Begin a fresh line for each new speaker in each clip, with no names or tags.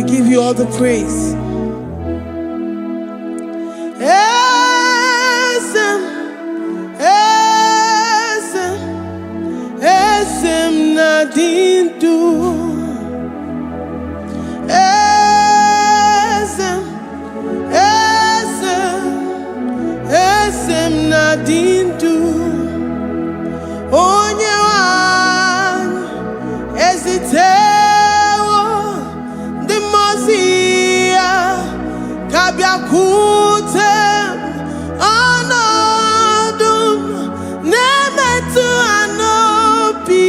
give you all the praise. Esem nadindu. Esem nadindu. Onye wan ezitewo di mozia kabia kutem anodum nemetu anopi.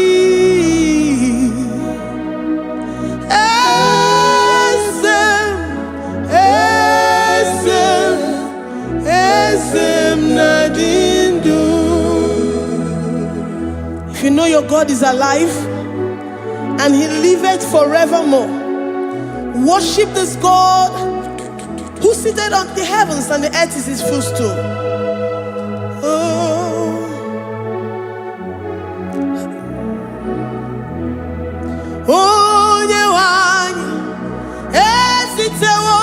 Esem nadindu. If you know your God is alive and he liveth forevermore, worship this God who seated on the heavens and the earth is his footstool. Oh, Onyewanyi esitewo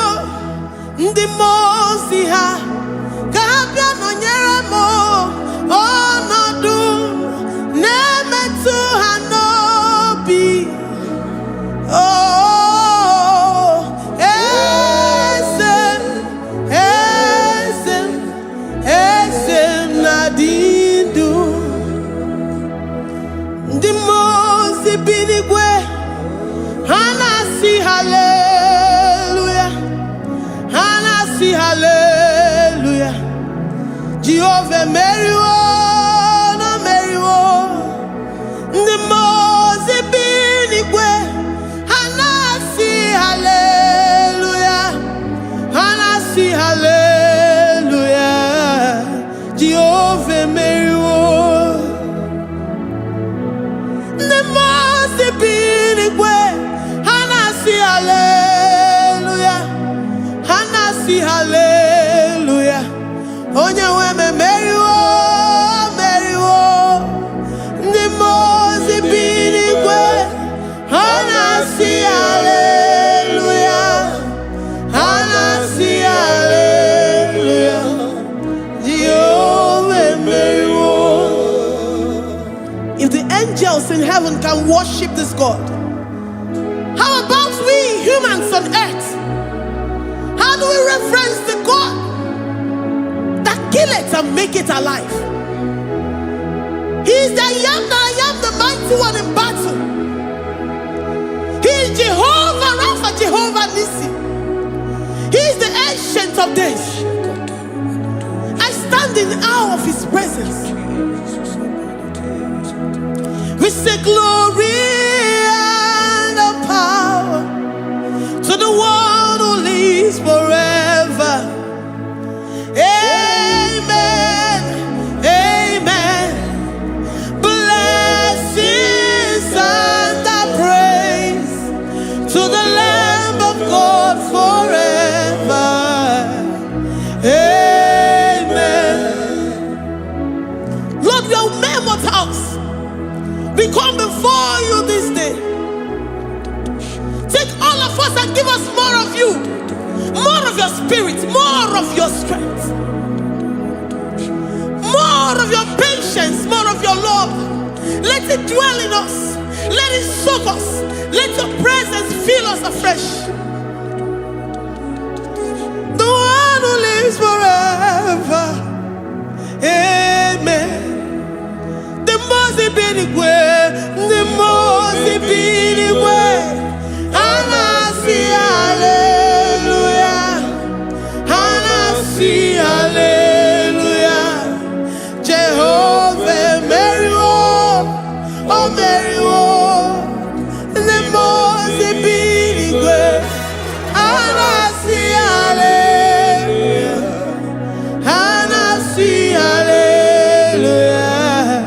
ndi mozi ha kabia nonyere mo onodu nemetu hanobi. Oh, esem nadindu. Ndi mozi binigwe hanasi hallelujah, hanasi hallelujah. Jehovah Meriwo, no Meriwo. Ndi mozi binigwe hanasi hallelujah, hanasi hallelujah. Jehovah Meriwo. Ndi mozi binigwe hanasi hallelujah, hanasi hallelujah. Onye weme Meriwo, Meriwo. Ndi mozi binigwe hanasi hallelujah, hanasi hallelujah. Jehovah Meriwo. If the angels in heaven can worship this God, how about we humans on earth? How do we reference the God that kill it and make it alive? He is the I am, the mighty one in battle. He is Jehovah Rapha, Jehovah Nissi. He is the ancient of days. I stand in awe of his presence. We say glory and power to the one who lives forever. Amen, amen. Blessings and praise to the Lamb of God forever. Amen. Lord, we are mammoth house. We come before you this day. Take all of us and give us more of you, more of your spirit, more of your strength, more of your patience, more of your love. Let it dwell in us. Let it soak us. Let your presence fill us afresh. The one who lives forever. Amen. The most binigwe, the most binigwe. Hanasi hallelujah, hanasi hallelujah. Jehovah Meriwo, oh Meriwo. The most binigwe. Hanasi hallelujah, hanasi hallelujah.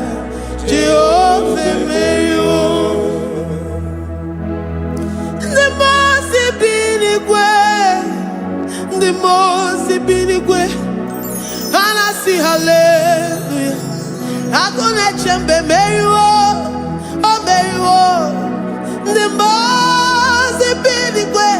Jehovah Meriwo. The most binigwe, hanasi hallelujah. Agone chembe Meriwo, oh Meriwo. The most binigwe,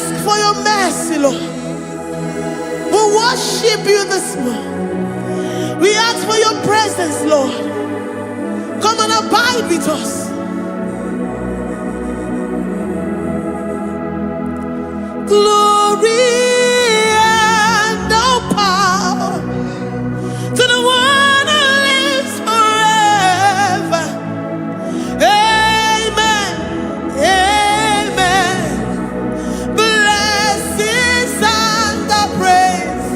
ask for your mercy, Lord. We worship you this morning. We ask for your presence, Lord. Come and abide with us. Glory and all power to the one who lives forever. Amen. Amen. Blessings and the praise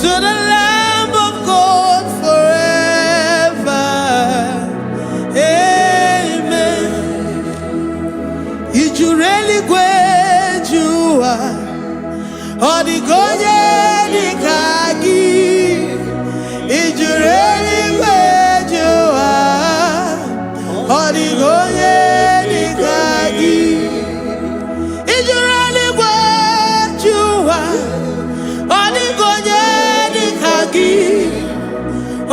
to the Lamb of God forever. Amen. You really great you are. Odigonye dikagi. You really great you are. Odigonye dikagi. You really great you are. Odigonye dikagi.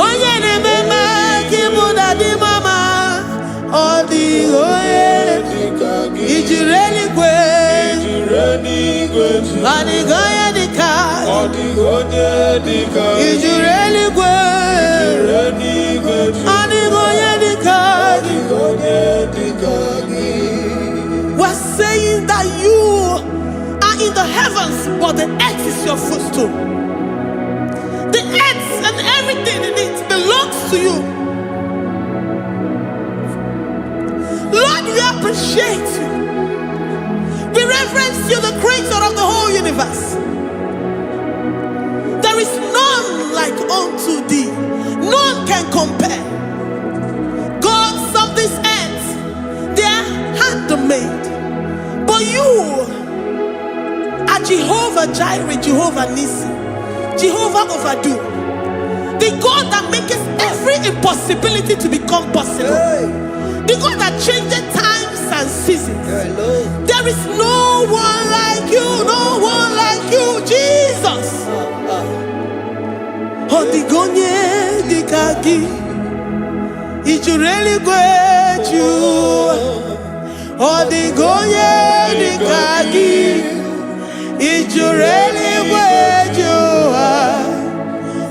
Onye ne mema kimuda di mama. Odigonye dikagi. You really great. Odigonye dikagi. Odigonye dikagi. You really great. Odigonye dikagi. We're saying that you are in the heavens, but the earth is your footstool. The earth and everything in it belongs to you. Lord, we appreciate you. We reverence you, the creator of the whole universe. There is none like unto thee. None can compare. Gods of this earth, they are handmade. But you are Jehovah Jireh, Jehovah Nissi, Jehovah Overdo. The God that makes every impossibility to become possible. The God that changes times and seasons. There is no one like you, no one like you, Jesus. Odigonye dikagi. You really great you. Odigonye dikagi. You really great you.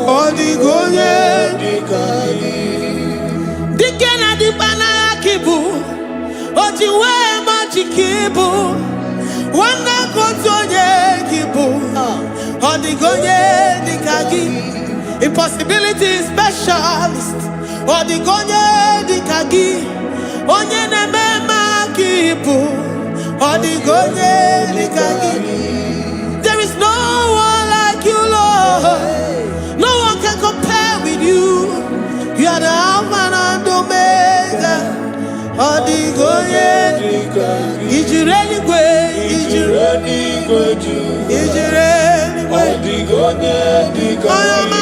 Odigonye dikagi. Dikena dibana kibu. Ojiwe majikibu. Wana kotonye kibu. Odigonye dikagi. Impossibility specialist. Odigonye dikagi. Onye nemema kibu. Odigonye dikagi. There is no one like you, Lord. No one can compare with you. You are the Alpha and Omega. Odigonye dikagi. Is you really great? Is you really great? Is you really great? Odigonye dikagi. I am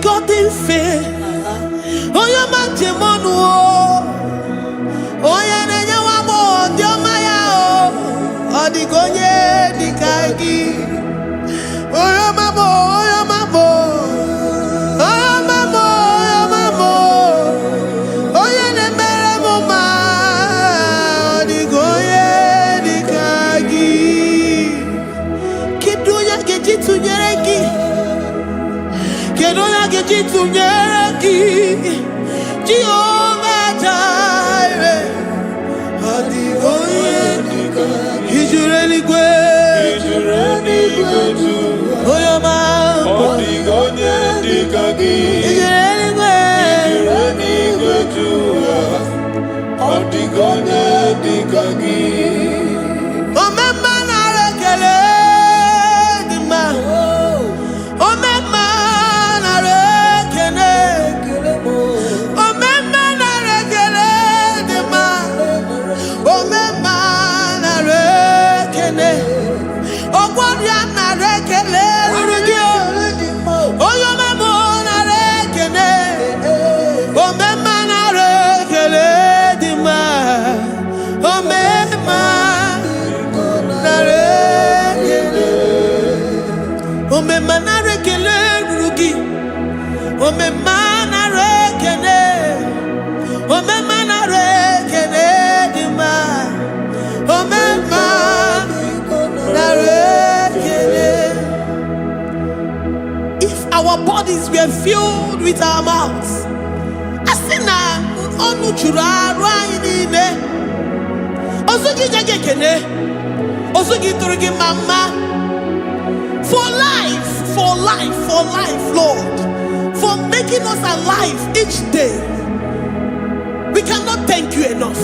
God in faith. Oh, you man, Jemonu. Oh, ya nenya wamo, diomaya. Odigonye dikagi. Oh, ya mamo, oh, ya mamo. Oh, ya mamo, oh, ya mamo. Oh, ya nemere moma. Odigonye dikagi. Kidunya gejitu nyereki. Kedoya gejitu nyereki. Jehovah Jireh. Odigonye dikagi. Is you really great? Is you really great? Oh, your man. Odigonye dikagi. Is you really great? Is you really great? Odigonye dikagi. Oh, mama na rekele di ma. Oh, mama na rekele. bodies were filled with our mouths. Asina onu chura rainine. Osugi jagekene. Osugi turigi mama. For life, Lord. For making us alive each day. We cannot thank you enough.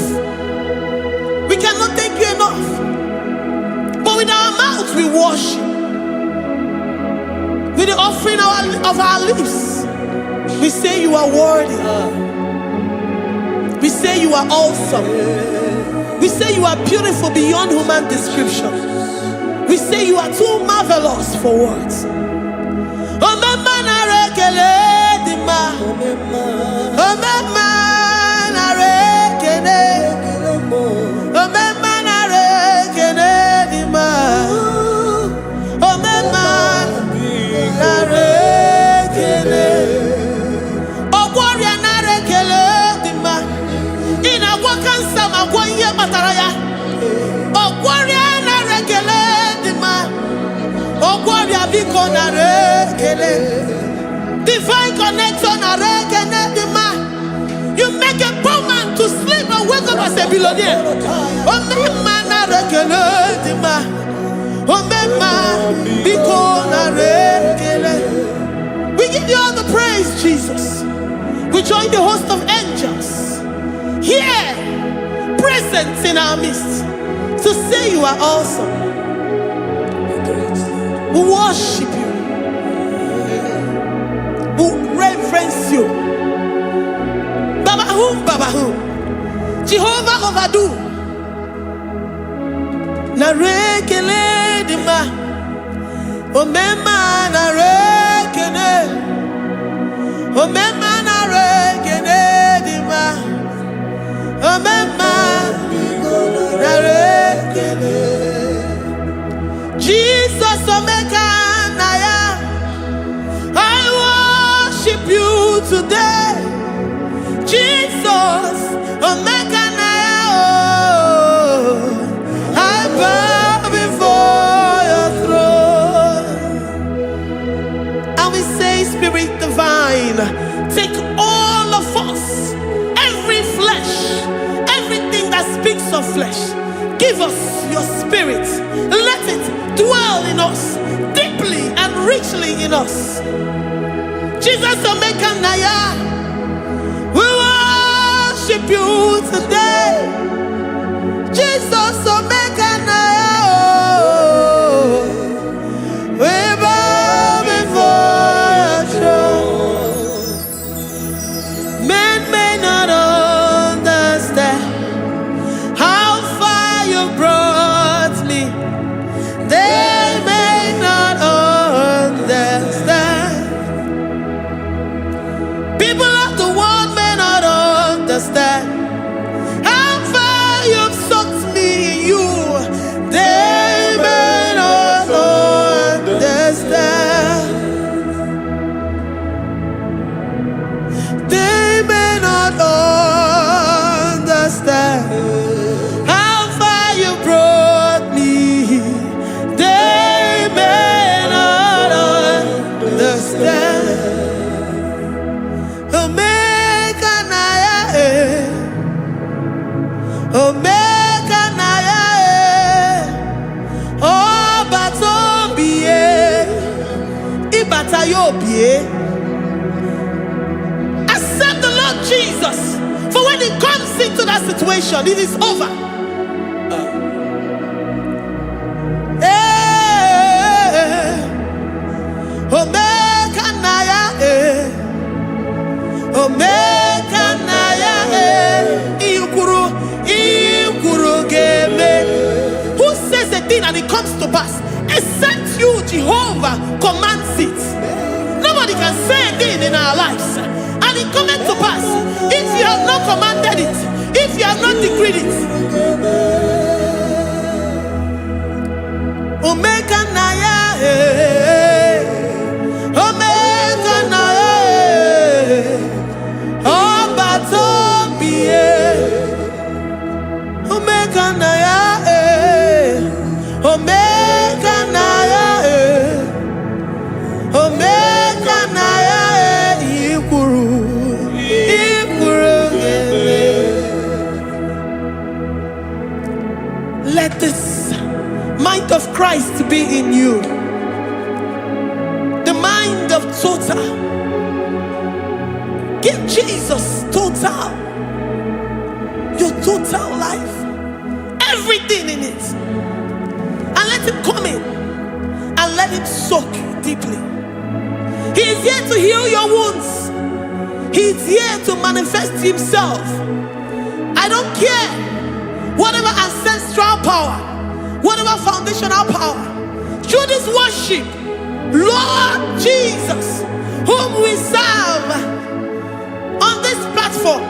We cannot thank you enough. But with our mouths we worship. With the offering of our lips, we say you are worthy. We say you are awesome. We say you are beautiful beyond human description. We say you are too marvelous for words. Divine connection. You make a poor man to sleep and wake up as a billionaire. We give you all the praise, Jesus. We join the host of angels here, present in our midst, to say you are awesome. We worship you. We reverence you. Babahum. Jehovah overdo. Narekele dima. Omema narekene. Omema narekene dima. Omema narekene. Jesus Omega Naya, I worship you today. Jesus Omega Naya, oh, I bow before your throne. And we say, Spirit Divine, take all of us, every flesh, everything that speaks of flesh. Give us your spirit. Let it dwell in us, deeply and richly in us. Jesus Omega Naya, we worship you today. Jesus Omega Naya, oh, we bow before your throne. Men may not understand how far you brought me. They may not understand. People of the world may not understand how far you've sucked me in you. They may not understand. They may not understand how far you brought me. They may not understand. Omega Naya, Omega Naya, oh Batombiye, Ibatayobie. Accept the Lord Jesus, for when He comes into that situation, it is over. Omega Naya, Omega Naya, Ikuru Game. Who says a thing and it comes to pass? Except you, Jehovah, commands it. Nobody can say a thing in our lives and it comes to pass if you have not commanded it, if you have not decreed it. Omega Naya, Omega Naya, oh Batombiye, Omega Naya, Omega Naya, Omega Naya. Christ be in you. The mind of total. Give Jesus total. Your total life. Everything in it. And let him come in. And let him soak deeply. He is here to heal your wounds. He is here to manifest himself. I don't care. Whatever ancestral power, whatever foundational power, through this worship, Lord Jesus, whom we serve on this platform,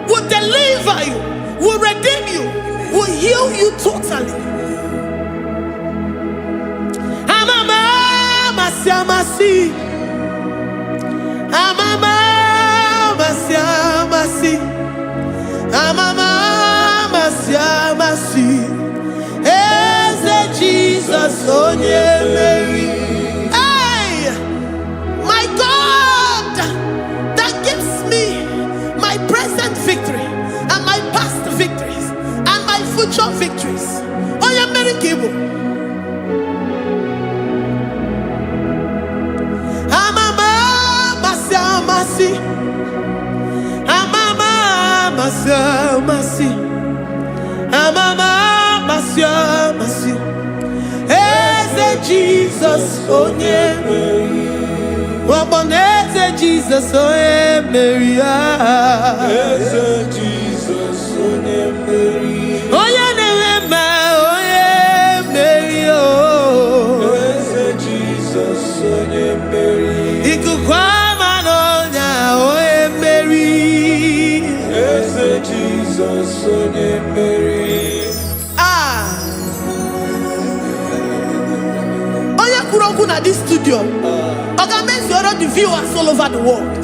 will deliver you, will redeem you, will heal you totally. Jesus, oh yeah, Mary. Hey, my God, that gives me my present victory and my past victories and my future victories. Oh yeah, Mary Igbo. Amama masi, amama masi, amama masi. Jesus, oh yeah, Mary. Waboneze Jesus, oh yeah, Mary. Jesus, oh yeah, Mary. Oh yeah, Mary. Oh, Jesus, oh yeah, Mary. Ikukwama no nya, oh yeah, Mary. Jesus, oh yeah, Mary. At this studio, organize the viewers all over the world.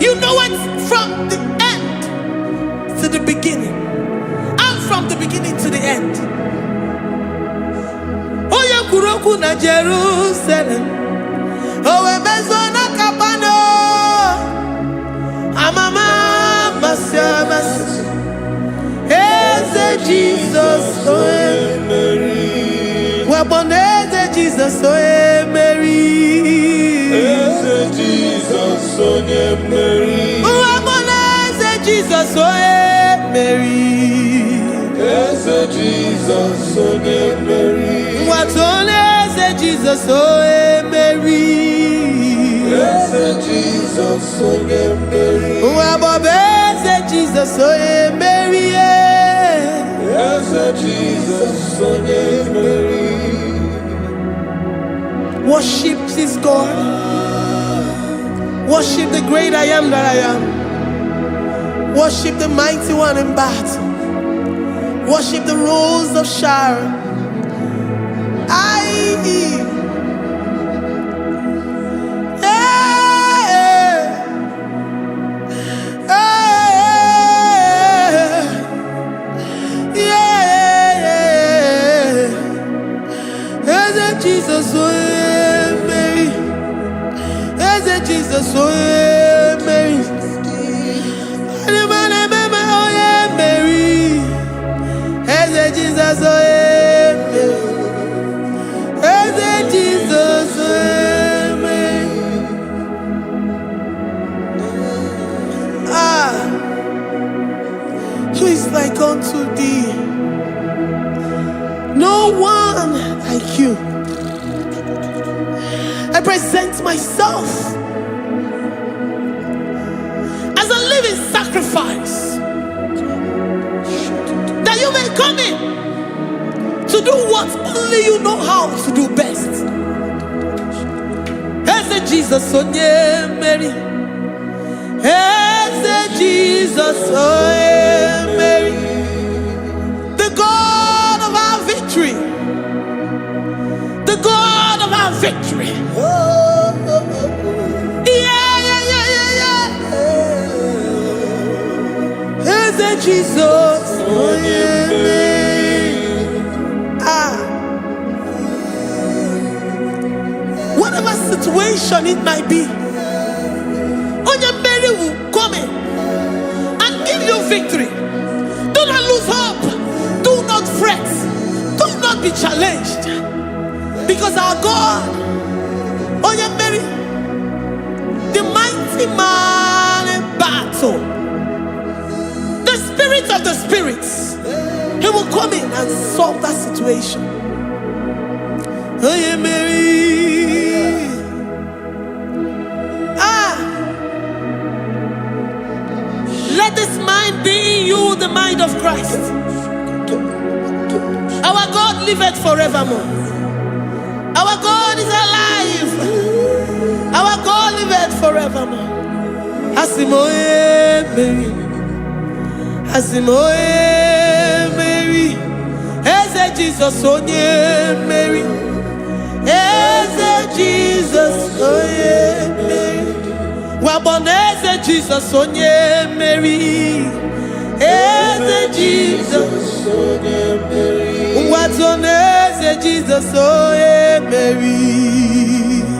You know it from the end to the beginning, and from the beginning to the end. Kuroku na Jerusalem, oh bezona kapano, amama masiamas, eze Jesus, oh Mary, waboneze Jesus, oh Mary, eze Jesus, oh Mary, waboneze Jesus, oh Mary, eze Jesus, oh Mary. What on is Jesus, oh Mary? Yes, Jesus, oh Mary. What is Jesus, oh Mary? Yes, Jesus, oh Mary. Worship this God. Worship the great I am that I am. Worship the mighty one in battle. Worship the rose of Sharon. Jesus, oh Mary, as Jesus, oh Mary, Mary, as Jesus, oh Jesus, who is like unto thee? No one like you. I present myself as a living sacrifice, that you may come in to do what only you know how to do best. As Jesus, oh yeah, Mary. As Jesus, oh yeah, Mary. The God of our victory. The God of our victory. As Jesus, oh yeah, Mary. situation it might be, Onyemeri will come in and give you victory. Do not lose hope. Do not fret. Do not be challenged. Because our God, Onyemeri, the mighty man in battle, the spirit of the spirits, he will come in and solve that situation. Onyemeri. Let this mind be in you, the mind of Christ. Our God liveth forevermore. Our God is alive. Our God liveth forevermore. Asimoye Mary. Asimoye Mary. Eze Jesus onye Mary. Eze Jesus onye Mary. Waboneze Jesus onye Mary. Eze Jesus onye Mary. Watoneze Jesus onye Mary.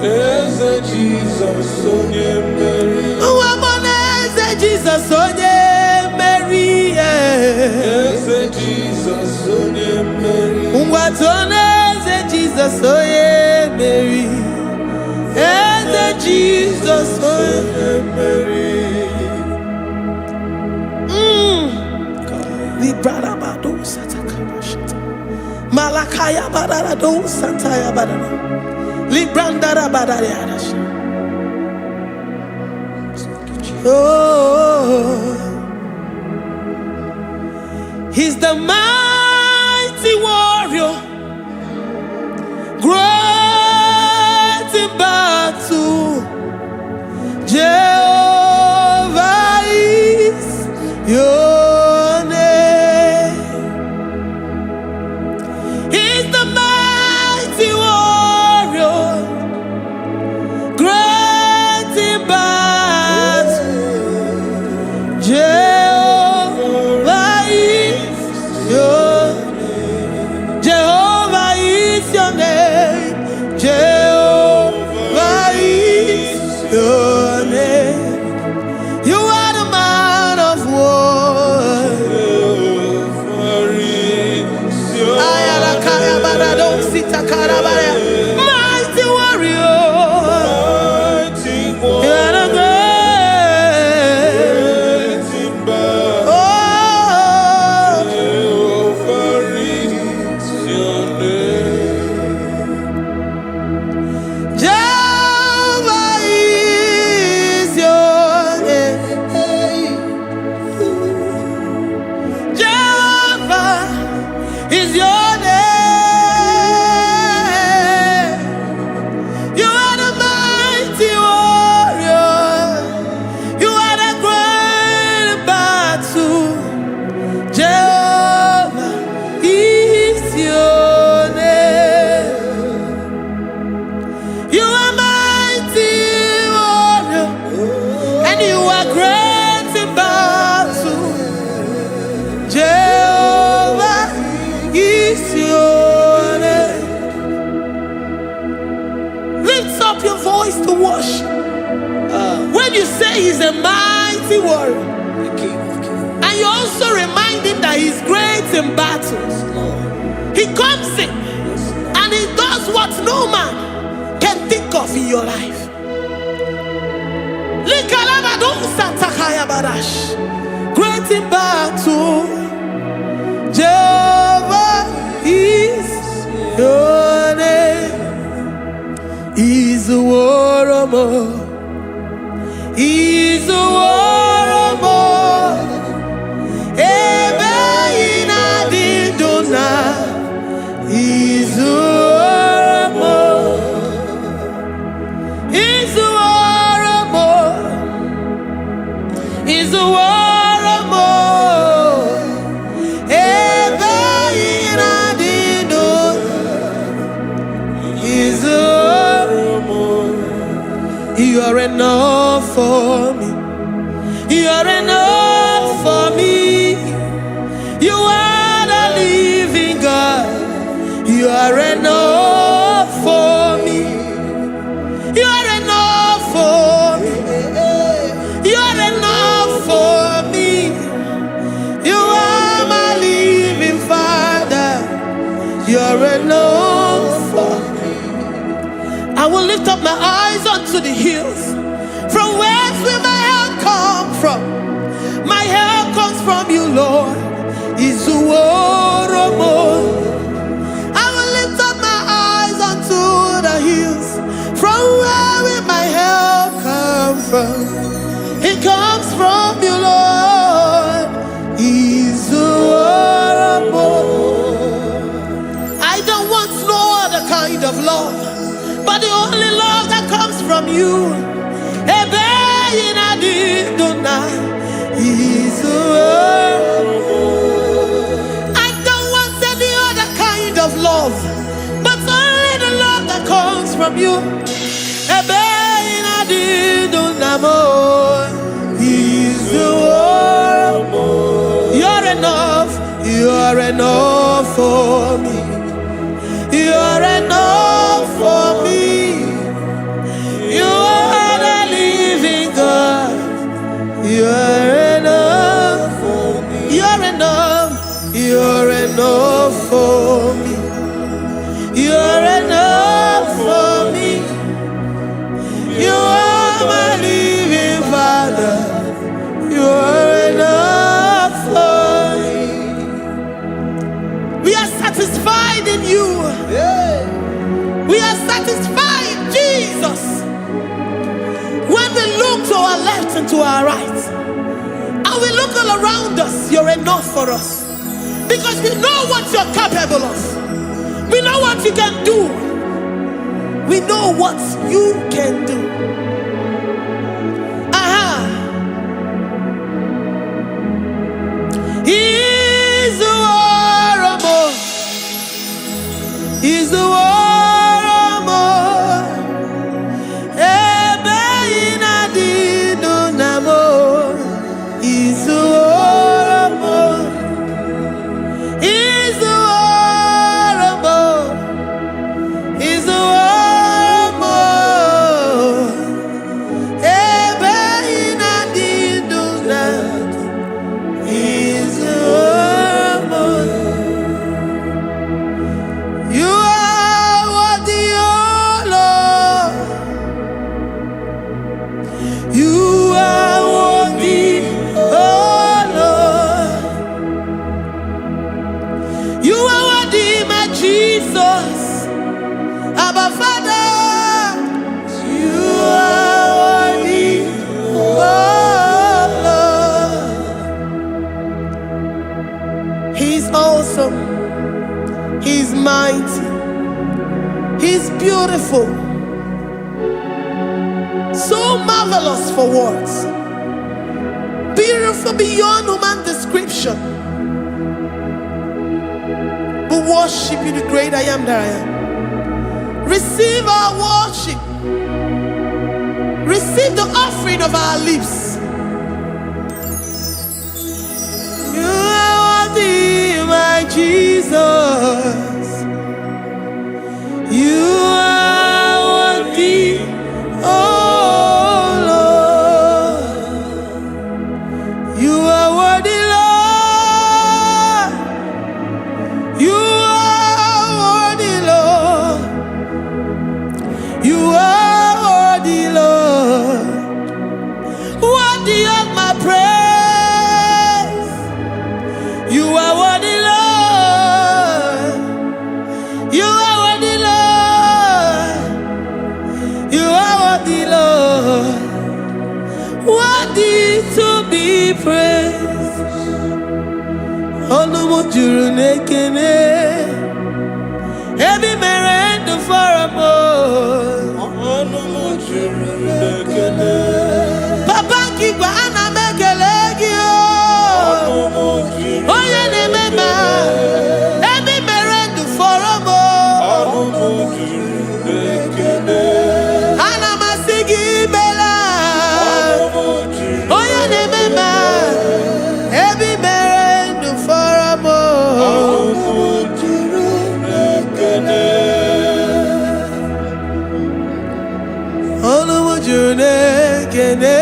Eze Jesus onye Mary. Waboneze Jesus onye Mary. Eze Jesus onye Mary. Watoneze Jesus onye Mary. Eze Jesus onye Mary. Librarabado satakabashita. Malakaya bararado santaya barara. Librandara barariadash. Oh, he's the mighty warrior, great in battle. Jehovah is your name. He's the mighty warrior, great in battle. Jehovah is your name. Jehovah is your name. Jehovah is your name. You are the man of war. Mighty warrior. You are the great. Oh, Jehovah is your name. Jehovah is your name. Jehovah is your name. You are the mighty warrior. You are the great battle. Jehovah is your name. You are mighty warrior, and you are great in battle. Jehovah is your name. Lift up your voice to worship. When you say he's a mighty warrior, and you also remind him that he's great in battles, he comes in and he does what no man can think of in your life. Great in battle, Jehovah is your name. He's a warrior. He's a warrior. Ebe ina didona. He's a warrior. He's a warrior. He's a warrior. Ebe ina didona. He's a warrior. You are enough for me. You are enough for me. You are the living God. You are enough for me. You lift up my eyes unto the hills. From whence will my help come from? My help comes from you, Lord. I will lift up my eyes unto the hills. From where will my help come from? It comes from you, Lord. I don't want no other kind of love, but the only love that comes from you. I don't want any other kind of love, but only the love that comes from you. You're enough. You're enough for me. You're enough for me. You are the living God. You're enough for me. You're enough. You're enough for me. You're enough for me. You are my living Father. You're enough for me. We are satisfied in you. We are satisfied, Jesus. When we look to our left and to our right, and we look all around us, you're enough for us. Because we know what you're capable of. We know what you can do. We know what you can do. He's the war. He's the war. He's mighty. He's beautiful. So marvelous for words. Beautiful beyond human description. We worship you, the great I am that I am. Receive our worship. Receive the offering of our lips. You are worthy, my Jesus. You are worthy, oh Lord. You are worthy, Lord. You are worthy, Lord. You are worthy, Lord. Worthy of my praise. You are worthy, Lord. You are worthy, Lord. You are worthy, Lord. Worthy to be praised. Onumu juru nekene. Every merend for a more. Onumu juru nekene. Papa kigwa ana mekelegi o. Onumu juru. Oye ne mema. Every merend for a more. Onumu juru nekene. Ana masigi bela. Onumu juru. Oye ne mema. Every merend for a more. Onumu juru nekene. Onumu juru nekene.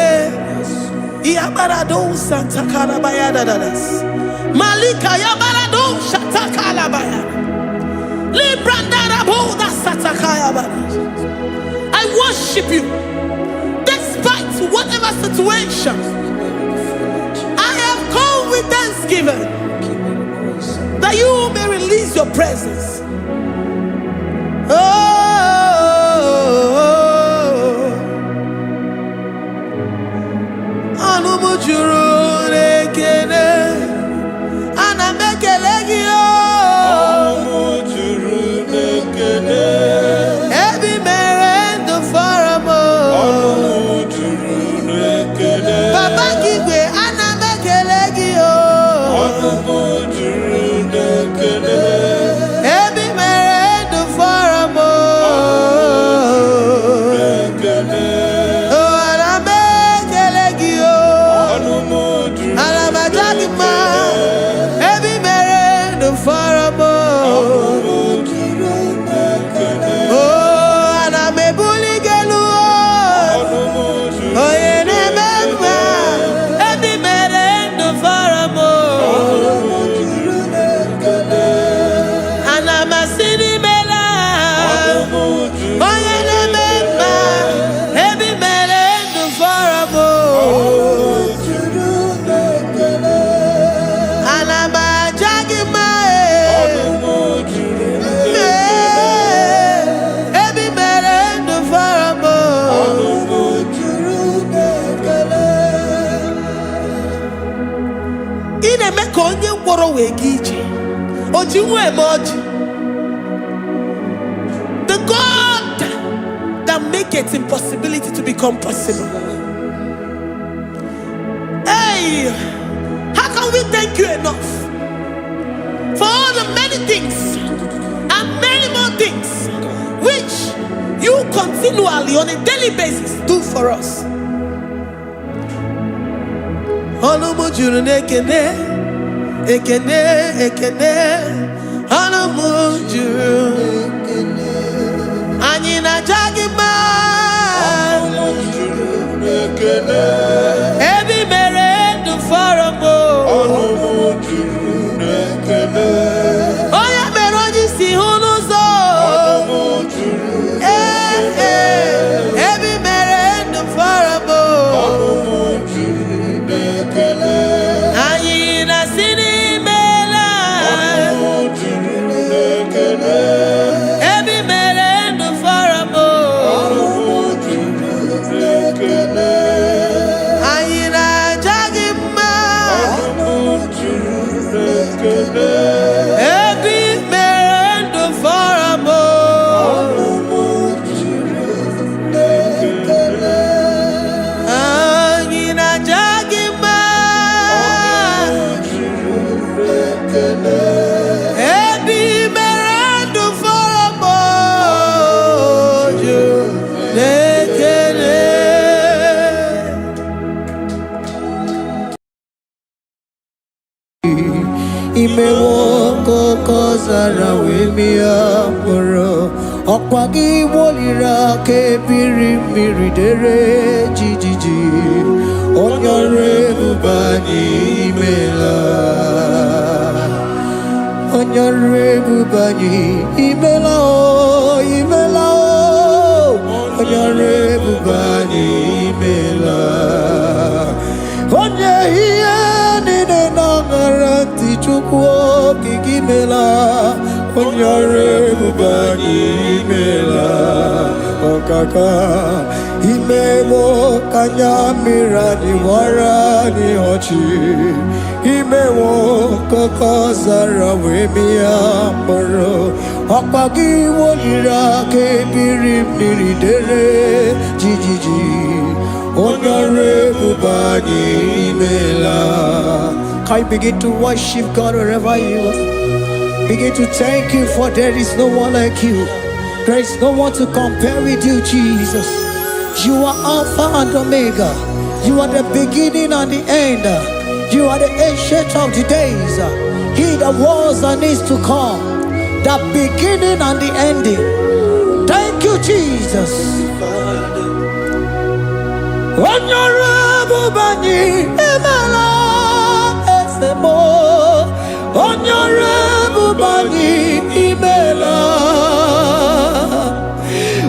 Iabarado Santa Calabaya dadas. Malika Yabarado Shata Calabaya. Librandara Boda Satakaya. I worship you despite whatever situation. I have come with thanksgiving that you may release your presence. The God that makes impossibility to become possible. Hey, how can we thank you enough for all the many things and many more things which you continually on a daily basis do for us? Ekene, ekene, anamujuru. Anyina jagima. Ebi mere du faramo. Oya meroji si hunuzo. Ebi mere du faramo. Anyina sini.
Imewoko kozara wemia moro Okwagi wolira kebiri miridere jijiji Onyore bubani imela Onyore bubani imela o imela o Onyore bubani imela Onye hiye nine nangaranti chukwo kikimela Onyore bubani imela Okaka Imemo kanyamira ni wara ni hochi Imewo koko zara wemia moro Okpagi wolira kebiri miridere jijiji Onyore bubani imela. Can you begin to worship God wherever you are? Begin to thank Him, for there is no one like you. There is no one to compare with you, Jesus. You are Alpha and Omega. You are the beginning and the end. You are the ancient of the days. He that was and is to come. The beginning and the ending. Thank you, Jesus. Honorable Bani Emala Esemo. Honorable Bani Emela.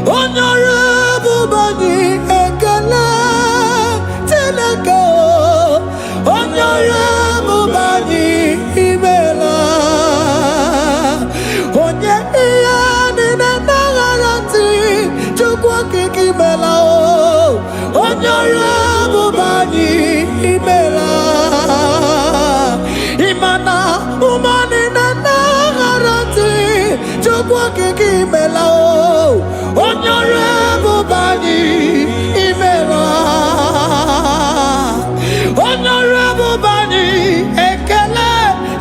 Honorable Bani kiki mela o onyore bubani imela onyore bubani ekele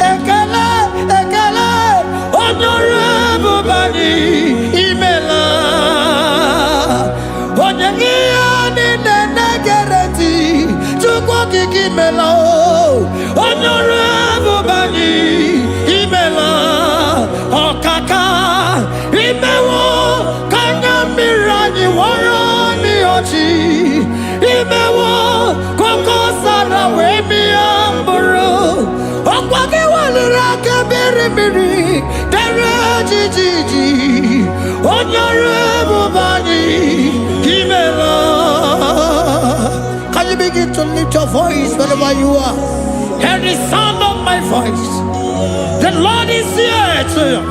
ekele ekele onyore bubani imela onye ni negereti chukwu kiki mela o onyore bubani imela okaka imewo kanya mirani warani ochi imewo koko sara we mi amburu okwage walira kebiri miri dere jijiji onyore bubani imela. Can you begin to lift your voice wherever you are? Hear the sound of my voice. The Lord is here to you.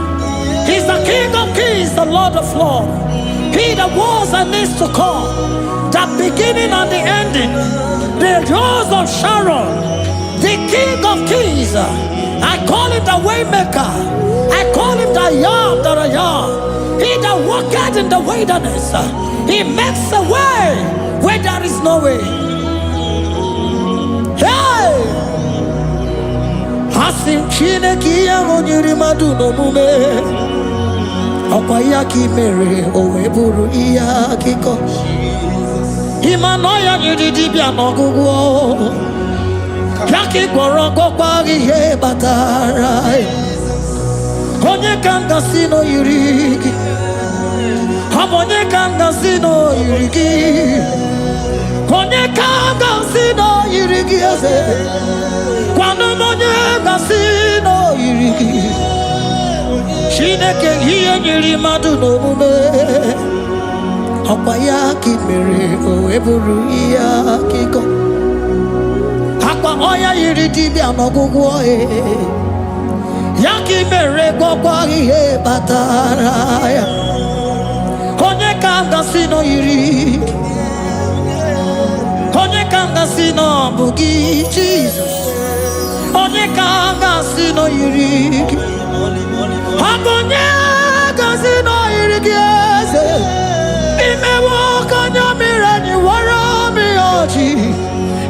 He's the King of Kings, the Lord of Lords. He that was and is to come, the beginning and the ending, the rose of Sharon, the King of Kings. I call him the Waymaker. I call him the Yam that I am. He that walketh in the wilderness, he makes a way where there is no way. Hey! Hasim Chineke ya onyiri madu no mume Okwa ya ki mere owe buru iya kiko Imano ya nyiri dibia no gugu Ya ki gworo gokwa ihe batara Onye kanga sino yiri Onye kanga sino yiri Onye kanga sino yiri eze Kwano monye gasino yiriki Shineke hiye nyiri madu no mume Okwa ya ki mere owe buru iya kiko Akwa oya yiri dibia no gugu oe Ya ki mere gwakwa ihe batara ya Onye kanga sino yiriki Onye kanga sino bugi Jesus Onye kanga sino yiriki Agonye kanga no yiriki eze Imewo kanya mirani wara mi oji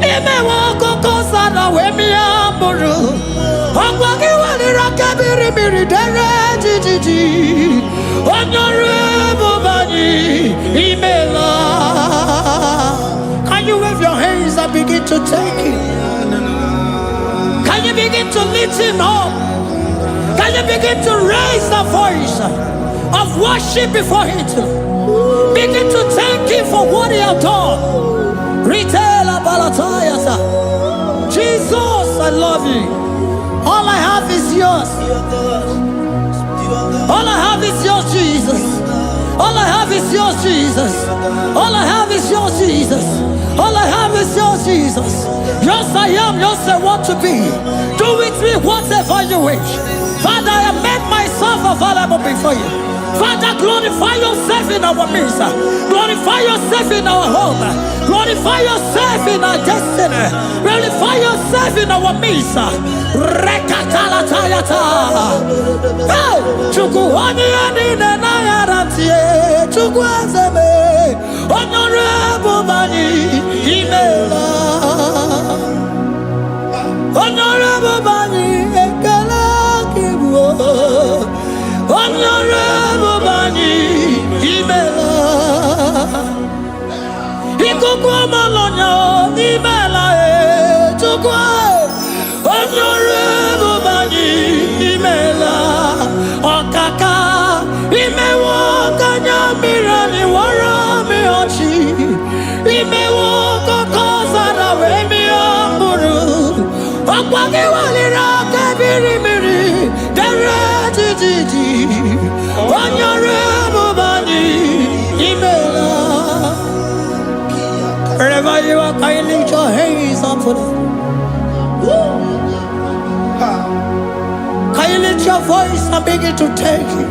Imewo koko sana we mi amburu Agwagi walira kebiri miri dere jijiji Onyore bubani imela. Can you wave your hands and begin to take it? Can you begin to lift him up? Can you begin to raise the voice of worship before him? Begin to thank him for what he has done. Retailer Balatayasa. Jesus, I love you. All I have is yours. All I have is yours, Jesus. All I have is yours, Jesus. All I have is yours, Jesus. All I have is yours, Jesus. Yours I am, yours I want to be. Do with me whatever you wish. Father, I have made myself available before you. Father, glorify yourself in our midst. Glorify yourself in our home. Glorify yourself in our destiny. Glorify yourself in our midst. Rekatalatayata. Hey! Chukwani anine na yaratie. Chukwazeme. Honorable Bani Imela. Honorable Bani Ekala Kibu. Honorable Bani Imela. Ikukwa malonya Imela Chukwa. Honorable Bani Imela. Okaka Imewo kanya mirani wara mi ochi. Imewo koko sara we mi amburu. Okwage walira kebiri miri dere jijiji. Honorable Bani Imela. Wherever you are, can you lift your hands up for them? Can you lift your voice and begin to take it?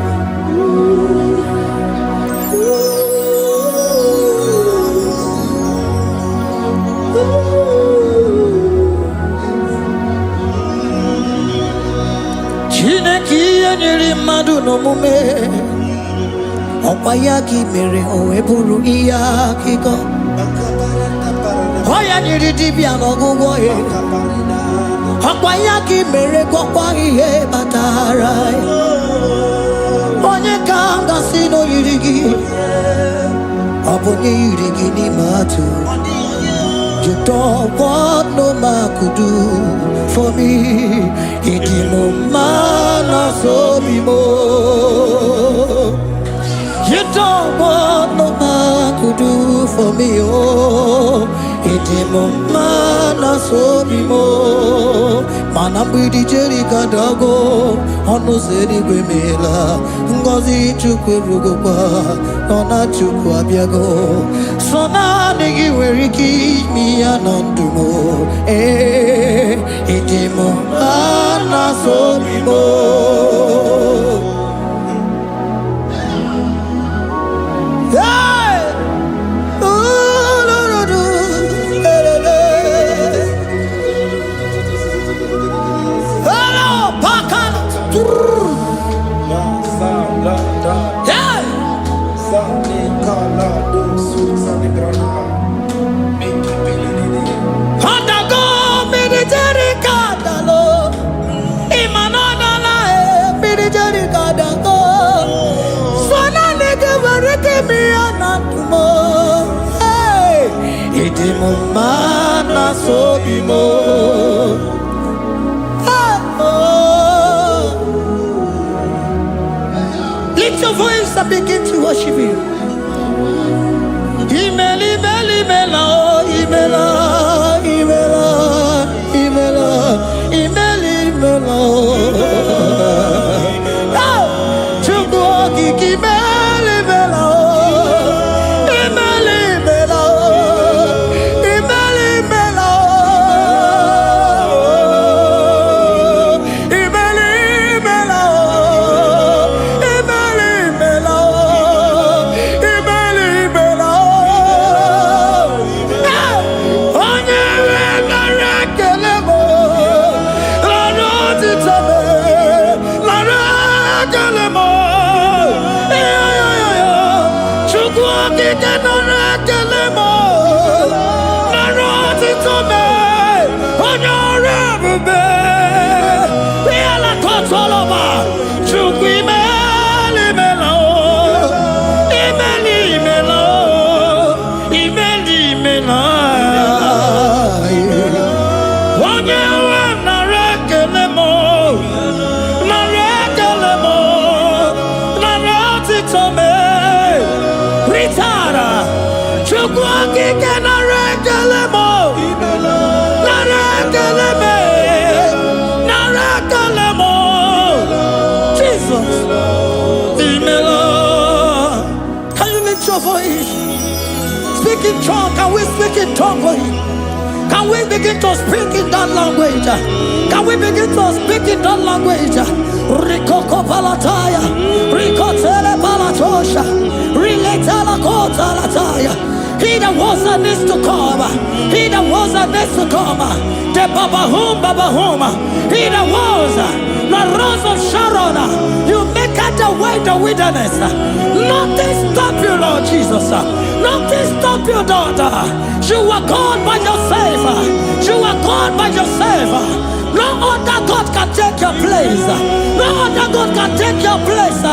Chineke nyiri mmadụ n'omume Opayaki mere o eburu iya kiko. Oya nyiri dibia n'ọgwụgwọ ya. Opayaki mere gwọkwa ihe batara. Onye ka m gasị n'oyiri gị. Ọ bụ onye yiri gị n'ime atụ. You don't want no man could do for me. It is no man so be more. You don't want no man could do for me. Oh, it is no man so be more. Man, I'm with the Jerry Cadago. On no city Grimela. Ngozi Chukwerugopa. Nona Chukwabiago. So now nigga where he keep me anondumo. It is no man so be more. Mana so be more. Lift your voice and begin to worship Him. Imela, imela, imela, imela, imela, imela, imela, imela. Chukwuoki imela, imela. Speak in tongue. Can we speak in tongue for Him? Can we begin to speak in that language? Can we begin to speak in that language? Rikoko palataya, rikotele palatosha, riletala kota lataya. He that was and is to come. He that was and is to come. The Babahum, Babahum. He that was the rose of Sharon. You make out the way the wilderness. Nothing stop you, Lord Jesus. Nothing stop you, daughter. You are God by yourself. You are God by yourself. No other God can take your place. No other God can take your place.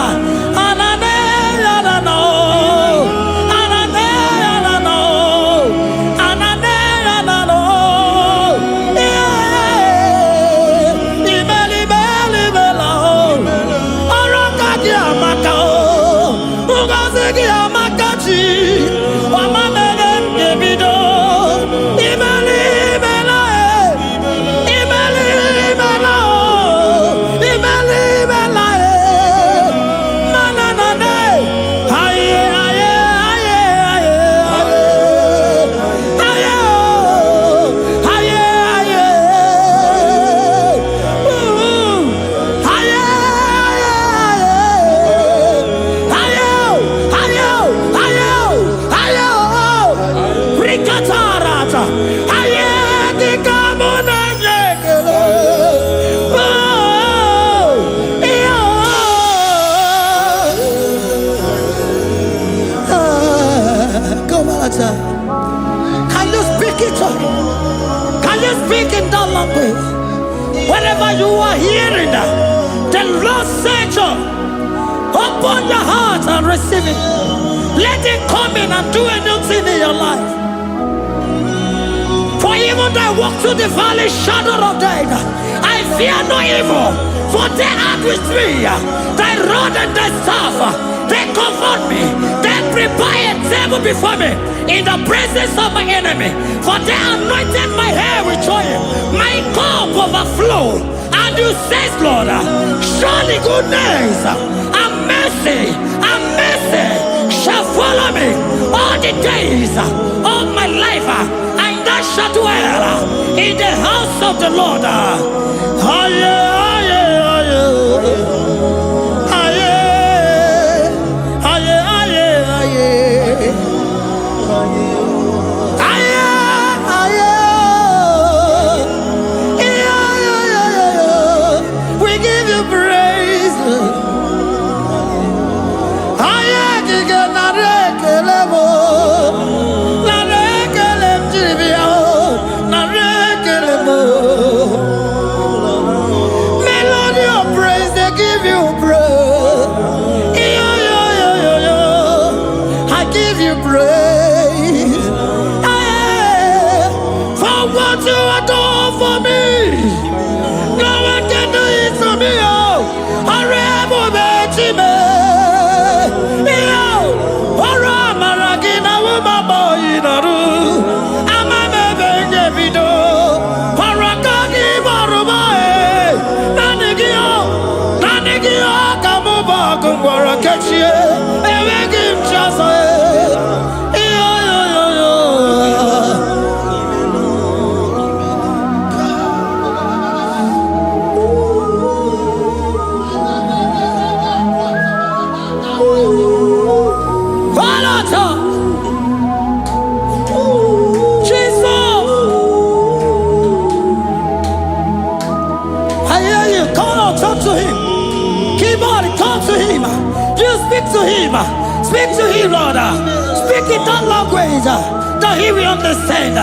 The Lord said, open your heart and receive it. Let it come in and do a new thing in your life. For even though I walk through the valley shadow of death, I fear no evil. For they are with me. Thy rod and thy staff, they comfort me. They prepare a table before me in the presence of my enemy. For they anointed my hair with oil. My cup overflow. And you say, Lord, surely goodness and mercy shall follow me all the days of my life. And I shall dwell in the house of the Lord. We give you praise. Melody of praise, they give you praise. I give you praise. For what you have done for me, no one can do it for me. To him, speak to him, Lord. Speak in that language that he will understand.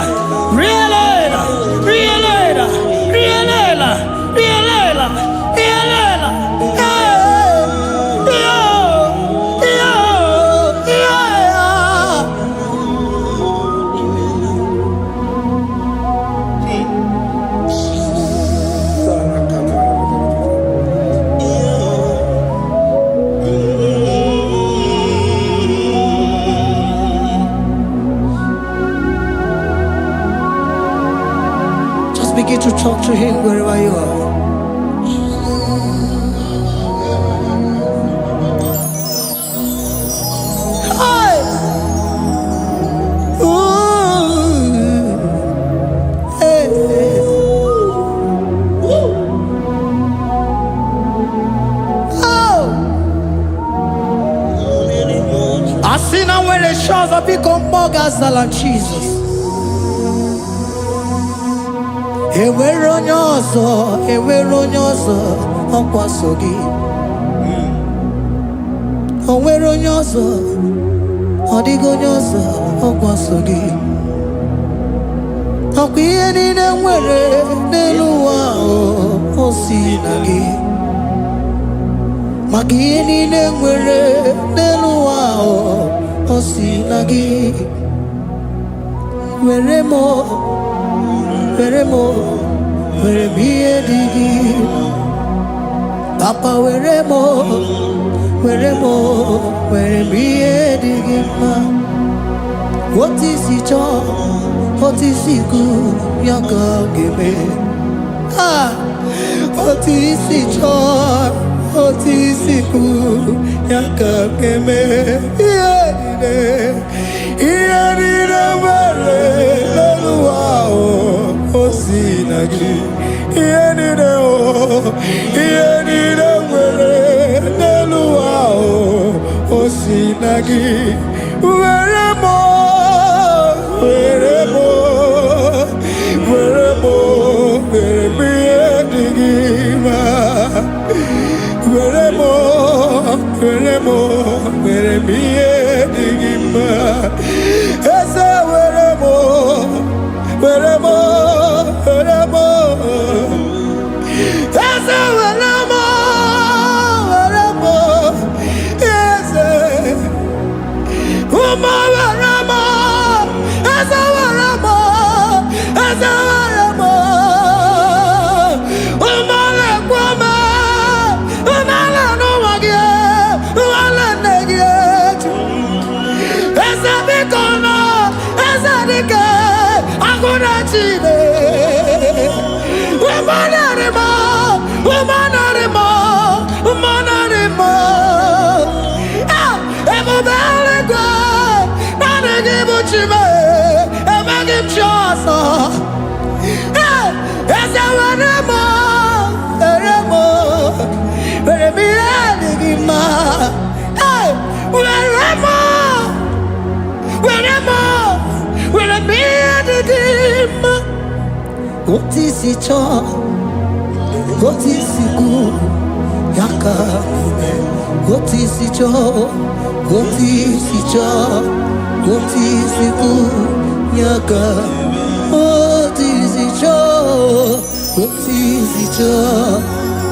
Begin to talk to him wherever you are. Hey! Ooh! Hey! Oh! I see now where the shores have become more than Jesus. Ewere onye ọzọ ọkwa so gị. O nwere onye ọzọ, ọ dịghị onye ọzọ ọkwa so gị. Ọkwa ihe niile nwere n'elu ụwa o si na gị. Maka ihe niile nwere n'elu ụwa o si na gị. Were m ihe dị gị. Papa were m ihe dị gị mma. Otu isi chọọ, otu isi kwu ya ka ọ ga-eme. Otu isi chọọ, otu isi kwu ya ka ọ ga-eme. Ihe niile nwere n'elu ụwa o si na gị. Ihe niile nwere n'elu ụwa o si na gị. Were m ihe dị gị mma. Were m ihe dị gị mma. Eze were m Eze were m What is it all? What is it good? Yaka, what is it all? What is it all? What is it good? Yaka, what is it all? What is it all?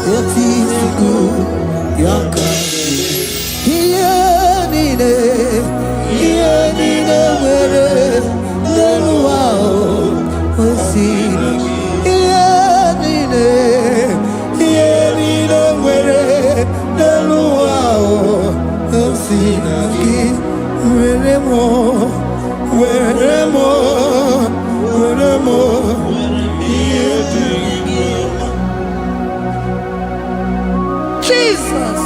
What is it good? Yaka, where no wow, what's it?
Jesus.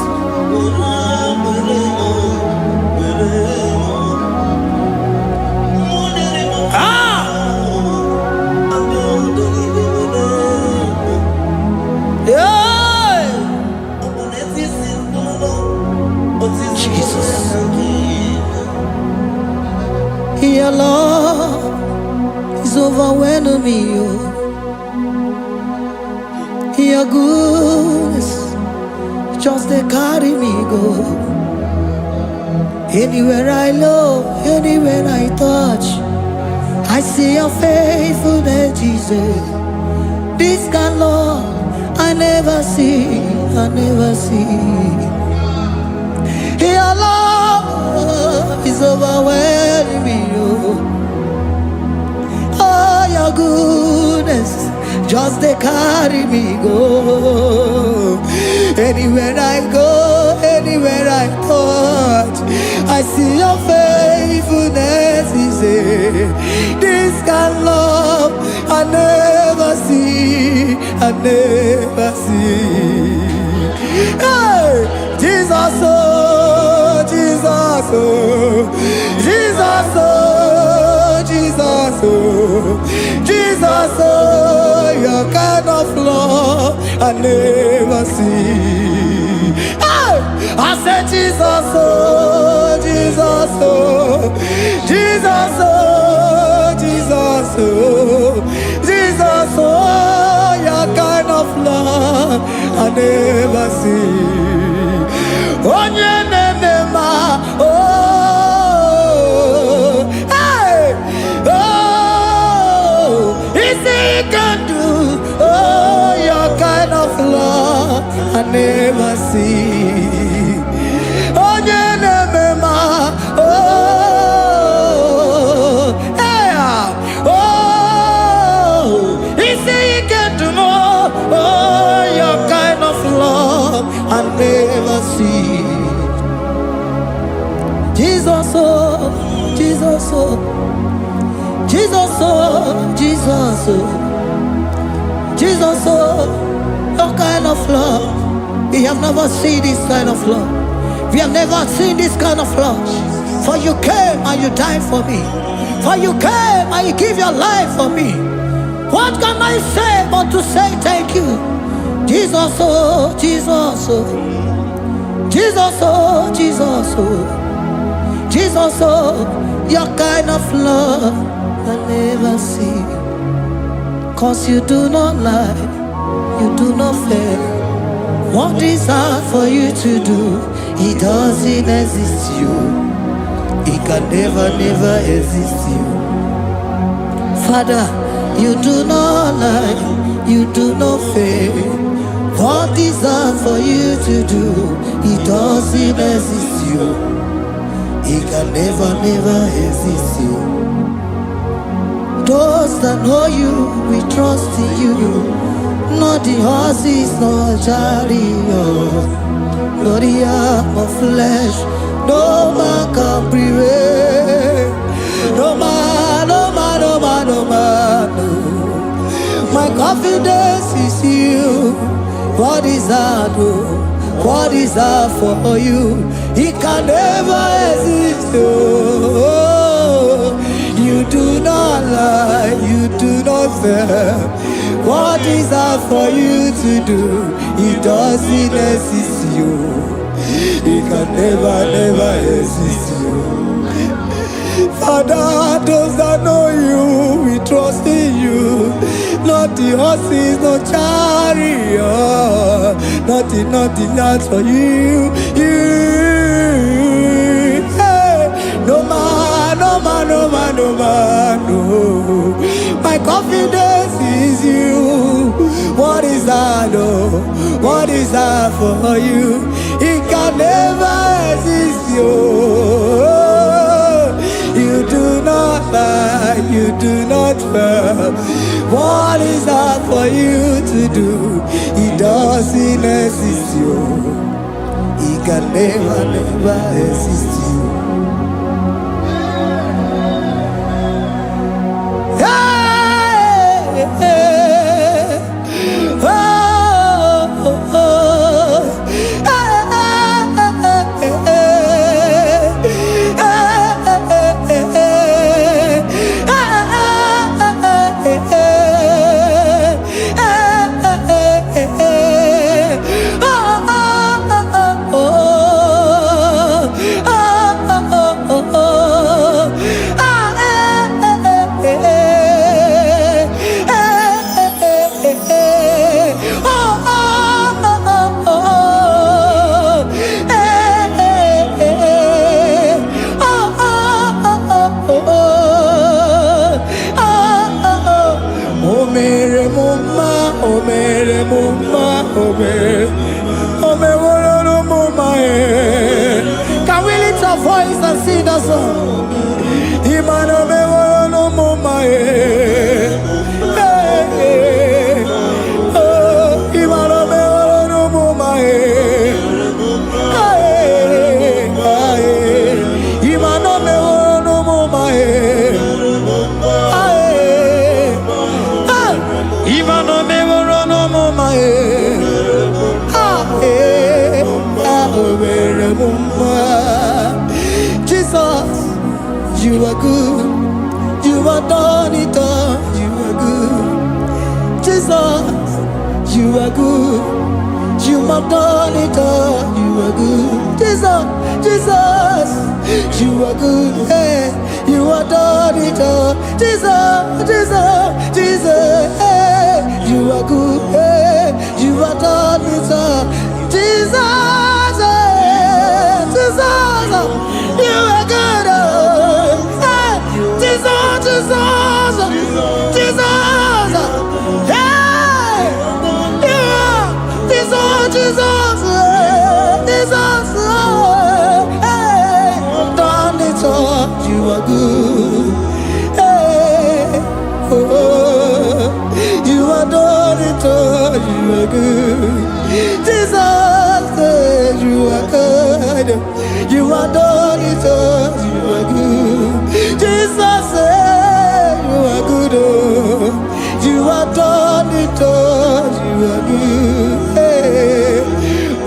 Your love is overwhelming me. Your goodness just they carry me go. Anywhere I look, anywhere I touch, I see your faithfulness, Jesus. This kind of love I never see, I never see. Your love is overwhelming me. Oh, your goodness just they carry me go. Anywhere I go, anywhere I touch, I see your faithfulness. This kind of love I never see, I never see. Hey, Jesus, oh, Jesus, oh, Jesus, oh, Jesus, oh, Jesus, oh, your kind of love I never see. Hey, I said Jesus, oh, Jesus, oh, Jesus, oh, Jesus, oh, Jesus, oh, your kind of love I never see. Onye nenema, oh, hey, oh, easy can do, oh, your kind of love I never see. Onye nenema, oh, hey, oh, easy can do more, oh, your kind of love I never see. Jesus, oh, Jesus, oh, Jesus, oh, Jesus, oh, Jesus, oh, your kind of love. We have never seen this kind of love. We have never seen this kind of love. For you came and you died for me. For you came and you give your life for me. What can I say but to say thank you? Jesus, oh, Jesus, oh, Jesus, oh, Jesus, oh, Jesus, oh, your kind of love I never see. 'Cause you do not lie, you do not fail. What is hard for you to do, it doesn't exist you. It can never, never exist you. Father, you do not lie, you do not fail. What is hard for you to do, it doesn't exist you. It can never, never exist you. Those that know you, we trust in you. Not the horses, not chariot, not the arm of flesh. No man can prevail. No man, no man, no man, no man. No. My confidence is you. What is hard, oh? What is hard for you? It can never exist, oh. You do not lie, you do not fail. What is hard for you to do? It doesn't exist you. It can never, never exist you. Father, those that know you, we trust in you. not the horses, no chariot, nothing that's for you. Hey, no man, no. My confidence is you. What is that, oh? What is that for you? It can never exist, you. You do not lie, you do not fail. What is that for you to do? It doesn't exist, you. It can never exist, you. Can we lift our voice and sing that song? Jesus, you are good. You are done it all. You are good. Jesus, you are good. You have done it all. You are good. Jesus, you are good. Hey, you have done it all. Jesus, hey, you are good. Hey, you have done it all. Jesus, you are good. Hey, Jesus, hey, you are Jesus, hey, done it all. You are good. Hey, oh, you are done it all. You are good. Jesus, you are good. You are done it all. You are good. Jesus, you are good. Oh, you are done it all. You are good. Hey.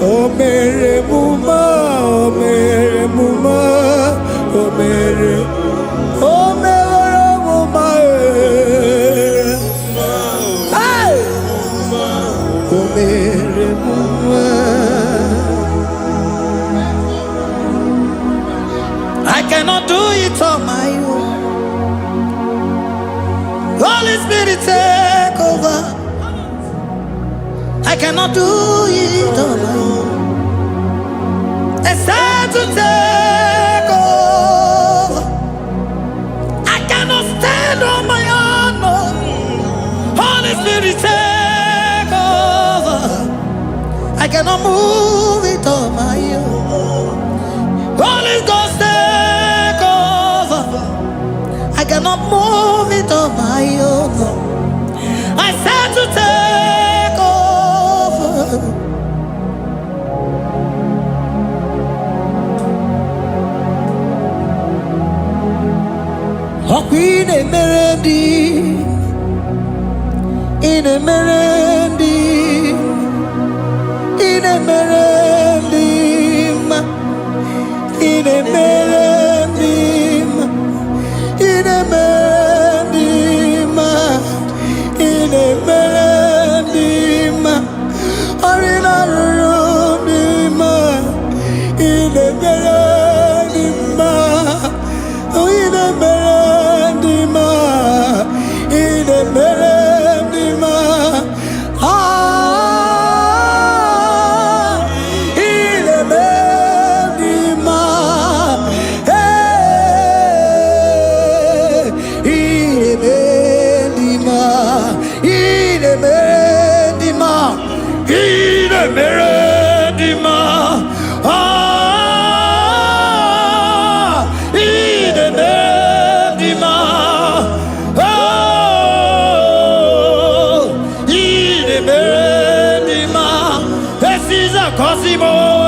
Oh, Mary Muma, oh, Mary Muma, oh, Mary, oh, Mary Muma, hey, oh, Mary Muma. I cannot do it on my own. Holy Spirit, take over. I cannot do it on my own. It's time to take over. I cannot stand on my own. No. Holy Spirit, take over. I cannot move it on my own. Holy Ghost, take over. I cannot move it on my own. I said to take over. Oh, Queen Emerendi, in Emerendi, in Emerendi, in Emerendi, in Emerendi, in Emerendi, Arina Rudima, in Emerendi, in Emerendi, in Emerendi,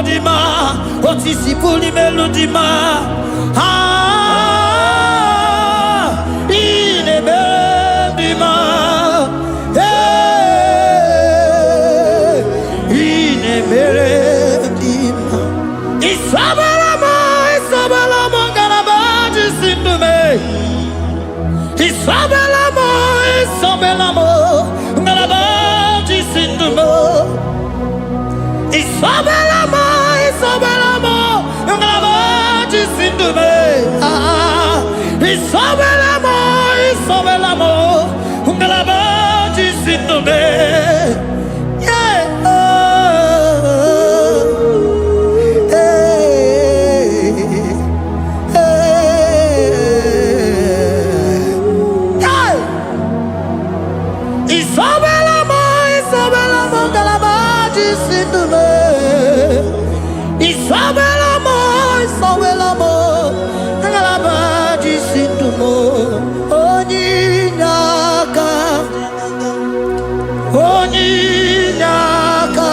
dima, otisi puli melodima. Ine bendima, ine bendima. Isabelamo, Isabelamo, galabaji sindume. Isabelamo, Isabelamo, galabaji sindume. Isabelamo, Isabelamo, galabaji sindume. Isabelamo, Isabelamo, galabaji sindume. Isabelamo, Isabelamo, galabaji sindumo. Onyinaka, onyinaka,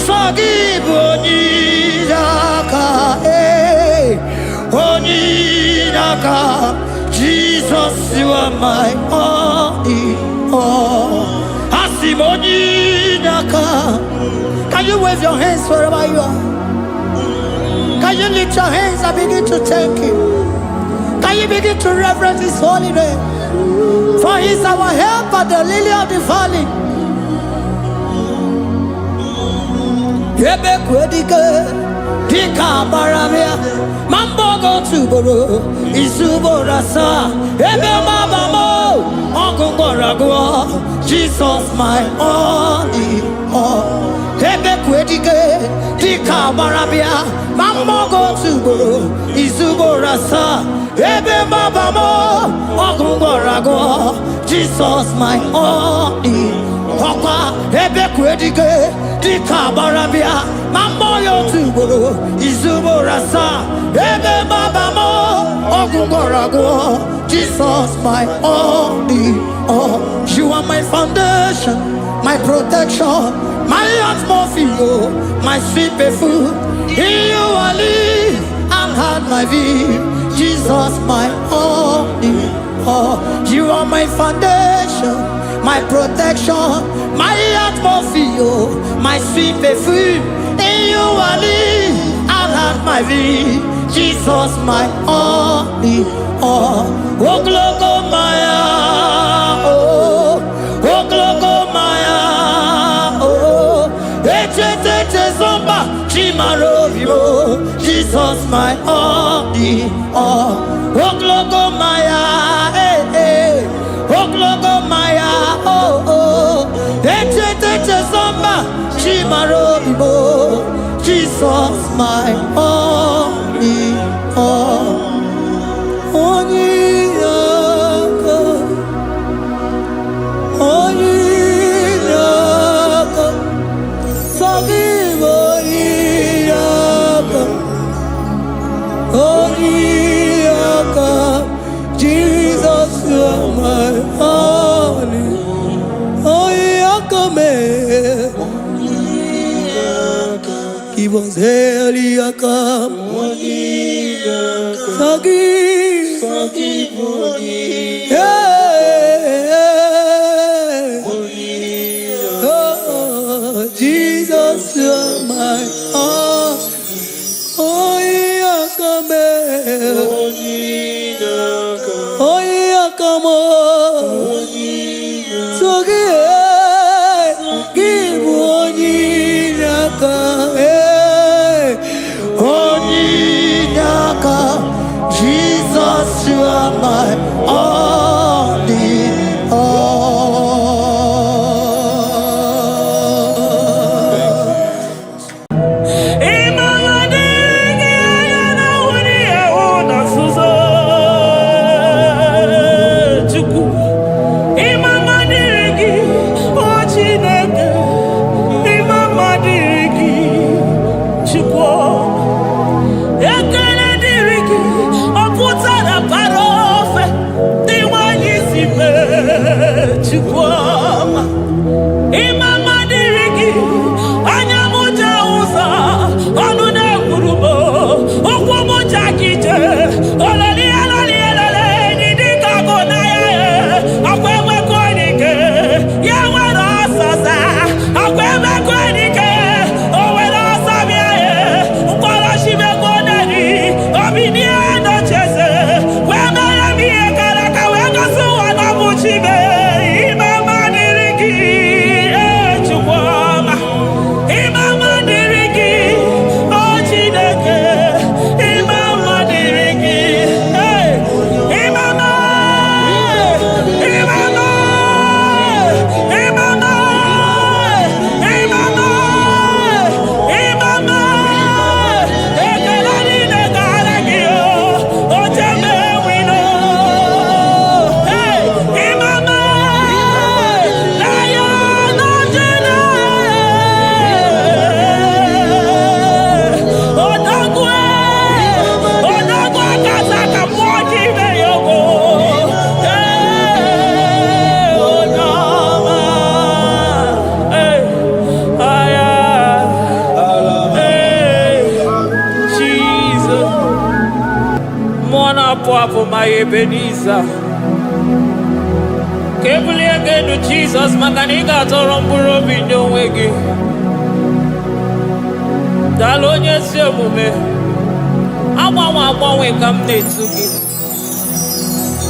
forgive onyinaka, onyinaka. Jesus, you are my only all. Asim onyinaka. Can you wave your hands wherever you are? Can you lift your hands and begin to thank Him? Can you begin to reverence His holy name? For He is our help at the lily of the valley. Ebe kwedike, dika baramia, mambo go tuboro, isubora sa, ebe mabamo, ogungoragwa, Jesus my only all. Ebe kwedike, dika baramia, mambo go tuboro, isubora sa, ebe mabamo, ogungoragwa, Jesus my only all. Ebe kwedike, dika baramia, mambo yo tuboro, isubora sa, ebe mabamo, ogungoragwa, Jesus my only all. You are my foundation, my protection, my atmosphere, my sweet perfume. In you I live and had my being. Jesus my only all. You are my foundation, my protection, my atmosphere, my sweet perfume. In you I live and have my being. Jesus my only all. Oh glogo maya, oh glogo maya, oh eche zomba chimaro vivo. Jesus my only all. Oh glogo maya, oh glogo maya, oh eche zomba chimaro vivo. Jesus my only all. Onyinaka, onyinaka, forgive onyinaka, onyinaka. Jesus, you are my only. Onyinaka me, give us Eliaka, forgive onyinaka. Oh, Jesus, you are my all. Onyinaka me, onyinaka mo, give onyinaka, onyinaka. Jesus, you are my only all.
Papa, my Ebenezer. Kebuli again to Jesus, Makaniga Torompuro Binyo Wegi. Dalonya Semume. Awa we come to give.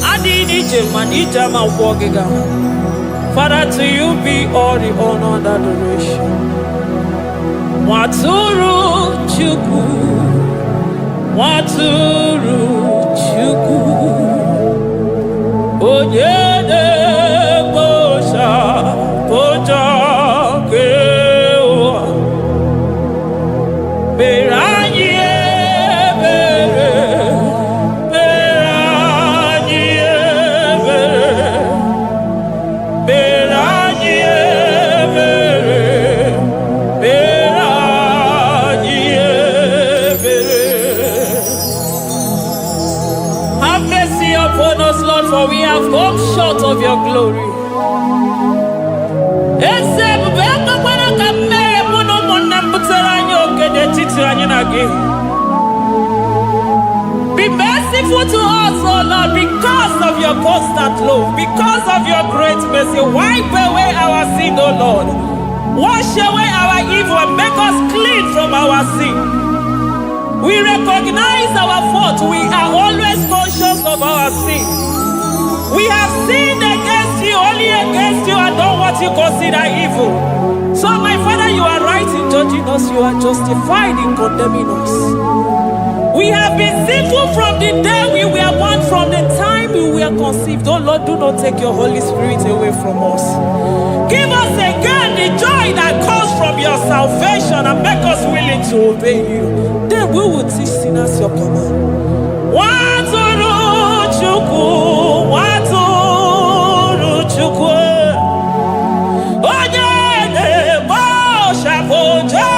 Adi Nijaman, Ijama Wogiga. Father, to you be all the honor and adoration. Waturu Chuku. Waturu Chuku. Onyede Bosha Boja Kewa Beranye Bere Beranye Bere Beranye Bere Beranye Bere. Have mercy upon us, Lord, for we have come short of your glory. Be merciful to us, oh Lord, because of your constant love, because of your great mercy. Wipe away our sin, oh Lord. Wash away our evil and make us clean from our sin. We recognize our fault. We are always conscious of our sin. We have sinned against you, only against you, and done what you consider evil. So, my Father, you are right in judging us. You are justified in condemning us. We have been sinful from the day we were born, from the time we were conceived. Oh Lord, do not take your Holy Spirit away from us. Give us again the joy that comes from your salvation and make us willing to obey you. Then we will teach sinners your command. Waturu Chuku, Waturu Chuku. Onyede Bosha Boja.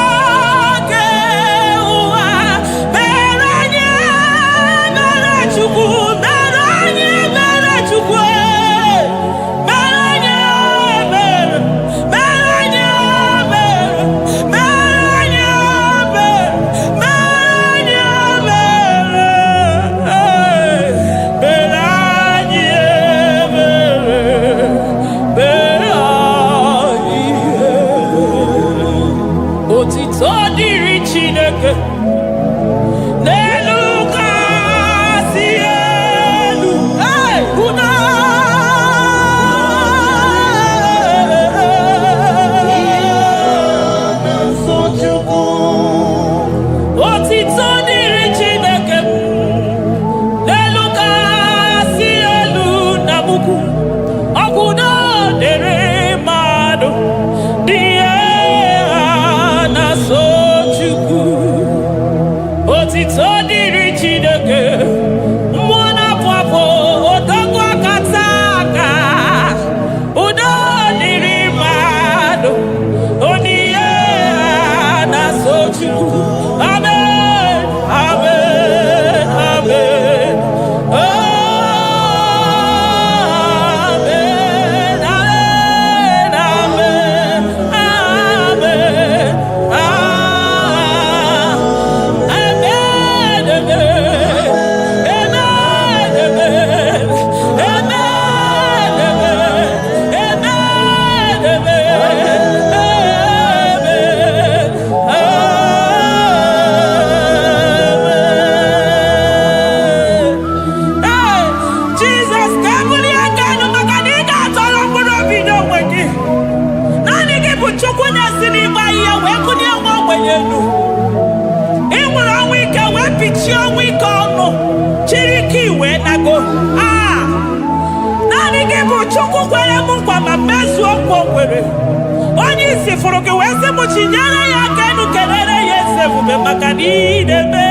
Onye isi fụrụ gị wee sị m chinyere ya aka enu kelere ya eze ebube maka na idebe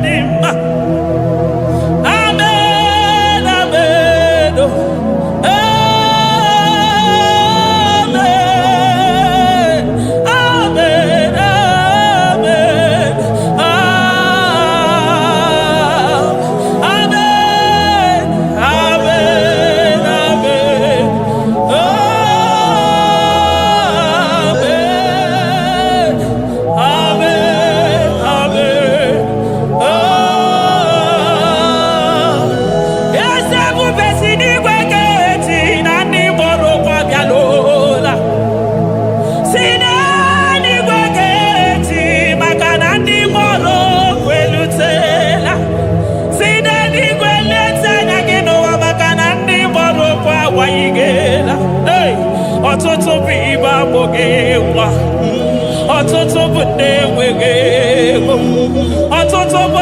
dị mma. Amen, amen, amen, amen, amen, amen, amen, amen. Amen.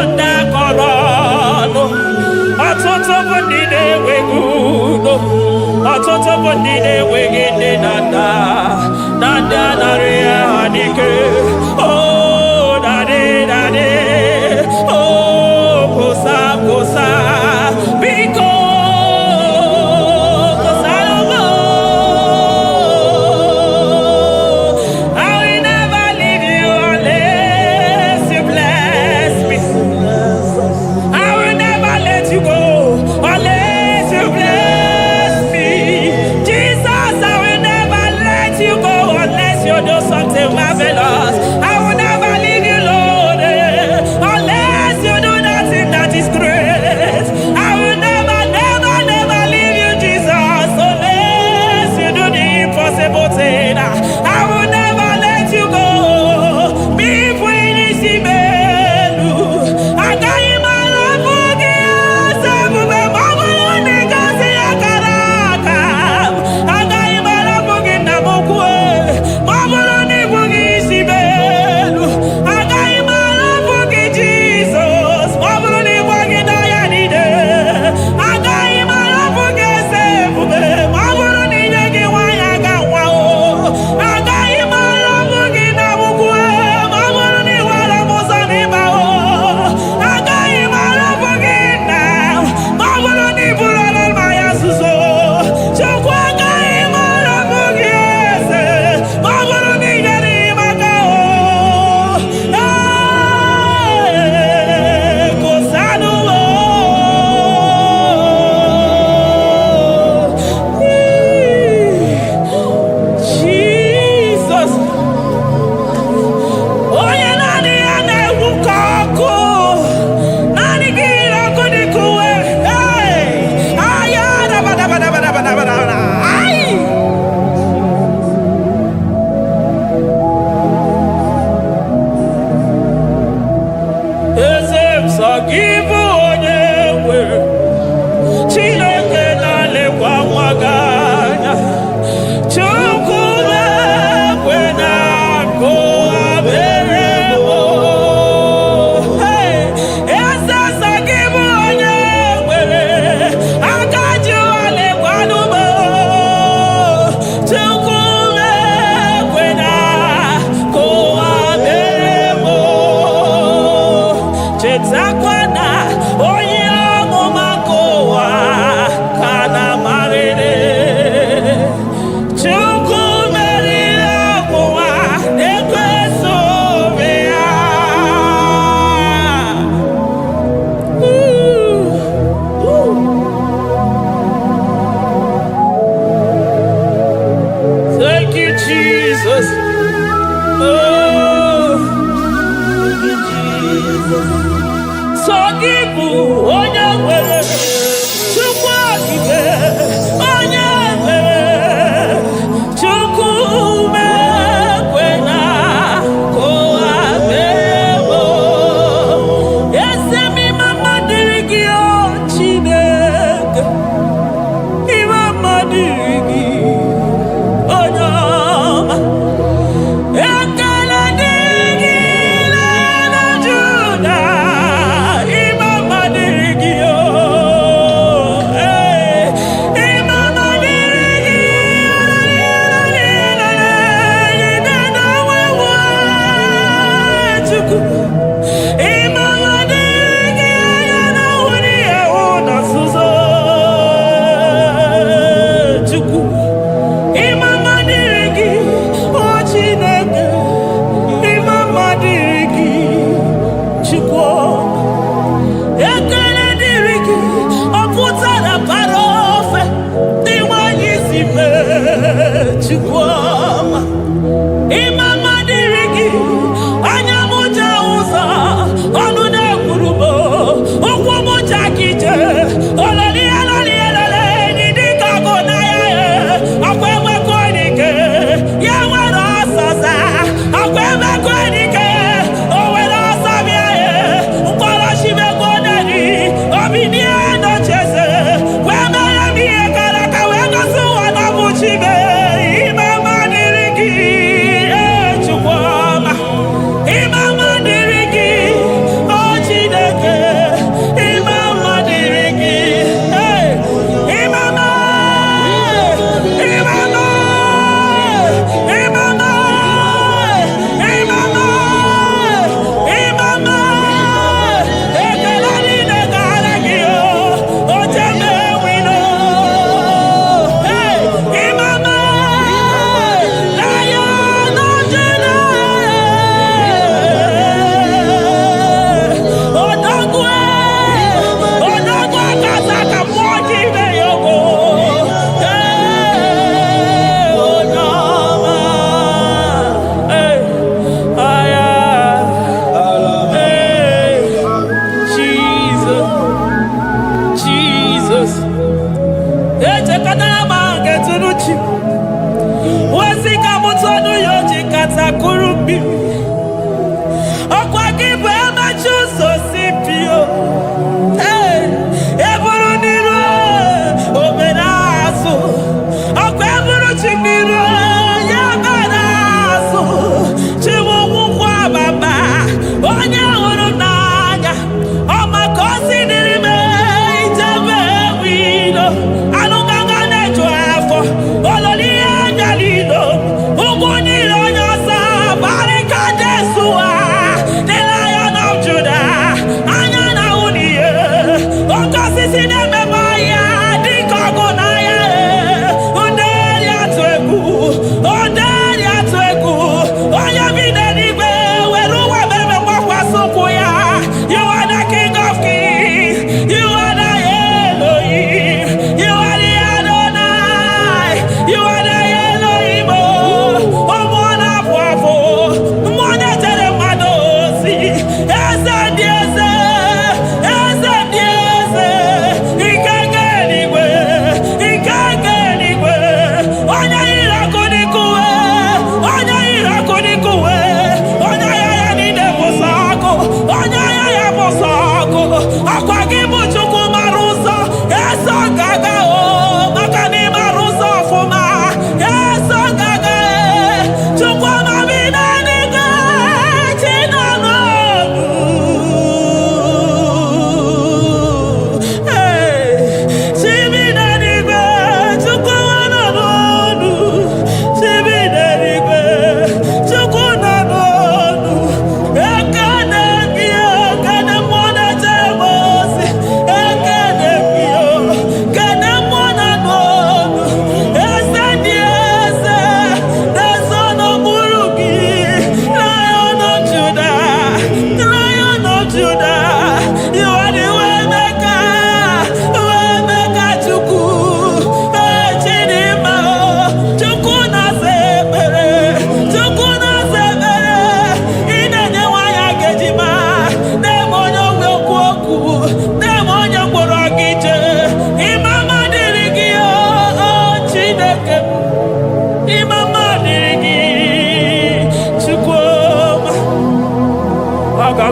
ndị akọrọ ọnụ. Ọtụtụ bụ ndị na-enweghị udo, ọtụtụ bụ ndị na-enweghị nne na nna, na ndị anarị ya ha n'ike. Oh, daddy, daddy, oh, kosa, kosa, biko.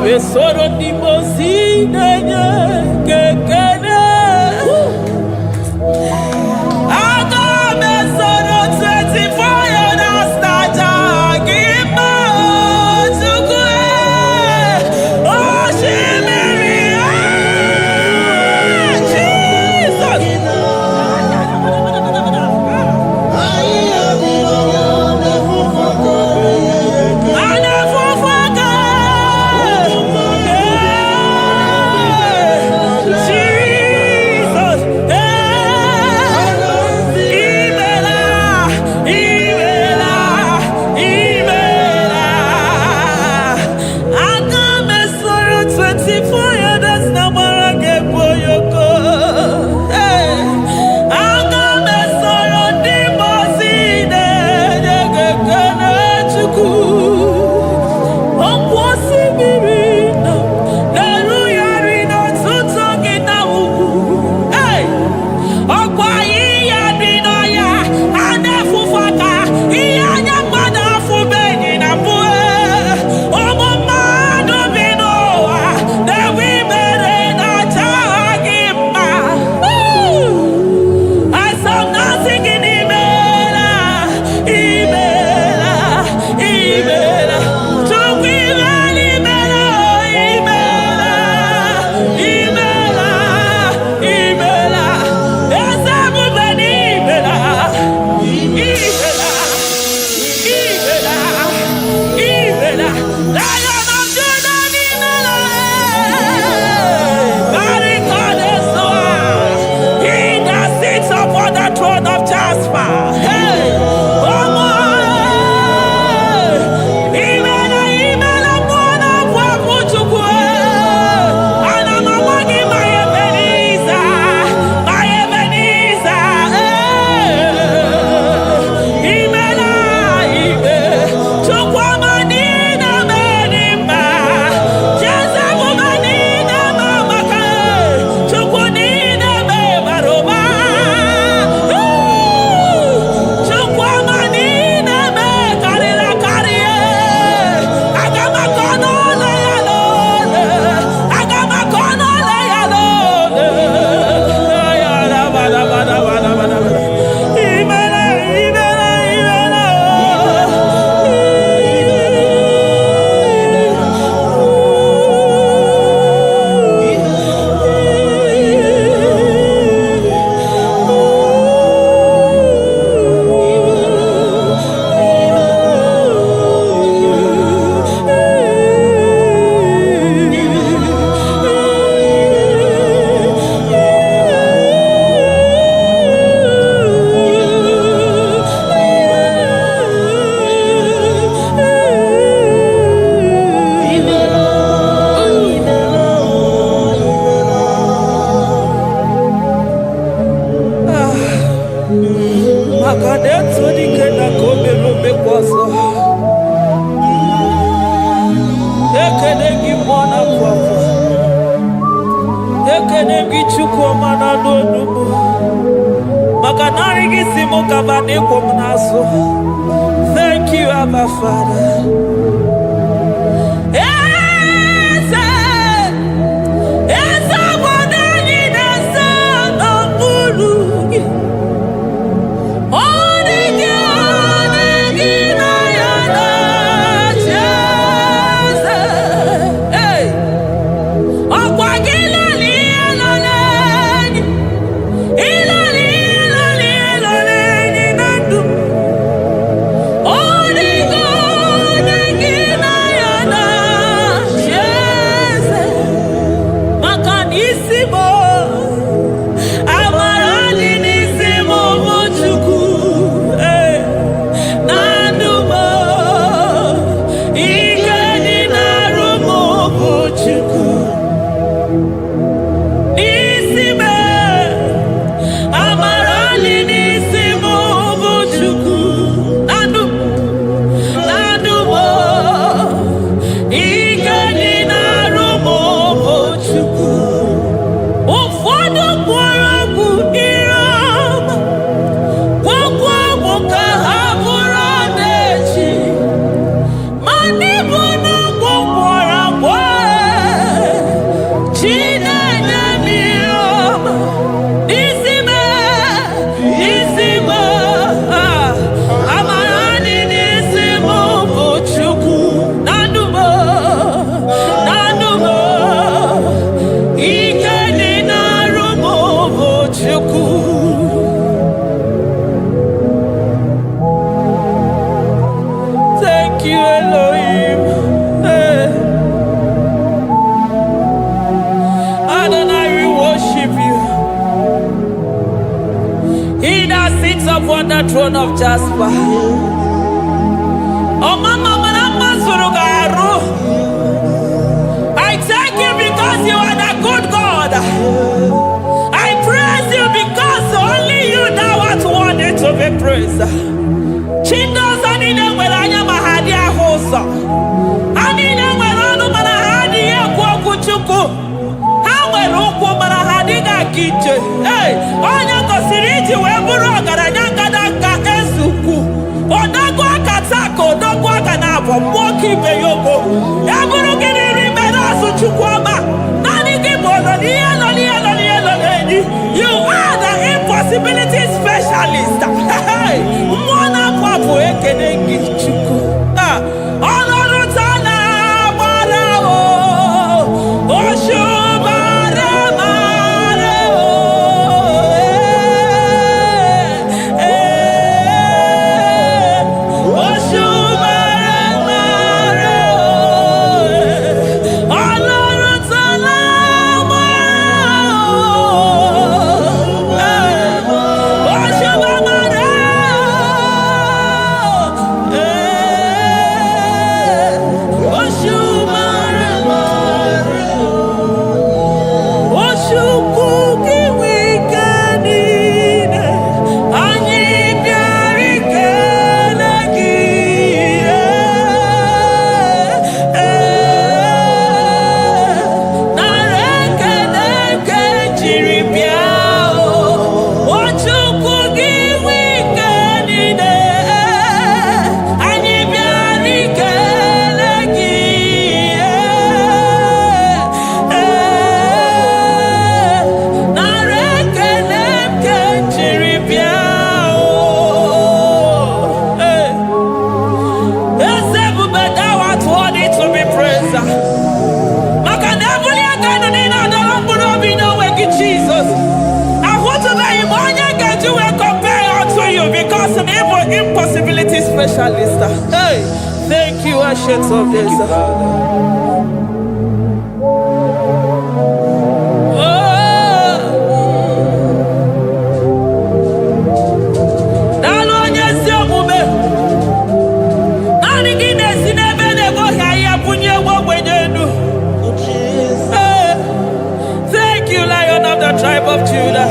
we soro di mozi nenye kekene. Aga me soro 24 years staja gima chukwe. Oh shimiri Jesus. Thank you, Abba Father. He that sits upon the throne of Jasper. Oh, Mama, I thank you because you are the good God. I praise you because only you thou art worthy to be praised. Chindos anine weranya mahadi ahosa. Anine weranu marahadi yekwo kuchuku. Hawe rukwo marahadi ga kiche. Hey, onya kosiriji weburu ogaranya kadaka ezuku. Odago akatako, odago akanabo, mwoki beyogo. Eburu gini rimena suchukwama. Nani gibono, you are the impossibility specialist. Hey, mwana papu ekenengi chuku. Olorutana barao, oshubare mareo. Impossibility specialist. Hey, thank you, Ancient of Days. Thank you, Lion of the tribe of Judah.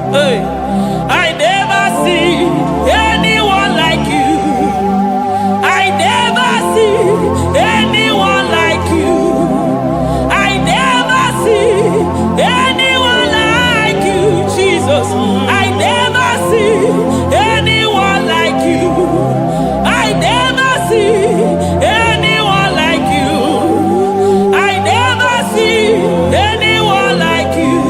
Hey, I never see anyone like you. I never see anyone like you. I never see anyone like you, Jesus. I never see anyone like you. I never see anyone like you. I never see anyone like you.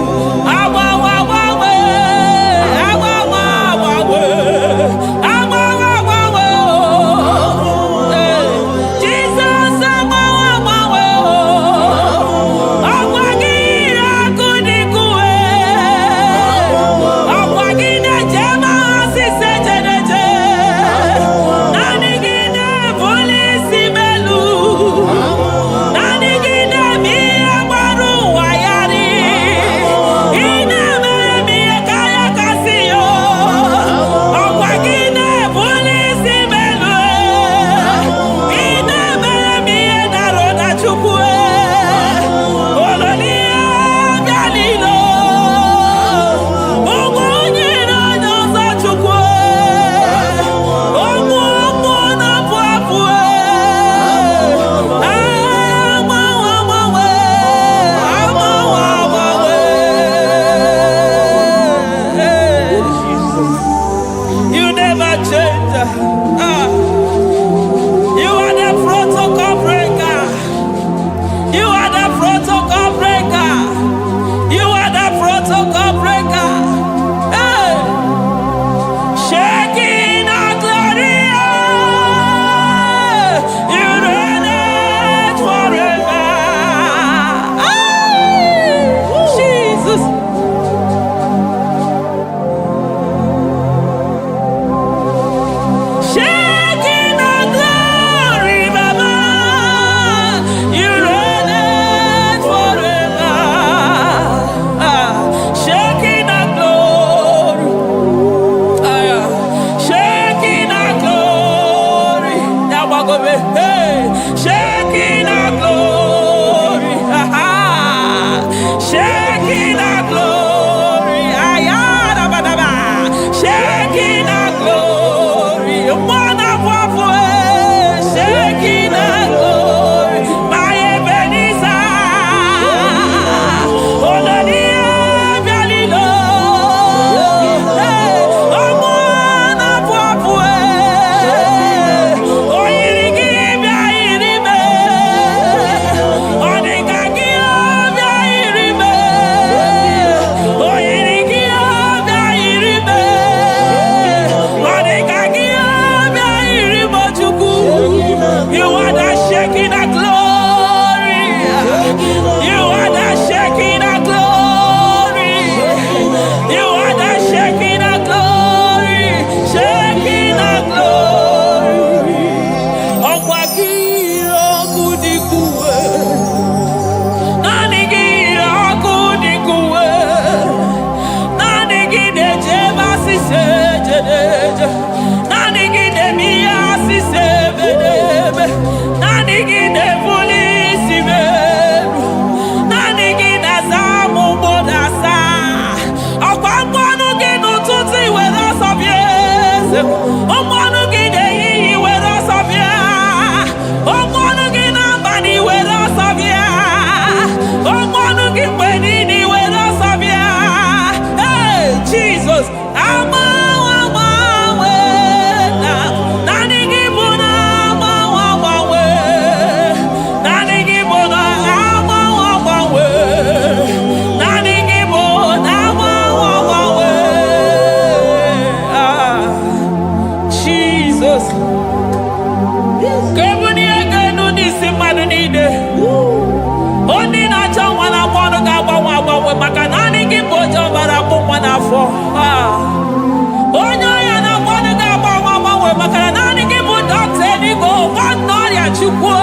Chukwu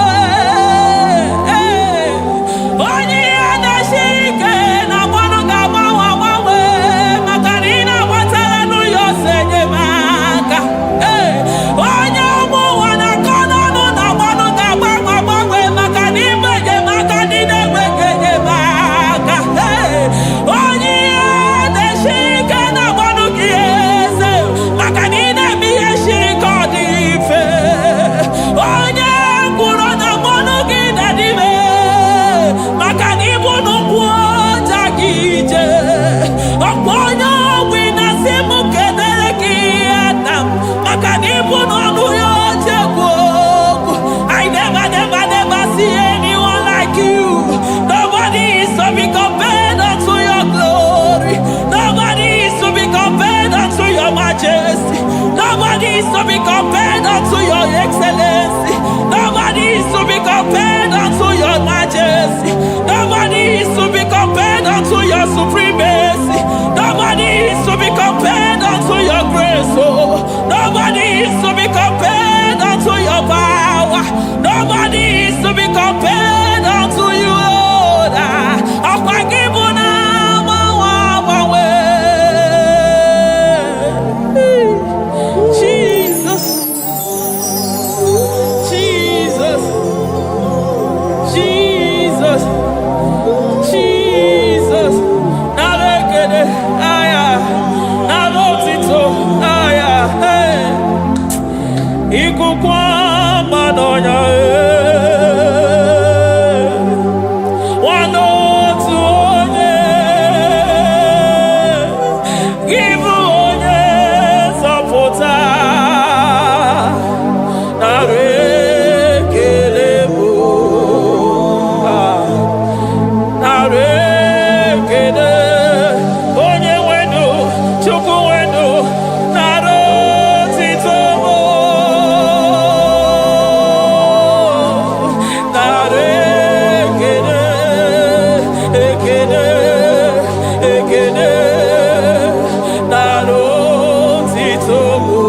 onye ya na-esiri ike na mmanụ ga-agbanwe agbanwe maka na ị na-agbatara n'ụyọ ose enyemaka onye ụmụ ụwa na-akọ n'ọnụ na mmanụ ga-agbanwe agbanwe maka na ịbụ enyemaka ndị na-enweghị enyemaka onye ya na-esiri ike na mmanụ gị eze maka na ị na-eme ihe siri ike ọ dị mfe onye kwuru na mmanụ gị na-adịbe maka na ịbụ n'ụkwụ ọja gị ije ọkpọ onye ọgwụ na-asị m kedere gị Adam maka na ịbụ n'ọnụ ya oche kwu okwu I never see anyone like you. Nobody is to be compared unto your glory. Nobody is to be compared unto your majesty. Nobody is to be compared unto your excellency. Nobody is to be compared unto your majesty. Nobody is to be compared unto your supremacy. Nobody is to be compared unto your grace. Oh, nobody is to be compared unto your power. Nobody is to be compared unto you, Lord. Jesus, Jesus, Jesus, Jesus. Narekede, aya, narotito, aya, hey. Ikukwa madonya, wanotu onye, give onye zọpụta, narekele bụ, narekele onye wenu, Chukwu wenu, narotito mo, narekele, ekele, ekele, narotito mo.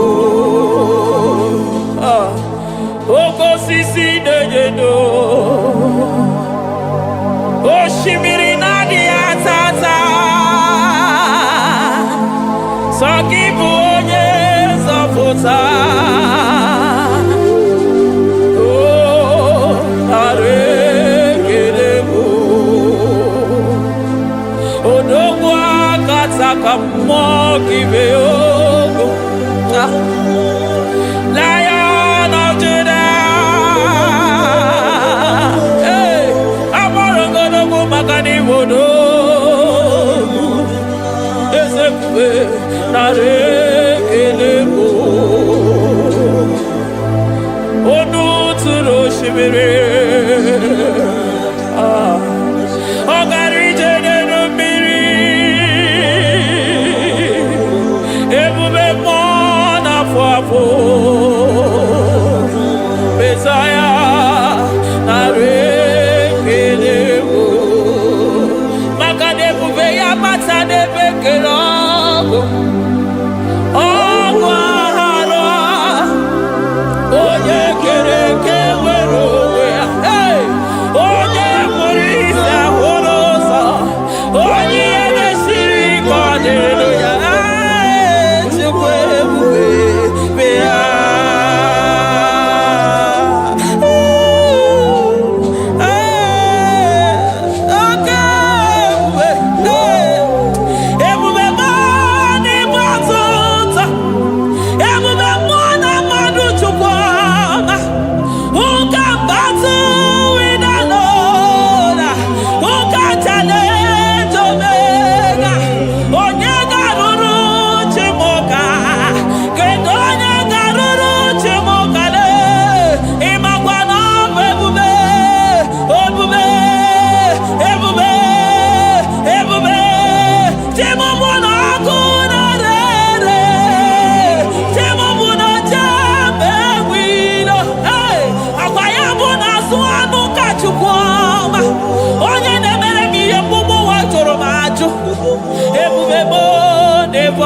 Oke osisi na-enyedo osimiri na-adịghị atata sọ gị bụ onye nzọpụta nara ekele bụ odogwu akata ka mmụọ gị bee ogo Lion of Judah, hey, amọrọgodogo maka na iwodo ezekwe nara ekele bụ onu tụrụ osimiri ọ gara ije n'elu mmiri ebube mmụọ na-afụ afụ Mesaya nara ekele bụ maka na ebube ya mata n'ebe kere ọgụ aghara onye kere eke nwere onwe ya hey! Onye kpụrụ isi ahụrụ ụzọ onye ihe mesiri ike ọ dịrị ya Chukwu ebube bịa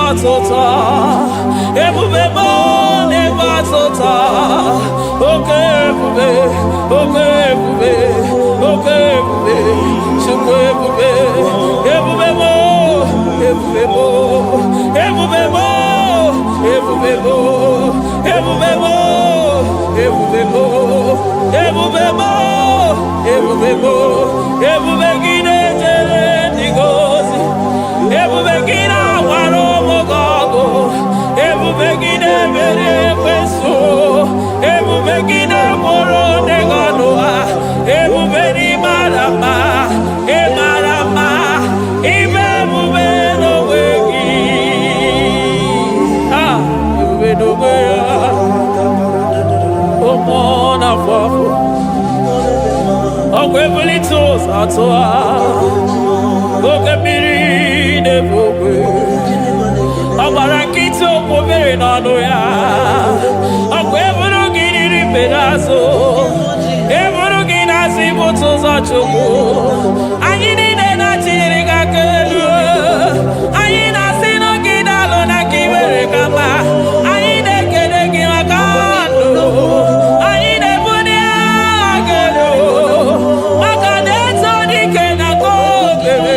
ọtụtụ ebube bụ n'ebe ọtụtụ oke ebube ebubemo, ebubemo, ebubegine jere digozi, ebubegina waro mogogo, ebubegine mere peso, ebubegine moro neganoa, ebubeni marama, emarama, ibebubeno wegi, ebubeno wegi, omona fofo, okwebulitoz atoa, okebiri nebogwe, ọgbarankịtị okwobere n'ọnụ ya, ọkwa eburu gị riri mberazụ, eburu gị na-asị bụtụ ụzọ Chukwu, anyị niile na-achịrị gị aka elu, anyị na-asị n'oge dalụ na ka iwere ka mma, anyị na-ekele gị maka ndụ, anyị na-ebuli agha elu, maka na eto dike na ka obere,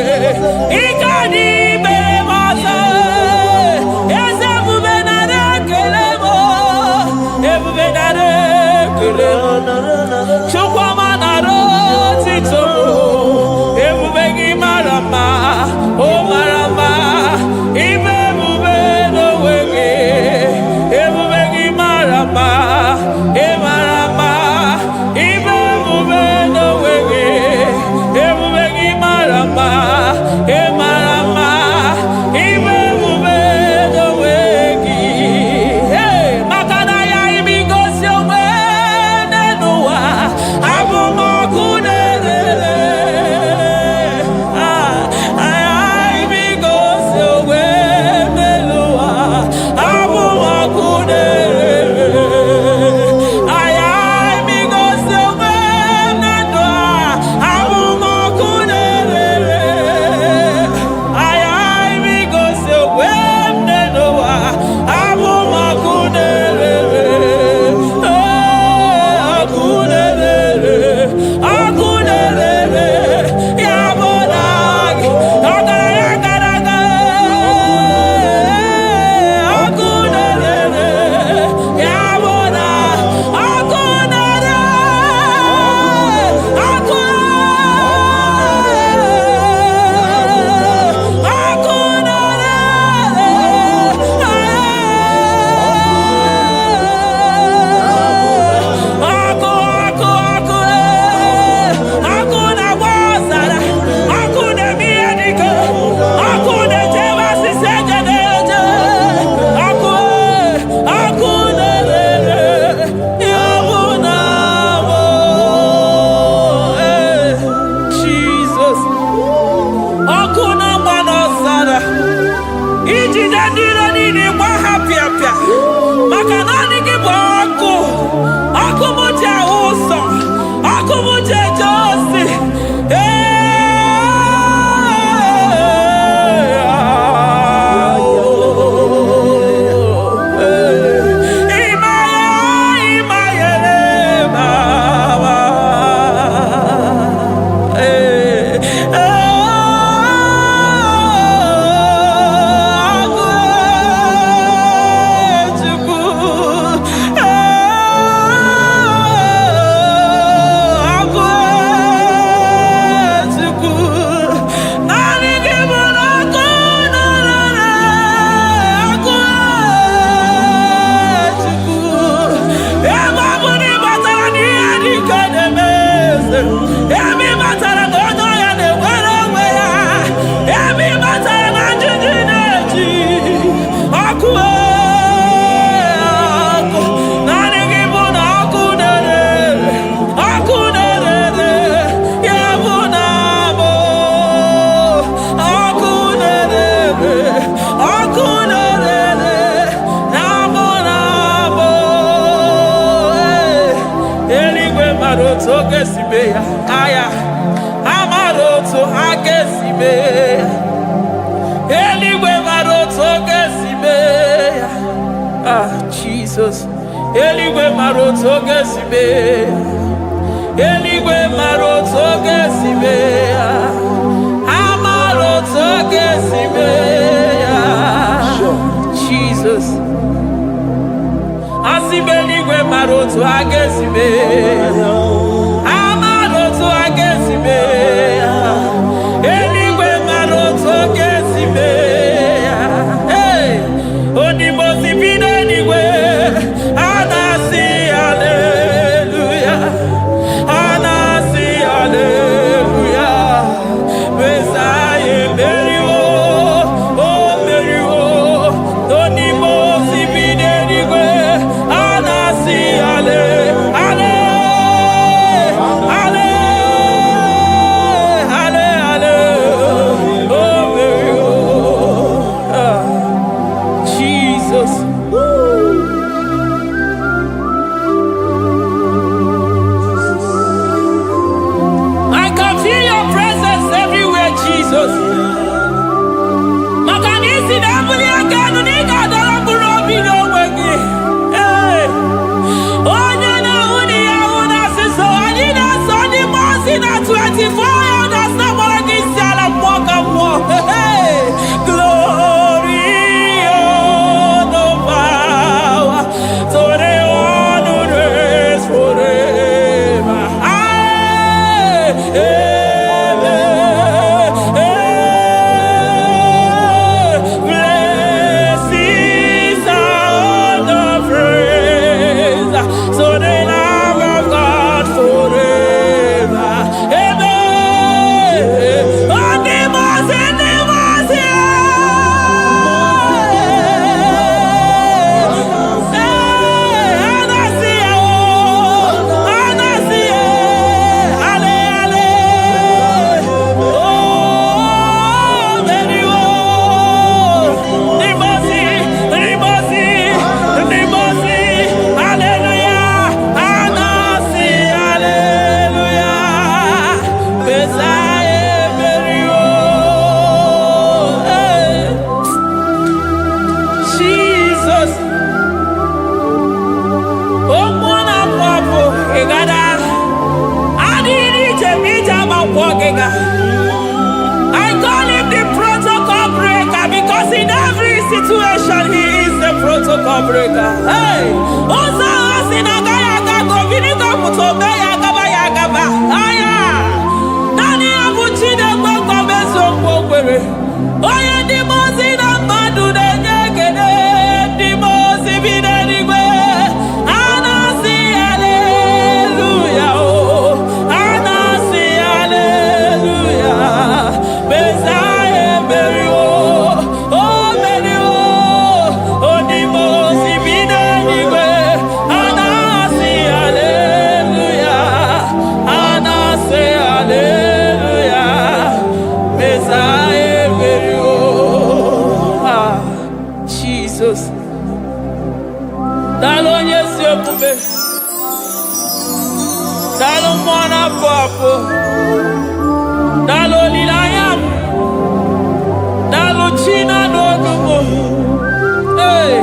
ike dị mere m ọzọ, eze ebube nara ekele m, ebube nara ekele m, Chukwuma nara otito m, ebube gị mara mma, o mara mma, ibe ebube n'onwe gị, ebube gị mara mma, ị mara mma, ibe ebube n'onwe gị, ebube gị mara mma, ị mara mma, ibe ebube n'onwe gị. Hey, maka na ya imigosi onwe n'ụwa, abụ m ọkụ na-erere. Ya imigosi onwe n'ụwa, abụ m ọkụ na-erere. Ya imigosi onwe na ndụ a, abụ m ọkụ na-erere. Ya imigosi onwe n'ụwa, abụ m ọkụ na-erere. Ọkụ na-erere, ọkụ na-erere, ya bụ na gị, ọgaranya gara aga. Ọkụ na-erere, ya bụ na ọkụ na-erere, ọkụ ọkụ na-agba ọzara, ọkụ na-eme ihe dike, ọkụ na-ejewe asịsị ejede eje, ọkụ na-erere, ya bụ na bụ Jizọs, ọkụ na-agba n'ọzara, ijide ndị iro niile gba ha pịapịa, maka naanị gị bụ ọkụ, ọkụ m ji ahụ ụzọ, ọkụ m ji eje ozi. Emi matara na onye ọya na-enwere onwe ya, emi matara na njiji na-eji ọkụ, ọkụ, naanị gị bụ na ọkụ na-erere, ọkụ na-erere, ya bụ na bụ ọkụ na-erere, ọkụ na-erere, na bụ na bụ eluigwe mara otu oge si mee ya, aya amara otu ha ga-esi mee ya, eluigwe mara otu oge si mee ya. Jesus, eluigwe mara otu oge si mee ya, eluigwe mara otu oge si mee ya, amara otu oge si mee ya. Jesus, asị m eluigwe mara otu ha ga-esi mee ya. na-apụ apụ. Daalụ olileanya m. Daalụ chi na n'ogugo. Hey.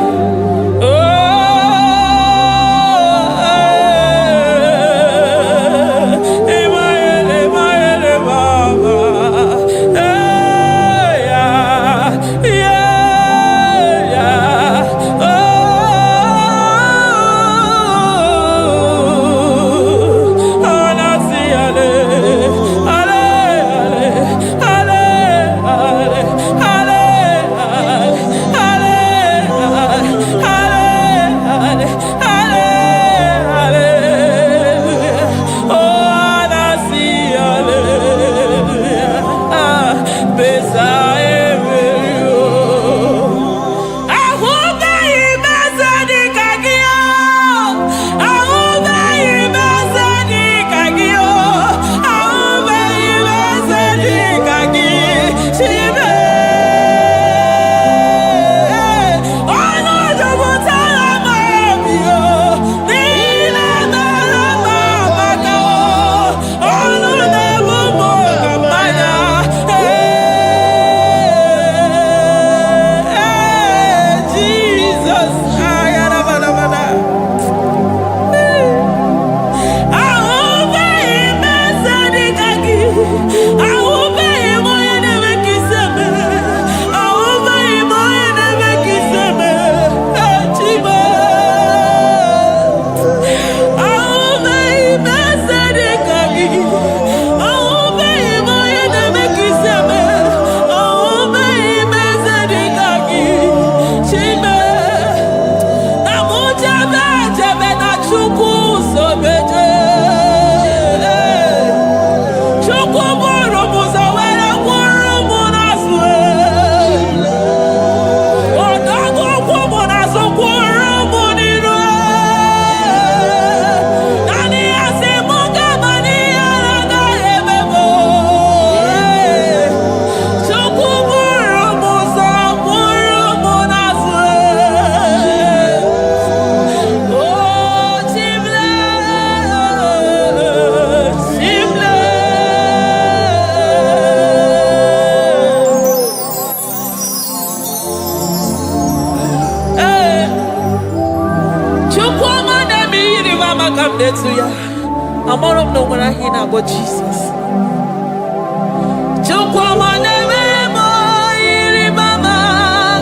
Among no one I hear about Jesus.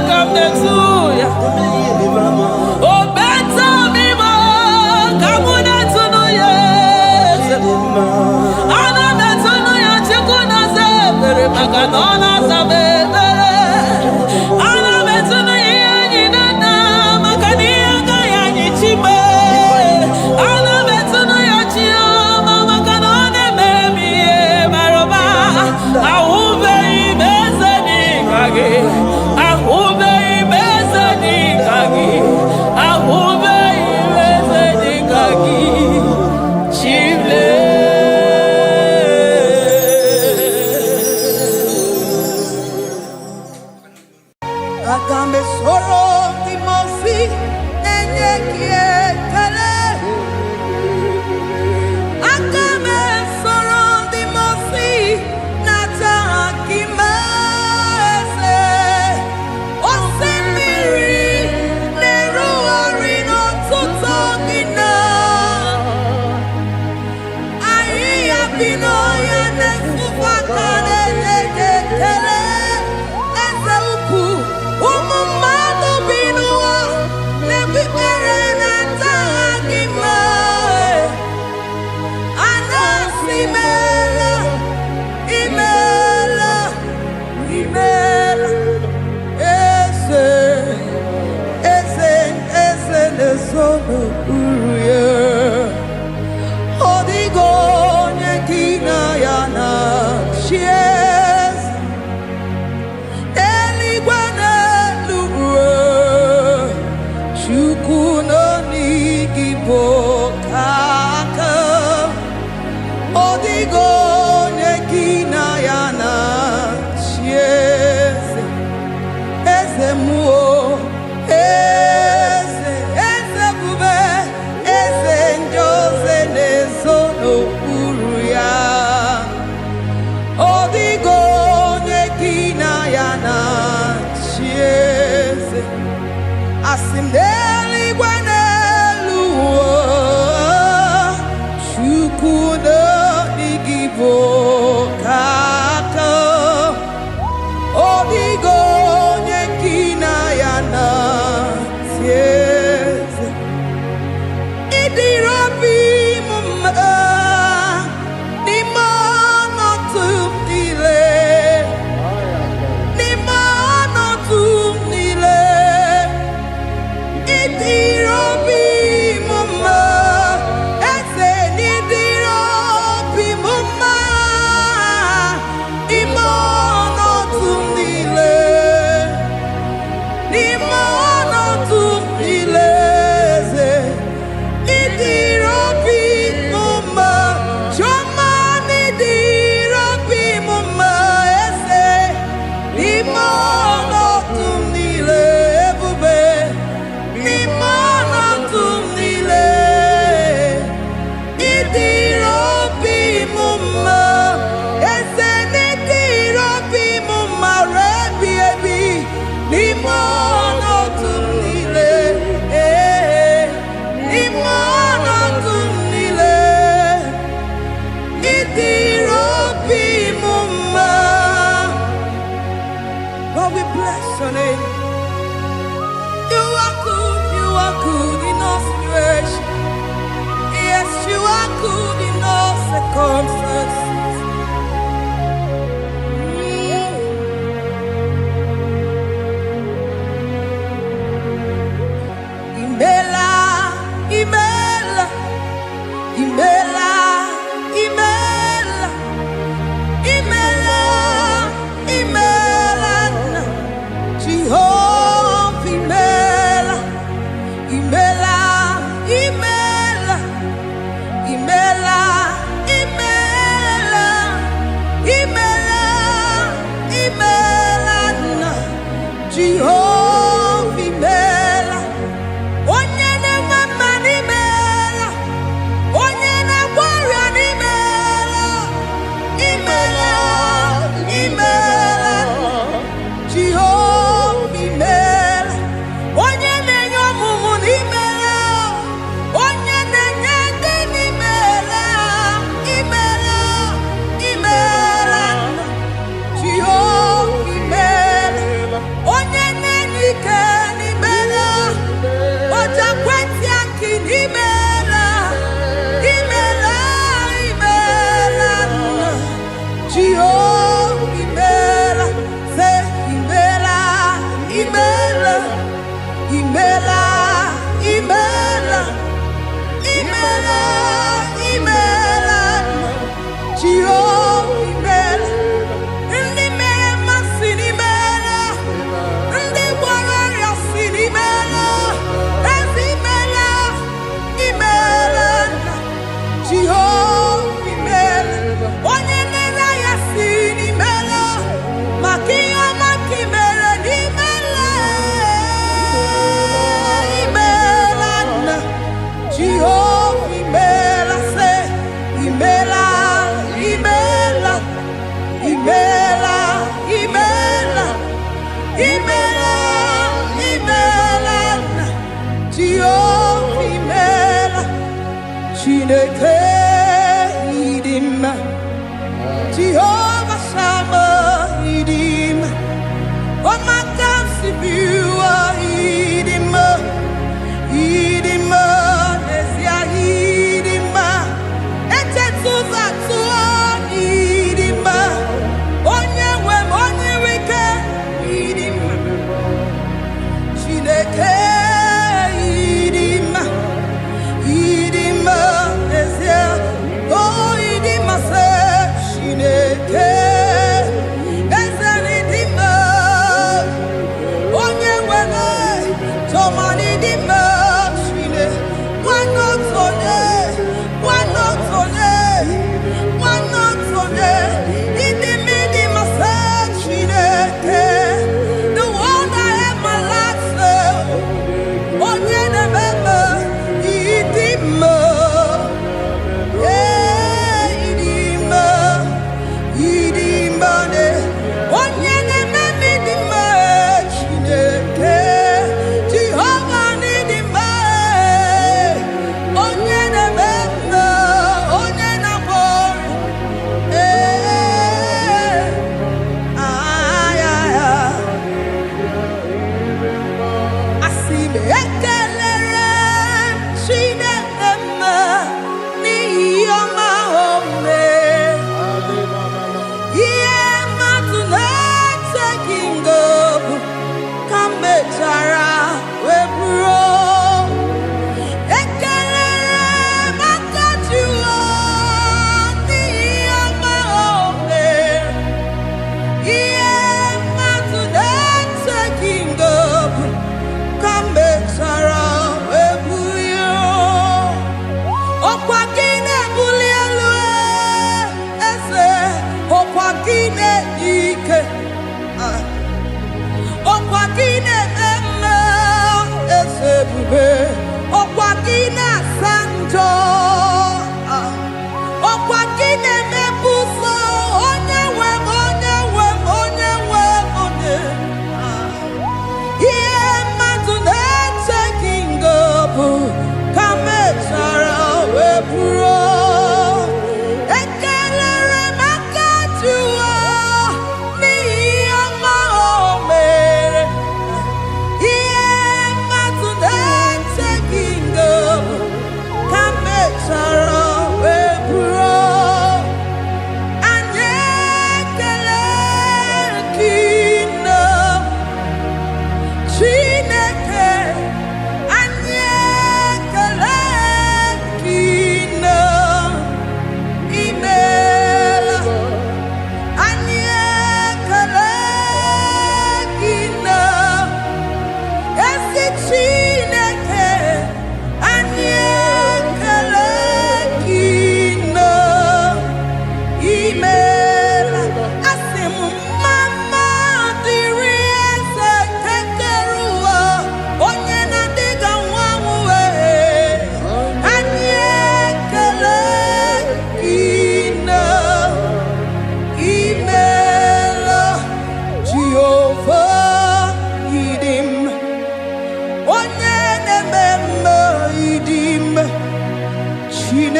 Come next to ya. Oh, better me, come on to know yes. Ana better know ya, chikuna se, very magadona sabe. Ana better know ya, ni nana, makani anga ya ni chibe. Ana better know ya, chia, mama kanone baby, maroba. Aube ibeze ni kage.
Vokaka Odigo Nyekina Yana Sieze Idirobi Mumma Nimana Tumile Nimana Tumile Idirobi Mumma Ese Nidirobi Mumma Imana Tumile Nimana Tumile Idirobi Mumma Choma Nidirobi Mumma Ese Nimana Tumile Ebube Nimana Tumile Idirobi Mumma Ese Nidirobi Mumma Rebi Ebi Nimana Tumile Nimana Tumile Idirobi Mumma. Lord, we bless your name. You are good in all situations. Yes, you are good in all circumstances. Imela, Imela, Imela, Imela, Imela, Imela, Jehovah, Imela, Imela, Imela, Imela, Imela, Imela, Imela, Jehovah, Imela, onye na-eme n'imela, onye na-agwara n'imela, imela, imela, Jehovah, imela, onye na-enye ọmụmụ n'imela, onye na-enye ndị n'imela, imela, imela, Jehovah, imela, onye na-enye ike n'imela, oja kwenti aki n'imela, imela, imela, Jehovah, imela, say imela, imela, imela, imela, imela, imela, Jehovah, imela, ndị mere mmasị n'imela, ndị gwara ọrịa si n'imela, ezi imela, imela, Jehovah, imela, onye na-ere ya si n'imela, maka ihe ọma ka i mere n'imela, imela, Jehovah, imela, say, imela, imela, imela, imela, imela, imela, Jehovah, imela, Chineke ịdị mma, Jehovah Shammah ịdị mma, ọmaka nsibiwa ịdị mma, ịdị mma, n'ezie ịdị mma, echeta ụzọ atụọ ịdị mma, onye nwe m onye nwe ike ịdị mma, Chineke ịdị mma, ịdị mma, n'ezie, oh ịdị mma, sị Chineke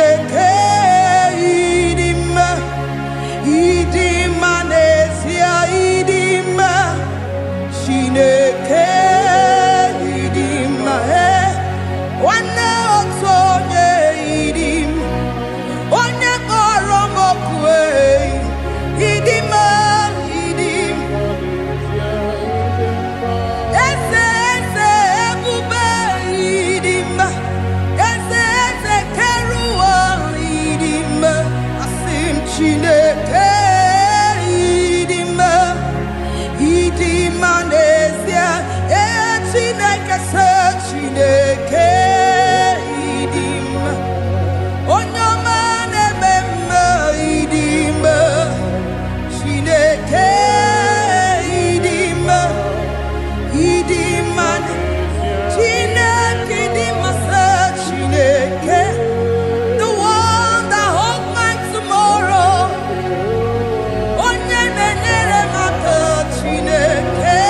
Chineke idima, idima nesia idima, Chineke idima, wana otonye idim, onye koromokwe idima idim, eze eze ebube idima, eze eze keruwa idima, asim Chineke idima, idima nesia, Chineke se Chineke idima, onyama nememe idima, Chineke idima, idima, Chineke idima se Chineke, the one that holds my tomorrow, onye nenyere maka Chineke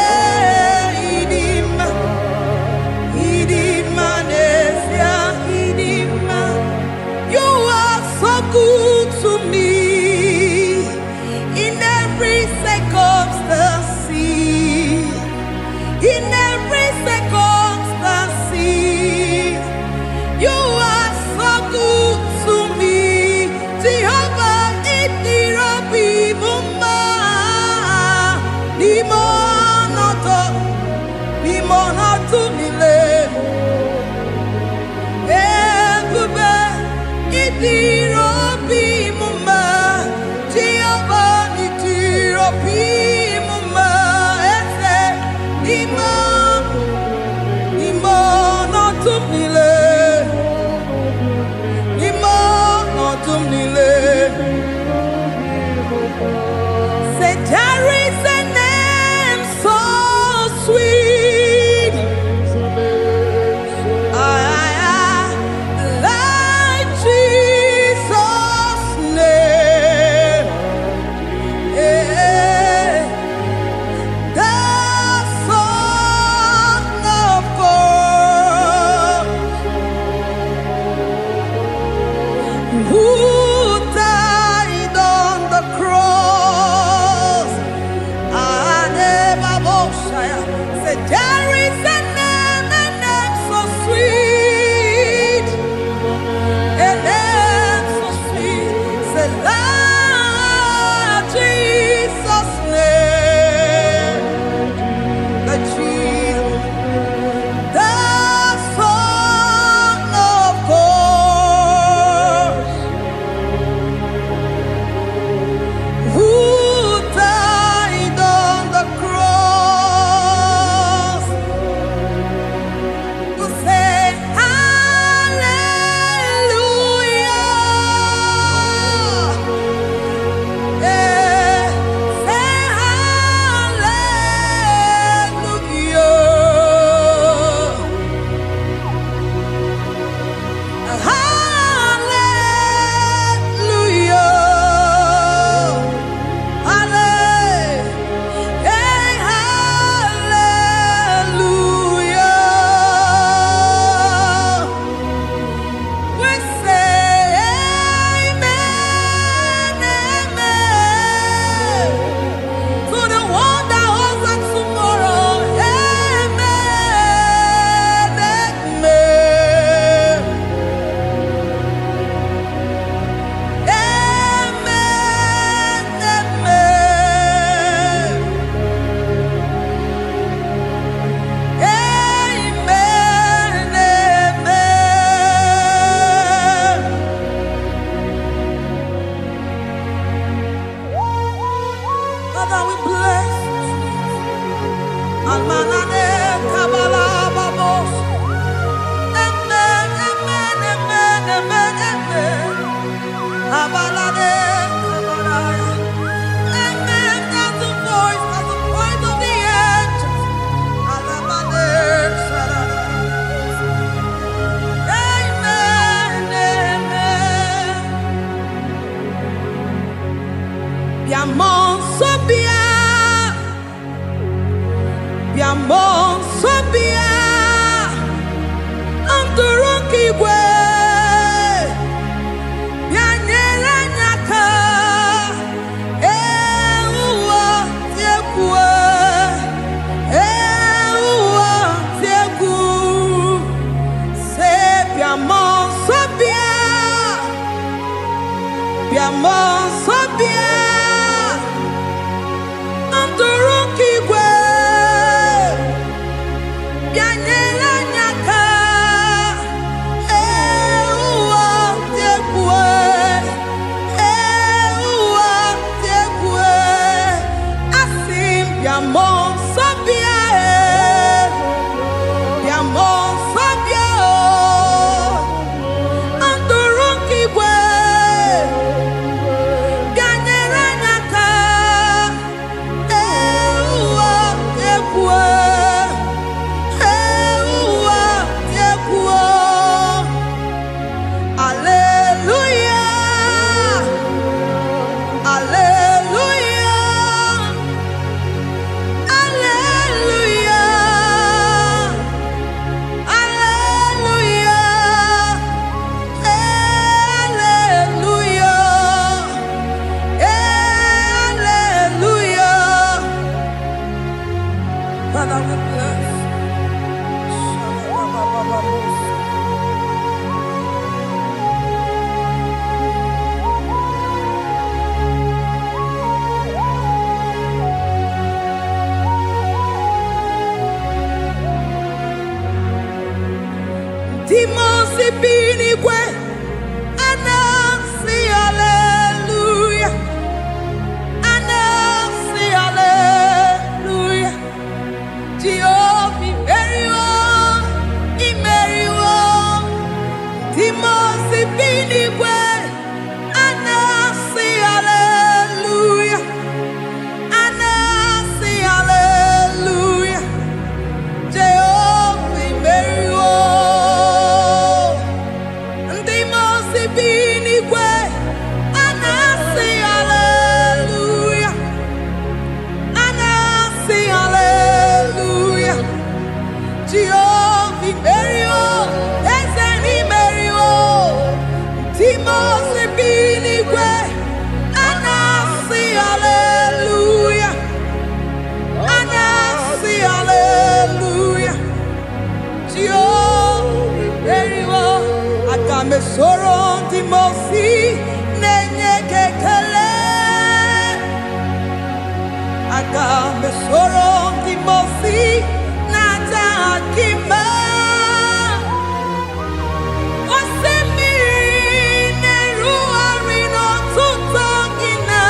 idima, idima nesia idima. You are so good to me in every circumstance, in every circumstance. You are so good to me, Jehovah. Itirobi muma, limonoto mile, ebube. Itirobi muma, Jehovah. Itirobi muma, ese limonoto mile, limonoto mile. Say there is a name so sweet, like Jesus' name, the Son of God, who died on the cross. Say there is a name so sweet, a name so sweet. Say Lord Jesus' name, the Jesus, the Son of God, who died on the cross. To say hallelujah, say hallelujah, hallelujah. We say amen, amen, to the one that holds us tomorrow. Amen, amen, amen, amen. Father, we bless Almanane Kabala Babos. Amen, amen, amen, amen, amen. Abalade Kabalaya. Amen. That's the voice of the angels. Alabade Sarada. Amen, amen. Biamon Sobia, Biamon Sobia, Anturuki Gwe, bịamo nsọ bịa ndụrụ ka igwe bịa nyere anyị aka ụwa dị egwu ụwa dị egwu asị m bịamo nsọ bịa bịamo nsọ bịa ndụrụ ka igwe bịa nyere anyị aka ụwa dị egwu ụwa dị egwu aleluya aleluya aleluya aleluya aleluya aleluya. Father, we bless. Demons be anywhere, and I say hallelujah, and I say hallelujah. Jehovah, very well, very well. Demons be anywhere, and I say hallelujah, and I say hallelujah. Jehovah, very well. Demons be anywhere, and I say hallelujah, and I say hallelujah. Jehovah, very well, Ezani, very well. Demons be anywhere, and I say hallelujah, and I say hallelujah. Jehovah, very well. Agame soro Timosi, nenye kekele. Agame soro Timosi, nata akima. Osemiri neruari no tutongina.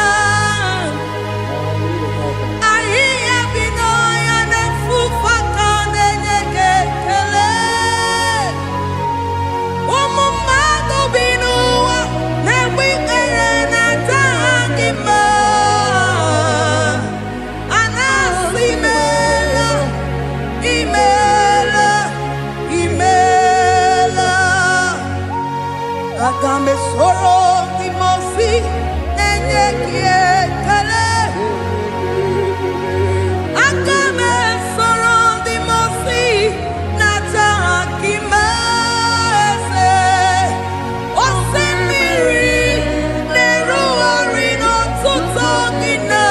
Ahiya binoya nefufaka nenye kekele. Umumado binuwa nebikere nata akima. Anasimela, imela, imela. Agame soro Timosi, nenye kiekele. Agame soro Timosi, nata akima ese. Osemiri, neruari no tutongina.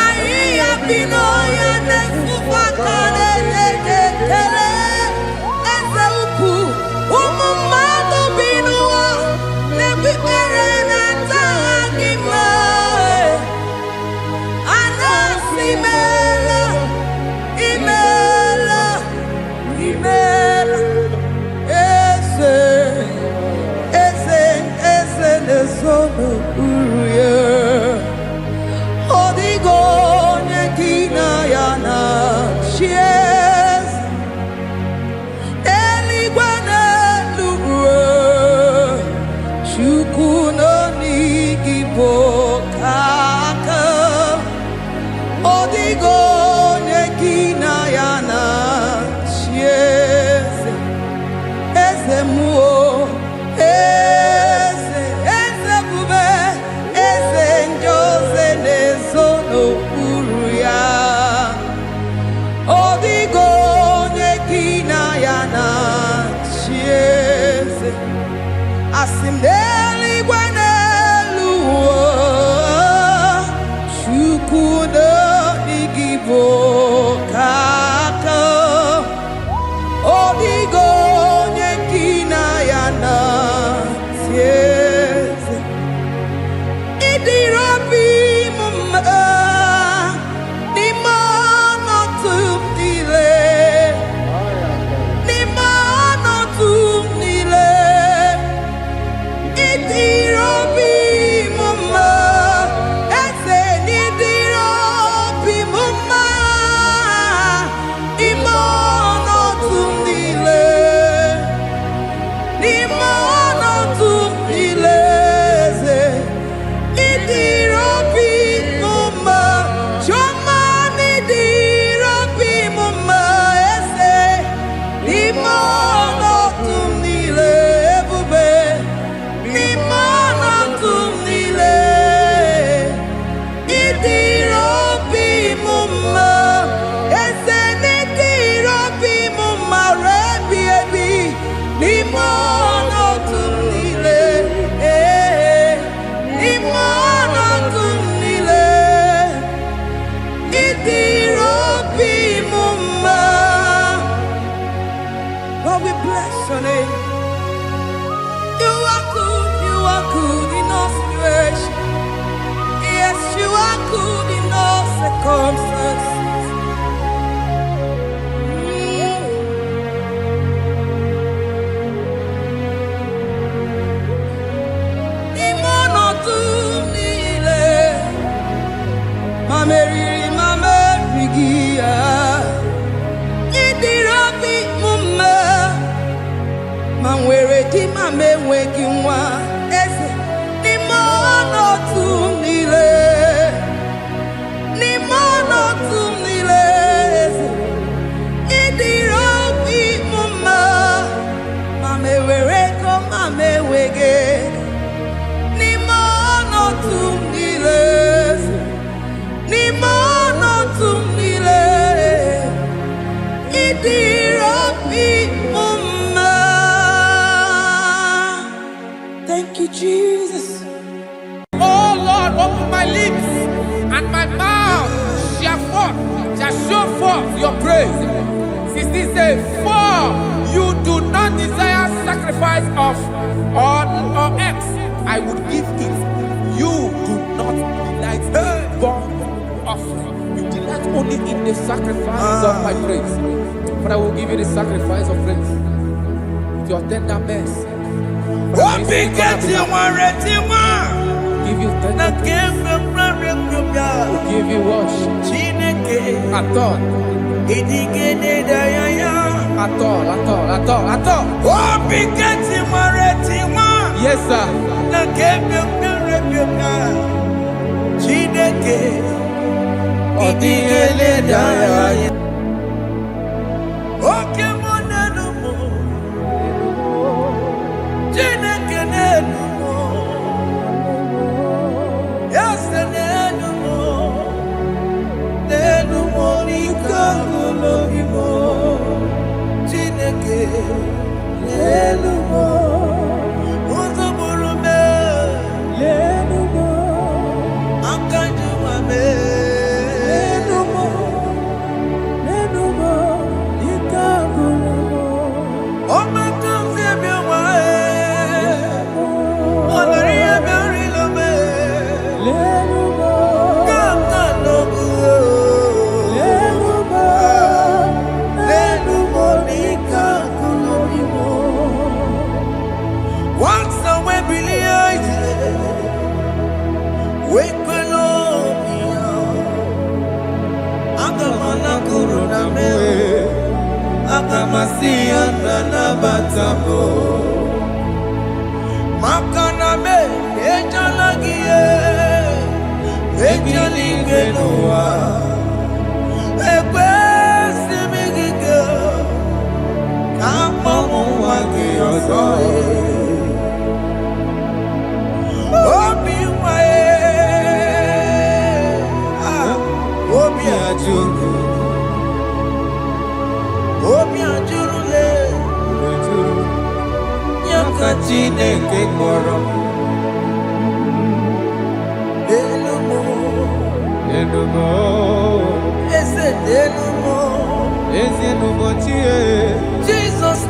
Ahiya binoya nefufaka nenye kekele. Eze ukwu, umumado binuwa, nebikere nata akima. Anasimela, imela, imela. Eze, eze, eze nezono uruye. Odigo nyekina yana chies. Eligwe n'eluigwe, Chukwu nọ n'igbo kaka. Odigo nyekina yana chies. Eze muo, eze, eze bube, eze njoze nezono uru ya. Odigo nyekina yana chieze. Asim n'eluigwe n'elu ụwa, Chukwu nọ n'igbo kaka. Odigo nyekina yana chieze.
good in all circumstances. Mameri gia idirabi mumme manwere di mame wegi nwa eze ni mono tumile eze idirabi mumme mame were ko mame wege ni mono tumile Thank you, Jesus.
Oh Lord, open my lips and my mouth shall show forth your praise. 16 says, for you do not desire sacrifice of or X, I would give it. You do not delight in burnt offering. You delight only in the sacrifice of my praise. But I will give you the sacrifice of praise with your tender mercy. Give you tender praise. Will give you worship. At all. Yes, sir.
Jesus,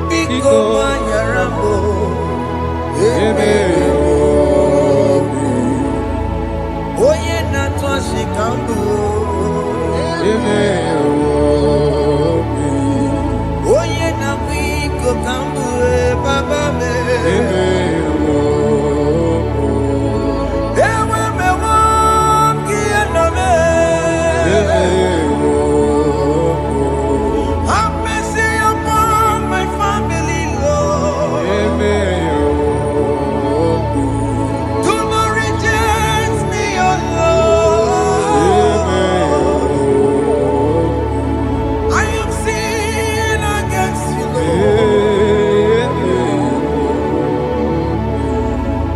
Biko manyarambo. Oye na twashikambu. Oye na wiko kambu baba me. Ewe me wangi na me. Have mercy upon my family, Lord. Do not reject me, oh Lord. I am sin against you, Lord.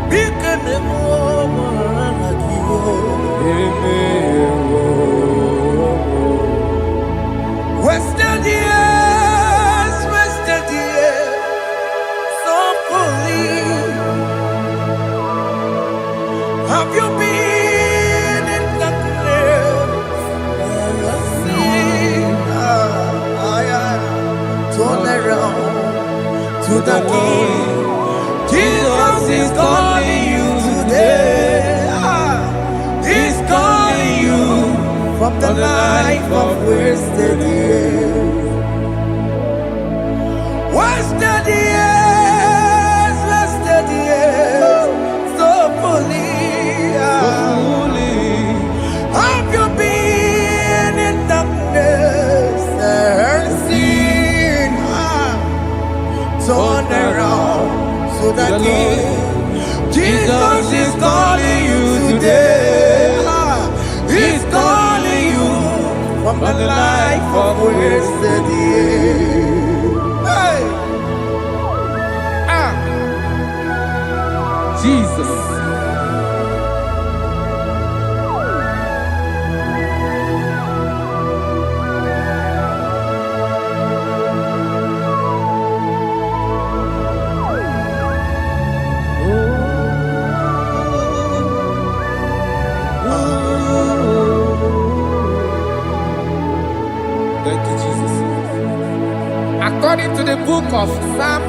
Because the woman like you. Wasted years, so fully. Have you been in darkness? Turn around to the King. Jesus is calling you today. He's calling you from the life of wasted years. Wasted years, so fully. Have you been in darkness and seen? Turn around to the King. Jesus is calling you today. He's calling you from the life of wasted years. Hey!
Jesus. Thank you, Jesus. According to the book of Psalm,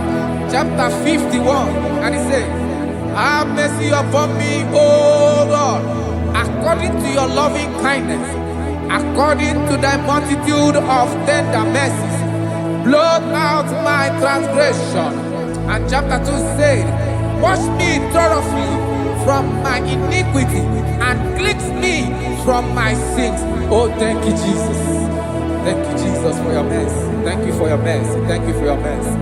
chapter 51, and it says, have mercy upon me, O Lord, according to your loving kindness, according to thy multitude of tender mercies, blot out my transgression. And chapter 2 said, wash me thoroughly from my iniquity and cleanse me from my sins. Oh, thank you, Jesus. Thank you, Jesus, for your mercy. Thank you for your mercy. Thank you for your mercy.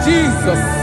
Jesus.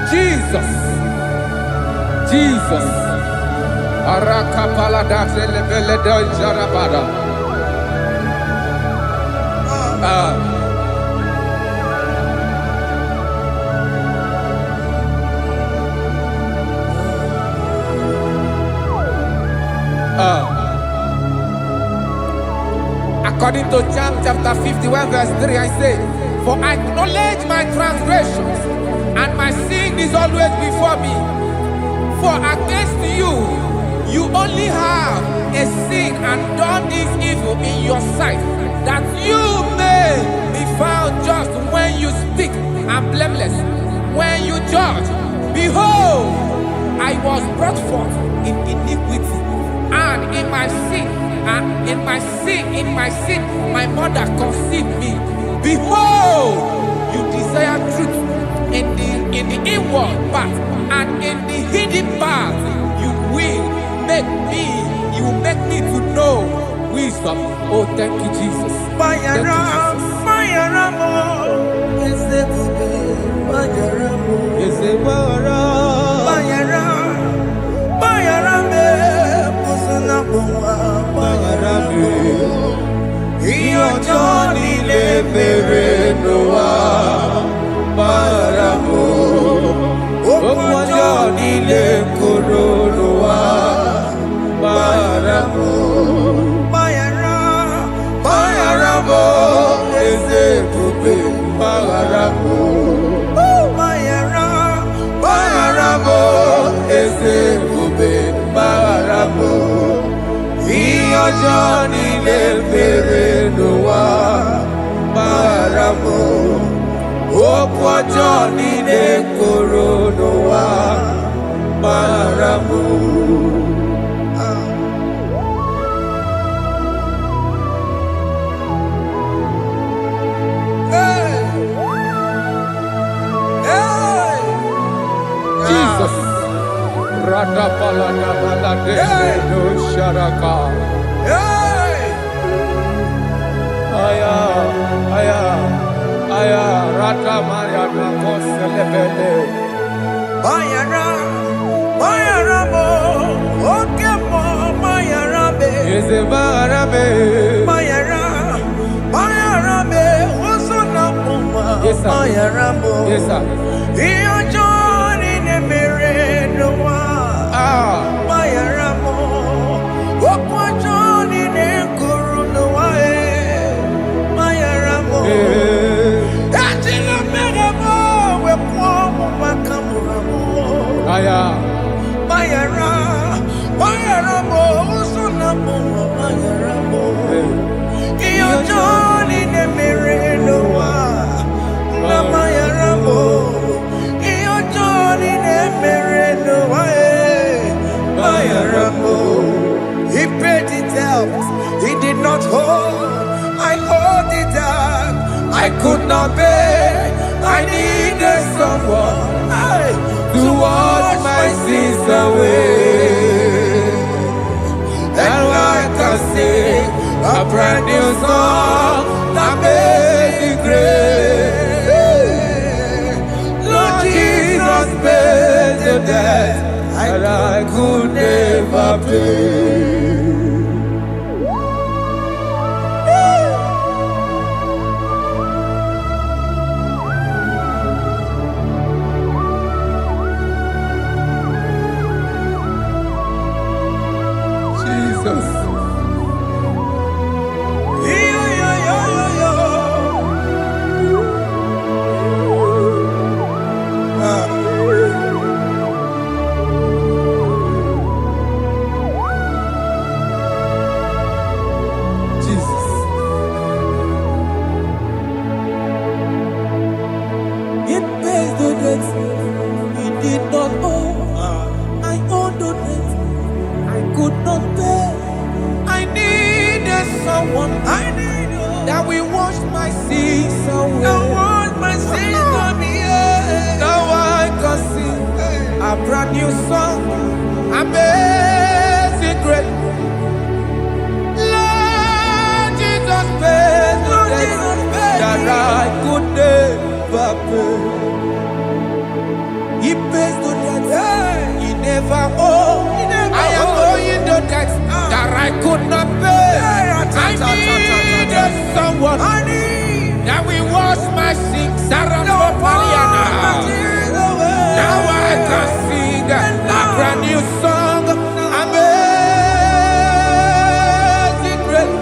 Jesus. Jesus. Arakapalada zelebeledo jarabada. According to John chapter 51 verse 3, I say, for I acknowledge my transgressions, and my sin is always before me. For against you, You only have a sin and done this evil in your sight, that you may be found just when you speak and blameless when you judge. Behold, I was brought forth in iniquity, and in my sin, my mother conceived me. Behold, you desire truth in the inward part, and in the hidden part you will make me to know wisdom. Oh, thank you, Jesus. Thank you,
Johnny le mere noa baramo okwa Johnny le koro noa baramo.
Jesus. Radapalana balade no sharaka. Aya, Rata Maria Nakoselebele.
Bayara mo, okemo bayarabe.
Ezebarabe.
Bayarabe, osona puma.
Yes, sir.
Bayara mo.
Yes, sir.
Iyo Johnny ne mere noa. Bayara mo, okwa Johnny ne kuru noa. Bayara mo.
Aya.
Bayara mo, usuna mo, bayara mo. Iyo Johnny ne mere noa, na bayara mo. Iyo Johnny ne mere noa, bayara mo. He paid the debt, he did not hold. I owed the debt, I could not pay. I needed someone to wash my sins away. And I can sing a brand new song that made me great. Lord Jesus paid the debt that I could never pay.
That we wash my sins away. Now I can sing a brand new song. Amazing grace. Lord Jesus paid the debt that I could never pay. He pays the debt he never owed. I am owing the debt that I could not pay. I needed someone that will wash my sins. Now I can sing a brand new song. Amazing grace.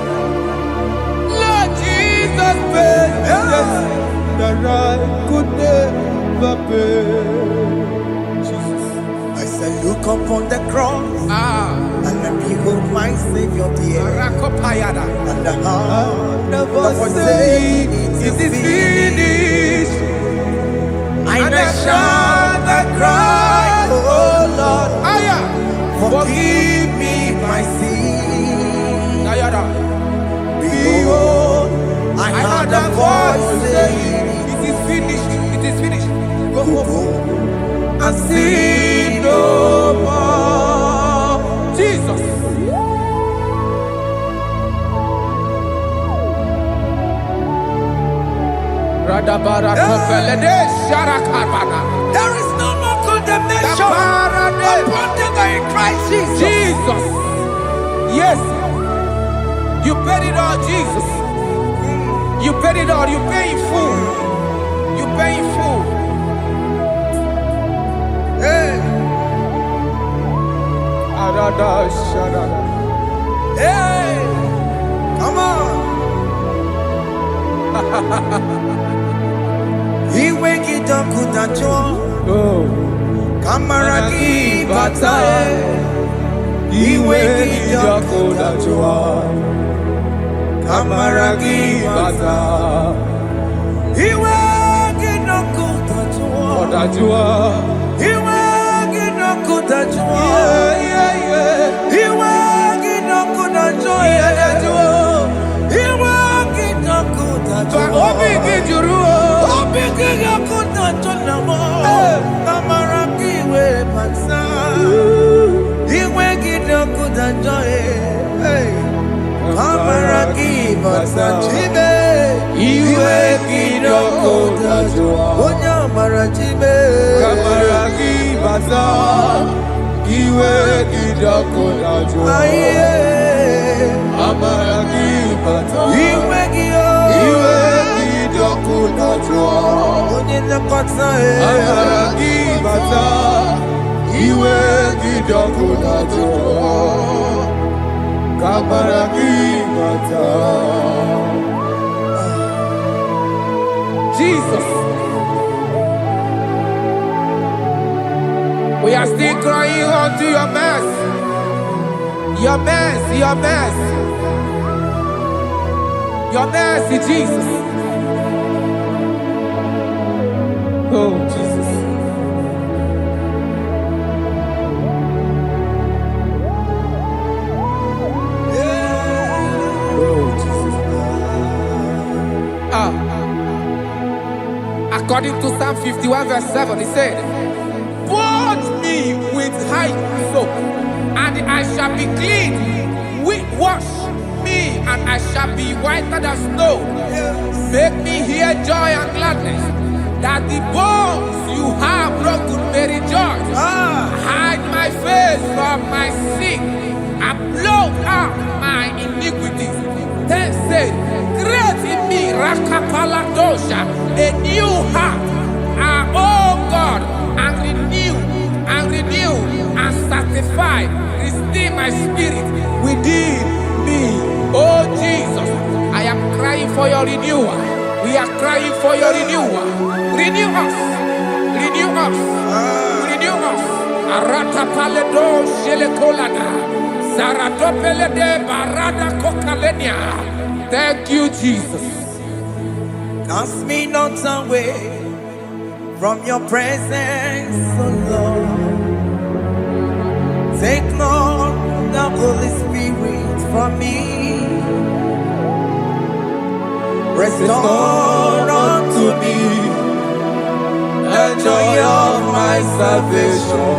Lord Jesus paid the debt that I could never pay. Jesus.
I said, look upon the cross. And behold, my Savior dear.
Rakopayada.
And the heart of
The
us
voice
saying,
saying,
it is
finished.
I
And I
shall
shout and cry,
oh Lord,
Aya,
forgive me my sin.
Ayada.
Behold, I heard a voice saying,
it is finished. It is finished. Go
go
home and sin no more. Jesus.
There is no more condemnation upon them that are in Christ Jesus.
Jesus. Yes. You paid it all, Jesus. You paid it all. You pay in full. You pay in full.
Hey, hey, come on. Iwe kitakutajua kamaraki batae. Iwe kitakutajua kamaraki batae. Iwe kitakutajua iwe kitakutajua iwe kitakutajua iwe kitakutajua
Obi kijuru.
obi kitakutajua kamaraki iwe batae. Iwe kitakutajua kamaraki batae. Iwe kitakutajua onyamarachibe
Kamaragi basa. Iwe kidokotajua.
aye
Amaragi basa.
iwe kio
Iwe kidokotajua.
onyekota
Amaragi basa. Iwe kidokotajua. Kamaragi basa. Jesus. We are still crying unto your mercy. Your mercy, your mercy. Your mercy, Jesus. Oh, Jesus. Oh, Jesus. According to Psalm 51 verse 7, he said, "Wash me with hyssop, and I shall be clean. Wash me, and I shall be whiter than snow. Make me hear joy and gladness, that the bones you have broken may rejoice. Hide my face from my sin, and blot out my iniquities." Then said, "Create in me Rakapaladosha, a new heart, oh God, and renew, and sanctify, restore my spirit within me." Oh Jesus, I am crying for your renewal. We are crying for your renewal. Renew us, renew us, renew us. Arata paledo shelekolada, zaratopele de barada kokalenia. Thank you, Jesus.
Cast me not away from your presence, oh Lord. Take not the Holy Spirit from me. Restore unto me the joy of my salvation.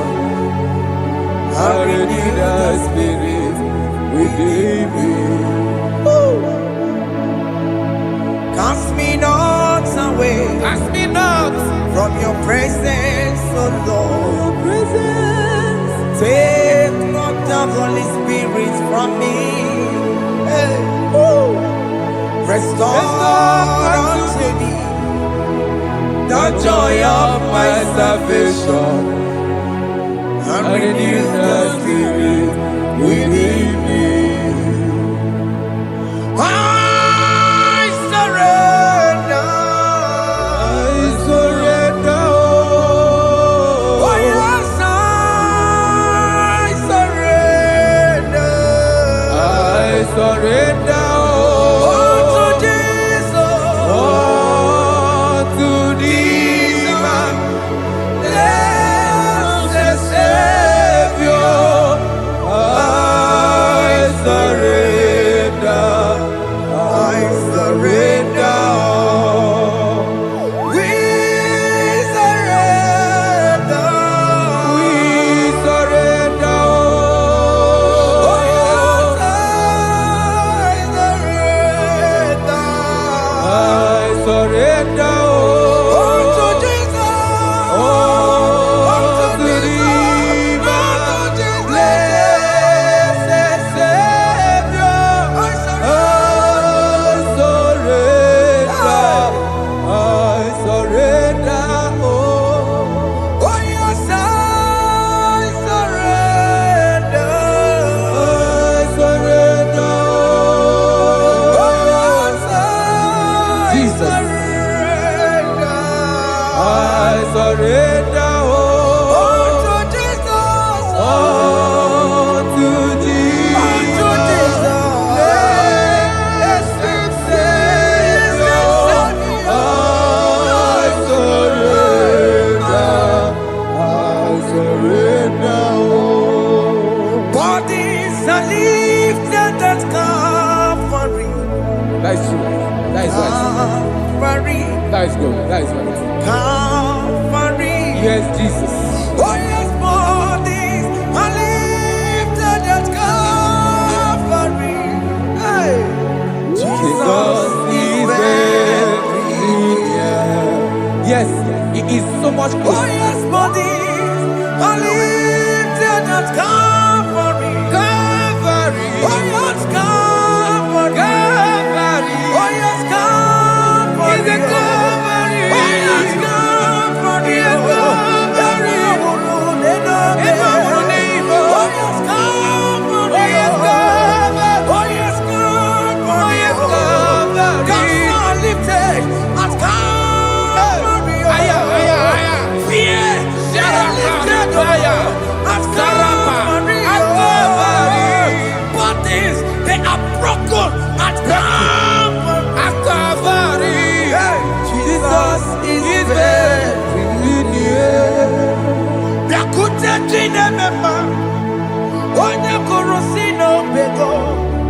I renew the spirit within me. Cast me not away
Cast me not.
from your presence, oh Lord. Take not the Holy Spirit from me. Hey. Restore unto me the joy of my salvation. And renew the spirit within me. I surrender. Oh yes, I surrender. are lifted at Calvary.
That is true. That is right.
Calvary.
That is good. That is right.
Calvary.
Yes, Jesus.
Oh yes, bodies are lifted at Calvary. Hey.
Jesus is very near. Yes, it is so much
Oh
closer.
yes, bodies are lifted at Calvary.
Calvary.
Oh yes, Calvary.
Calvary.
Oh yes, Calvary.
Is it Calvary?
Oh yes, Calvary.
Yes, Calvary.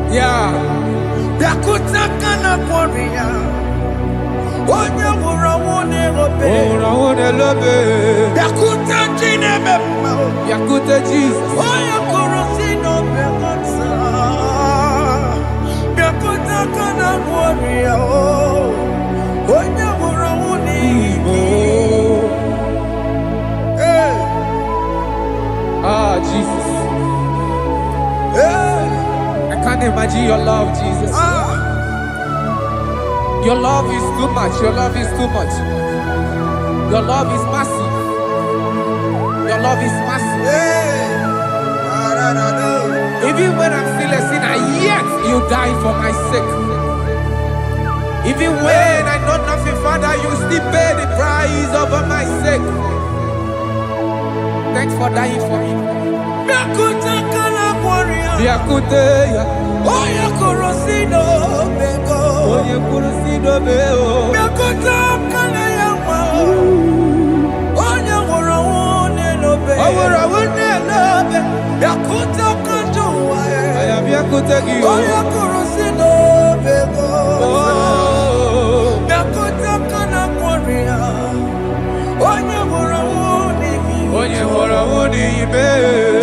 Yeah. Yakute Jesus. Ah, Jesus. I can't imagine your love, Jesus. Your love is too much. Your love is too much. Your love is massive. Your love is massive. Even when I'm still a sinner, yet you die for my sake. Even when I know nothing, Father, you still pay the price over my sake. Thanks for dying for me.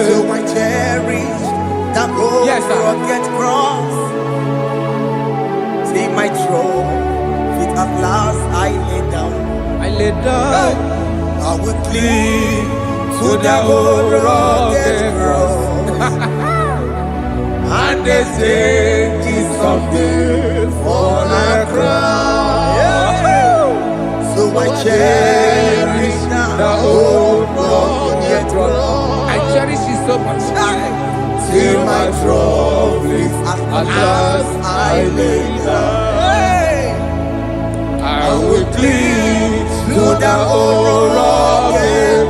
So I cherish that road.
Yes, sir.
Rugged cross. See my throne, feet at last I lay down.
I lay down.
I will cling to the old rugged cross. And they say it's something for a crown. So I cherish the old rugged cross.
I cherish you so much.
Till my trophies at last I lay down. I will cling to the old rugged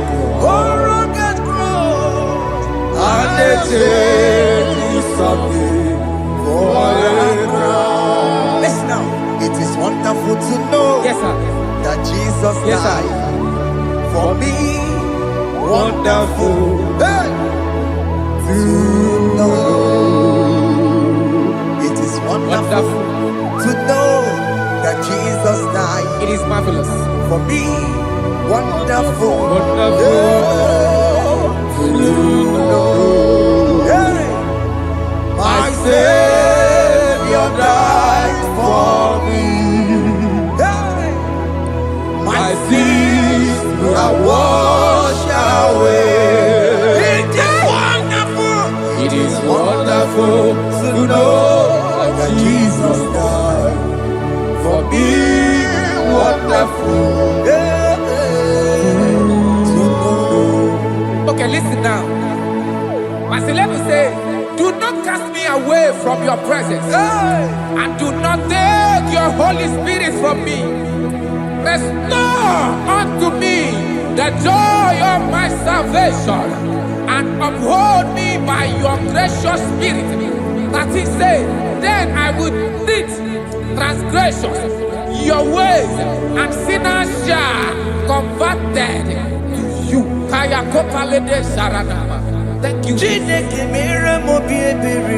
cross. And they take me something for a crown. Listen now, it is wonderful to know
Yes, sir.
that Jesus
Yes, sir.
died for me. Wonderful. Hey! To know. It is wonderful to know that Jesus died
It is marvelous.
for me. Wonderful.
Wonderful.
To know. Hey! My Savior died for me. Hey! My sins are washed away. It is wonderful to know that Jesus died for me. Wonderful to know.
Okay, listen now. My celeb say, do not cast me away from your presence. And do not take your Holy Spirit from me. Restore unto me the joy of my salvation, and uphold me by your gracious spirit. That is said, then I would teach transgressions your ways, and sinners shall converted to you. Kaya kopalede saranama. Thank you.
Chineke mere mo bi ebere.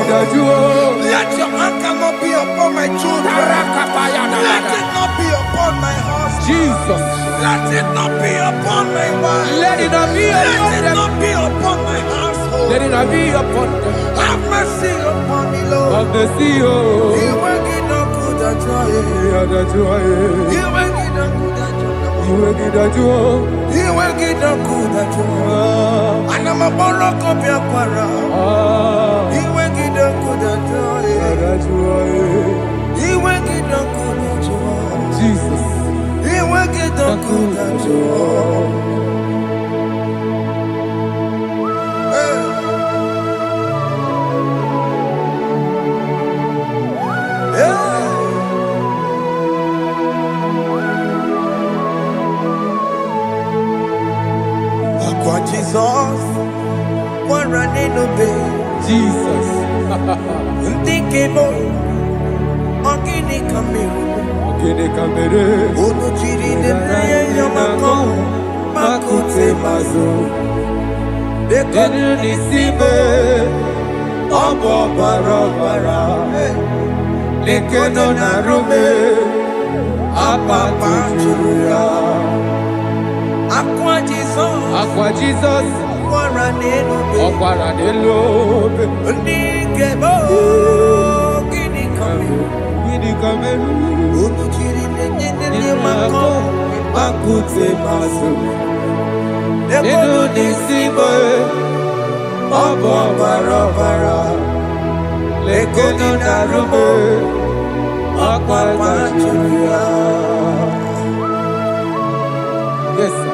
Let your anger not be upon my children. Let it not be upon my house.
Jesus.
Let it not be upon my wife.
Let it not be upon
Let it
them.
not be upon my household.
Let it not be upon them.
Have mercy upon me, Lord.
Of the sea, oh.
You will get no good at joy.
Yeah, that's why.
You will get no good at joy.
You will get that joy.
You will get no good at joy. And I'm a borrow copy of Para. You will get no good at joy.
That's why.
You will get no good at joy.
Jesus.
You will get no good at joy. Jesus, one running obey.
Jesus.
Ndikebo, ogini kamiru.
Ogini kamiru.
Unu chiri nene yamako, makute mazo.
Denu nisibe, obo barabara. Lekeno narume, apa tujuya.
Aqua Jesus,
Aqua Jesus, Okwara Nelobe,
Ndikebo, ogini kamiru.
Ogini kamiru.
Unu chiri nene yamako,
Makute maso. Inu nisibo Obo barabara Lekeno narubo Akwa machuya. Yes, sir.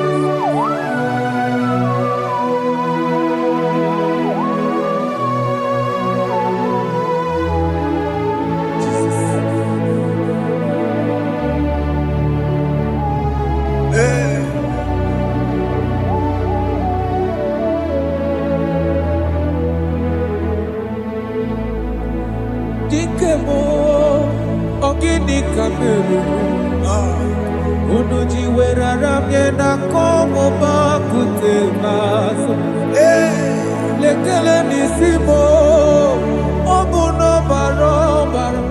Dikemo ogini kameru unuji werara miena komo bakute maso lekele nisimo obuno barobara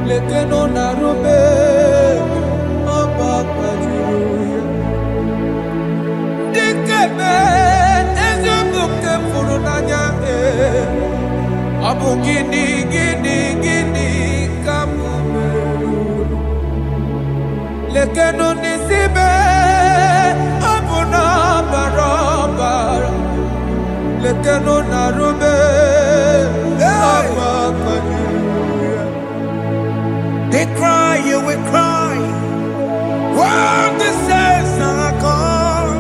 lekeno narube abakajuya dikeme ezobuke furunanya Abu gini kamu lekeno nisibe abu na barabara lekeno narube they cry you will cry when the saints are gone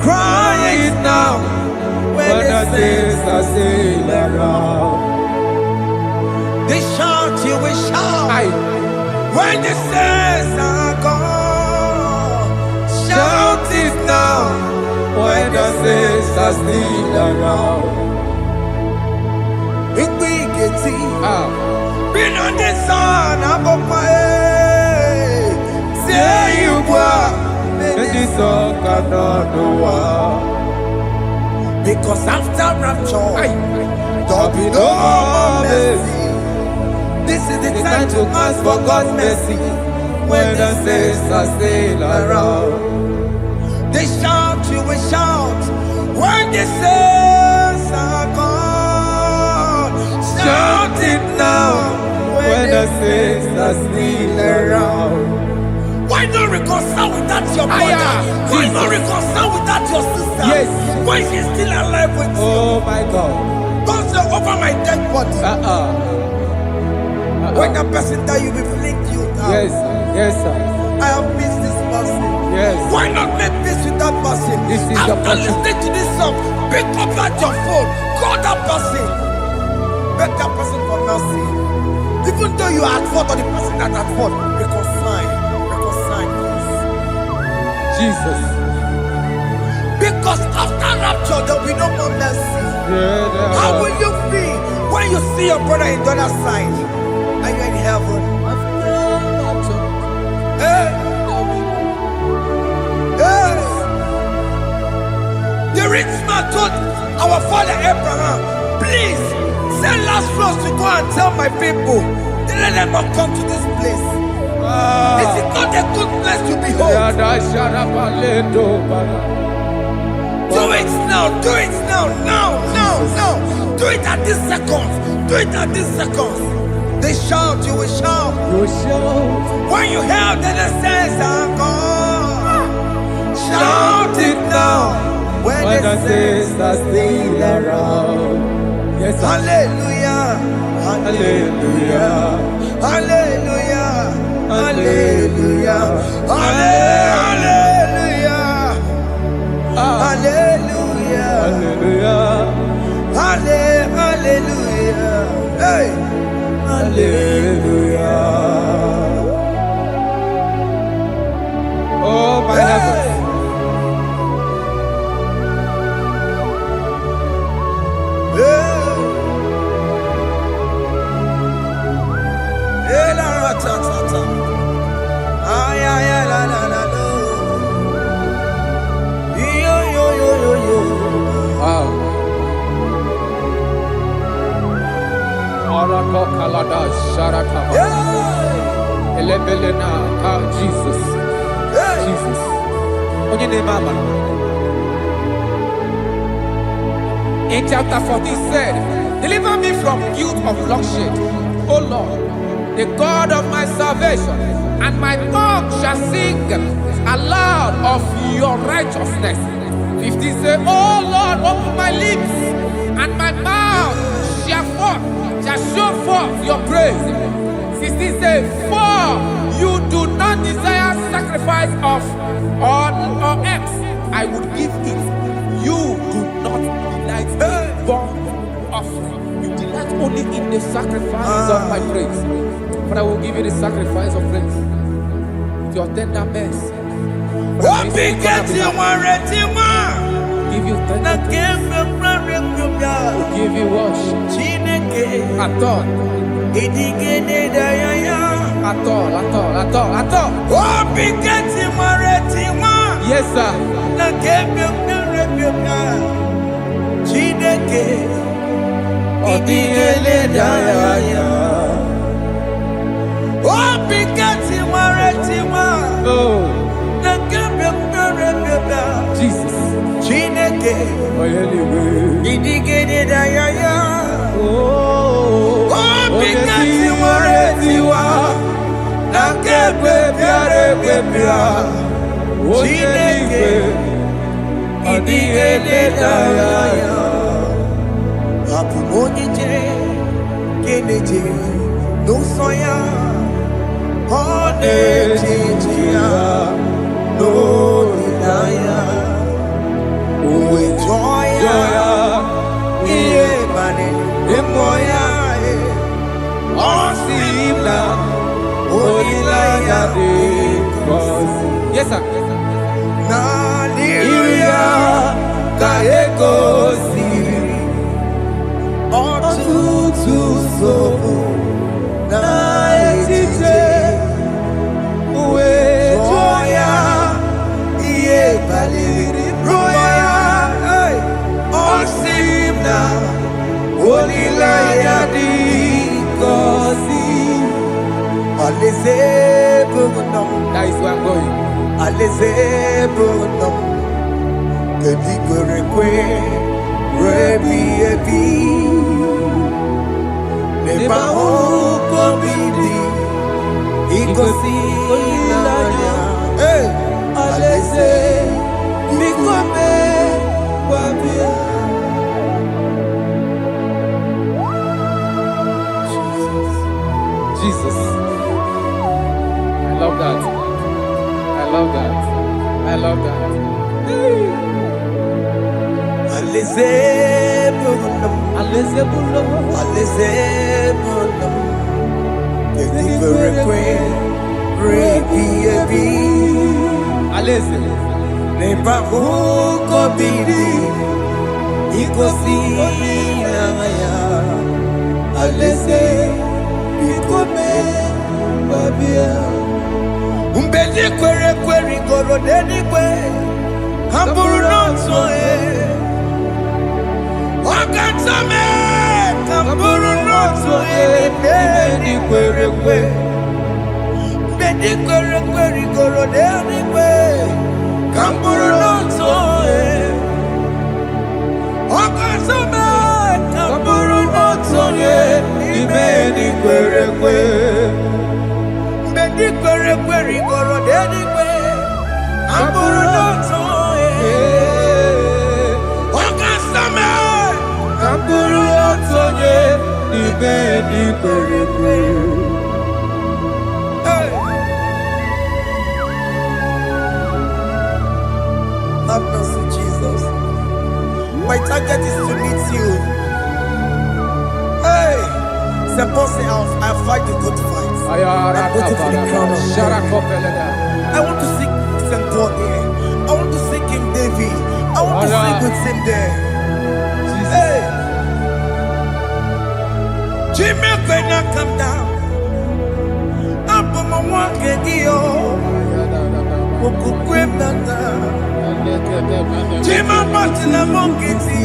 cry it now when the saints are still around. They shout, you will shout. When the saints are gone, shout it now. When the saints are still around. Big it been on the sun, I'm on my head. Say you were, and the sun cannot do what. Because after rapture, there'll be no more mercy. This is the time to ask for God's mercy. When the saints are still around, they shout, you will shout. When the saints are gone, shout it now. When the saints are still around. Why not reconcile without your brother? Why not reconcile without your sister? Yes. Why she's still alive with you? Oh my God. Don't say over my dead body. When the person that you will fling you down. Yes, yes, sir. I have missed this person. Yes. Why not make peace with that person? This is after listening to this song, pick up that your phone, call that person, beg that person for mercy. Even though you are at fault or the person that at fault, reconcile. Jesus. Because after rapture, there will be no more mercy. How will you feel when you see your brother in the other side and you're in heaven? Hey. Hey. The rich man told our father Abraham, please send Lazarus to go and tell my people, let them not come to this place. Is it not a good place to behold? Do it now, do it now, now. Do it at this second, do it at this second. They shout, you will shout. When you hear that the saints are gone, shout it now. When the saints are still around. Yes, hallelujah, hallelujah, hallelujah. Hallelujah, hallelujah, hallelujah, hallelujah, hallelujah, hey, hallelujah. Oh my heavens. Hey, la ta ta ta. Ay, ay, ay, la, la, la, la. Yo, yo, yo, yo, yo. Wow. Arako kalada sharaka. Elebelena ka Jesus. Jesus. Onye ne mama. In chapter 14 said, deliver me from guilt of bloodshed, O Lord. the God of my salvation, and my tongue shall sing aloud of your righteousness. 15 say, oh Lord, open my lips, and my mouth shall show forth your praise. 16 say, for you do not desire sacrifice of or eggs, I would give it. You do not delight in burnt offering. You delight only in the sacrifice of my praise. But I will give you the sacrifice of praise with your tender mercy. Give you tender praise. Give you worship. At all. At all. Yes, sir. Jesus. Yes, sir. That is where I'm going. Jesus. I love that. I love that. I love that.
Umbedi kwere goro dedi kwe Hamburu nonso Wakatame Hamburu nonso Umbedi kwere goro dedi kwe Hamburu nonso Wakatame Hamburu nonso Umbedi kwere goro dedi kwe Hamburu nonso Wakatame Hamburu nonso Umbedi kwere Have mercy, Jesus. My target is to meet you. Hey, c'est pour ça I fight the good fight. I'm waiting for the crown of glory. I want to seek St. Paul here. I want to seek King David. I want to sing with him there. Hey, Jimmy cannot come down. I'm on my walk again. Jima Martina Monkiti,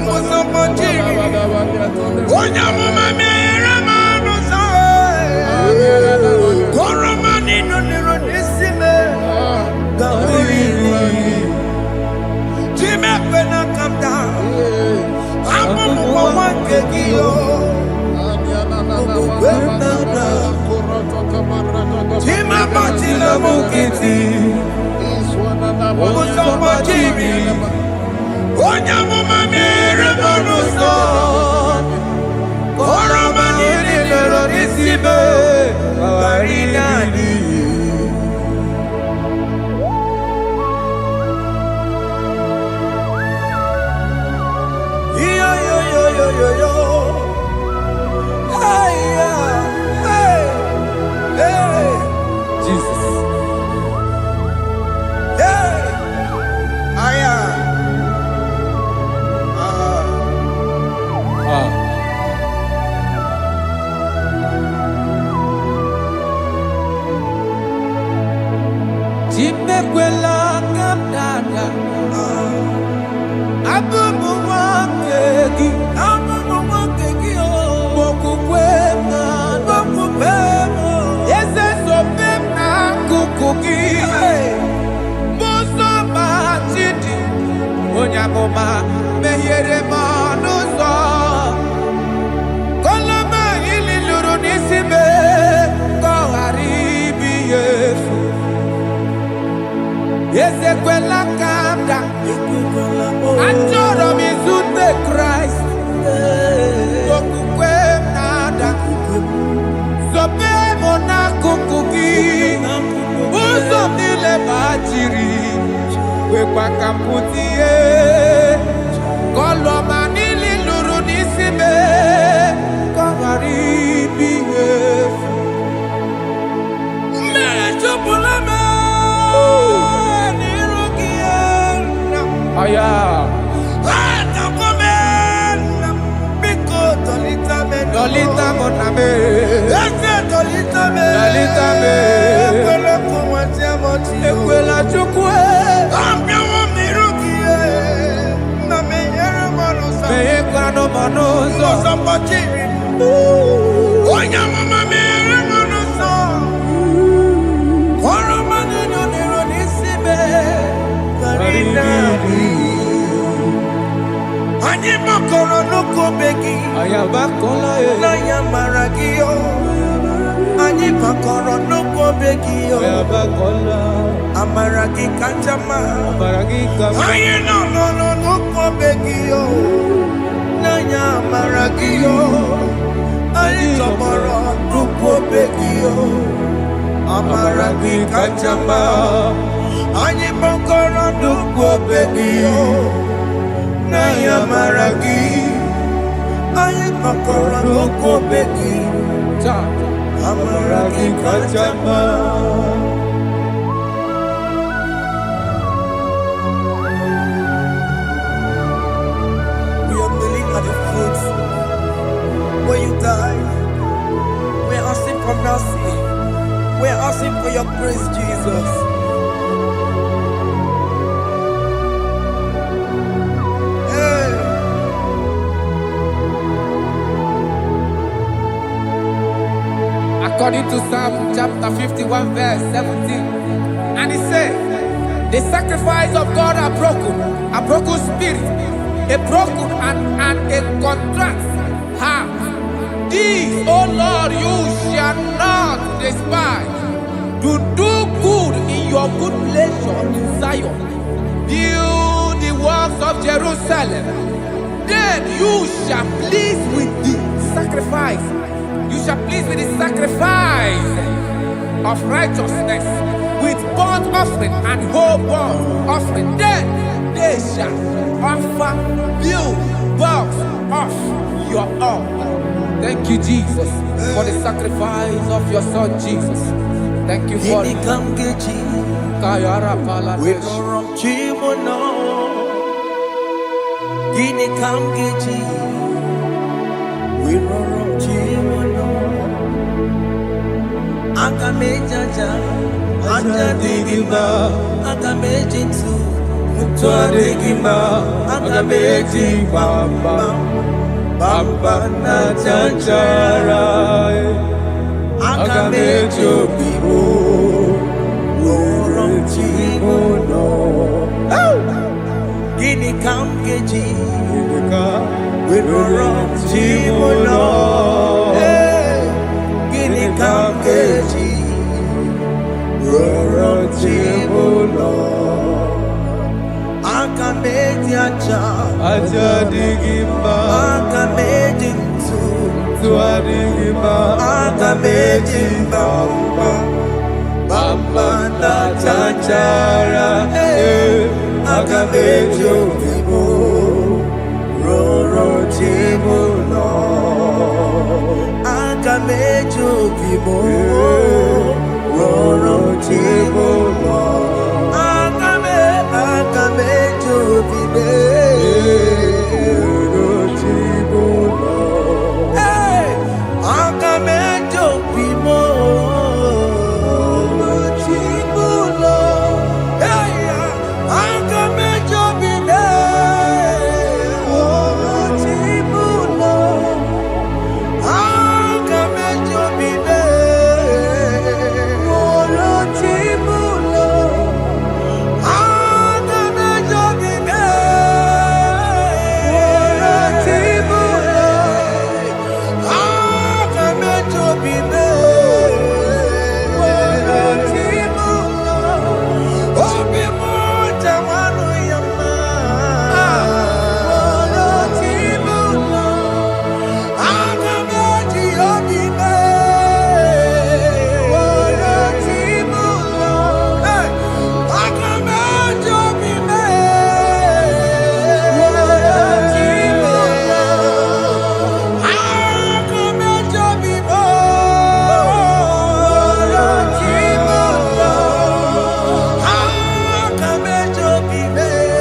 Mosamajiri, Onyamama Merama Rosa, Koromani no Nirodissime, Gabiri, Jima Pena come down, I'm on one Kekio,
nkịtị ụzọ gbajiri onye amụma mere m n'ụzọ oroma niile lọrọ n'isi m ghara ịdị. Jesus. Chimekwela kadada abụmụ nwoke gị okwukwe m eze sobe m n'akụkụ gị mụzọ ma chidi onye amụma meghere m ọnụ ụzọ koloma ili lụrụ n'isi m ka ọ ghara ibi ya efu. Ezekwela ka m daa, achọrọ m izute Kraịst, okwukwe m na-ada, zobe m n'akụkụ gị, ụzọ m niile gbachiri, kwekwa ka m pụta ihe, ka ọlụọma niile lụrụ n'isi m, ka ọ ghara ibi ihe efu. Mmejupụla m aya dolita moname ekwela chukwu meyekwara n'ọnụ ụzọ onye amụma meghere m ọnụ ụzọ oroma niile nọrọ n'isi m anyị makọrọ n'okobe gị n'anya mara gị anyị makọrọ n'okobe gị amara gị kacha mma anyị nọ n'okobe gị n'anya mara gị anyị tọgbọrọ n'okobe gị amara gị kacha mma anyị makọrọ n'okobe gị n'anya mara gị anyị makọrọ n'okobe gị amara gị kacha mma. We are kneeling at the foot where you died. We are asking for mercy. We are asking for your grace, Jesus. According to Psalm chapter 51 verse 17, and it says, the sacrifice of God are broken spirit, a broken and a contrite heart. These, O Lord, you shall not despise. To do good in your good pleasure in Zion. Build the walls of Jerusalem. Then you shall please with the sacrifice. You shall please with the sacrifice of righteousness, with burnt offering and whole burnt offering. Then they shall offer build boughs of your own. Thank you, Jesus, for the sacrifice of your Son, Jesus. Thank you for it.
Akamejaja, ajadigima, akamejitu, mutuadigima, akamejibamba, bamba na chanchara, akamejobibo, uromchimono. Gini kamgeji, uromchimono. Gini kamgeji, aja
digimba
aga mejintu
tua digimba
aga mejimba
bamba na chachara
aga mejo vivo roro tibo no aga mejo vivo roro tibo no aga mejo vivo roro tibo no aga mejo vivo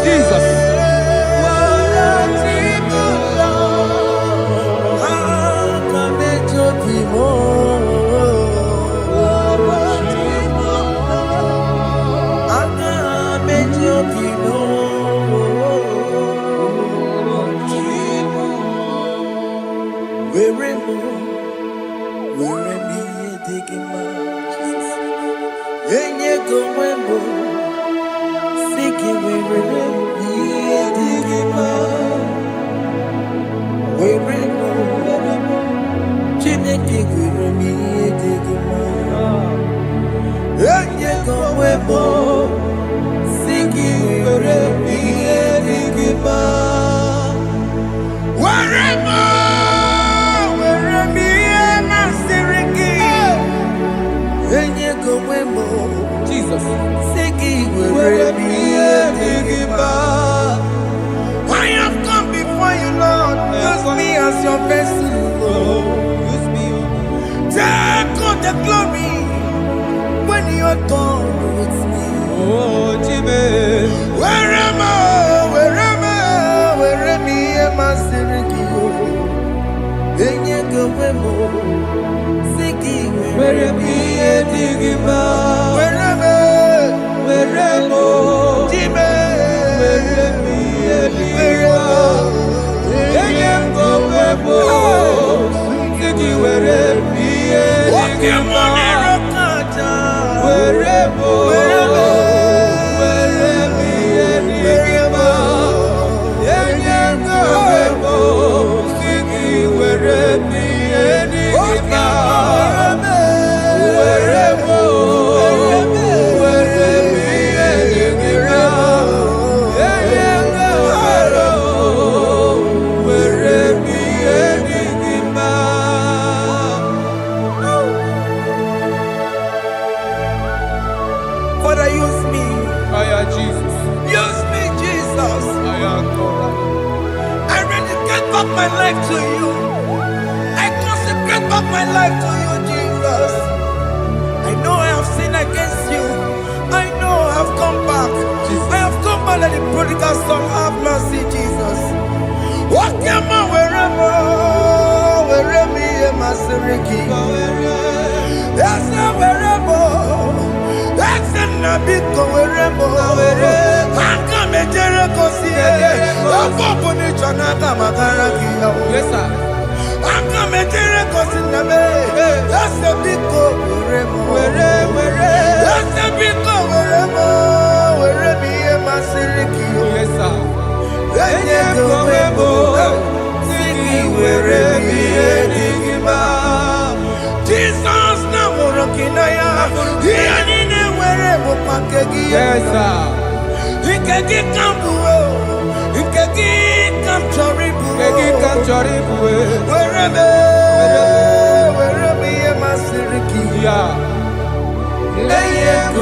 Jesus.
I have come before you, Lord. Use me as your vessel, Lord.
Use me.
Take all the glory when you're done with me.
Oh, Jimmy.
Where am I?
Where me digima?
Father, use me.
Jesus.
Use me, Jesus. I dedicate back my life to you. I consecrate back my life to you, Jesus. I know I have sinned against you. I know I have come back.
Jesus.
I have come back like the prodigal son. Have mercy, Jesus. What am I wherever me and my Siriki? Yes, wherever. That's a nabiko wherever. I come a Jericho see. I'm going to Chanaka Magaraki.
Yes, sir.
I come a Jericho see. That's a big go wherever. That's a big go wherever me and my Siriki.
Yes, sir.
Jesus na morokina ya yani ne were mo pakegi
Yes, sir.
ikegi kambu
Kegi kam chori buwe.
Wherever you must
Yeah.
lay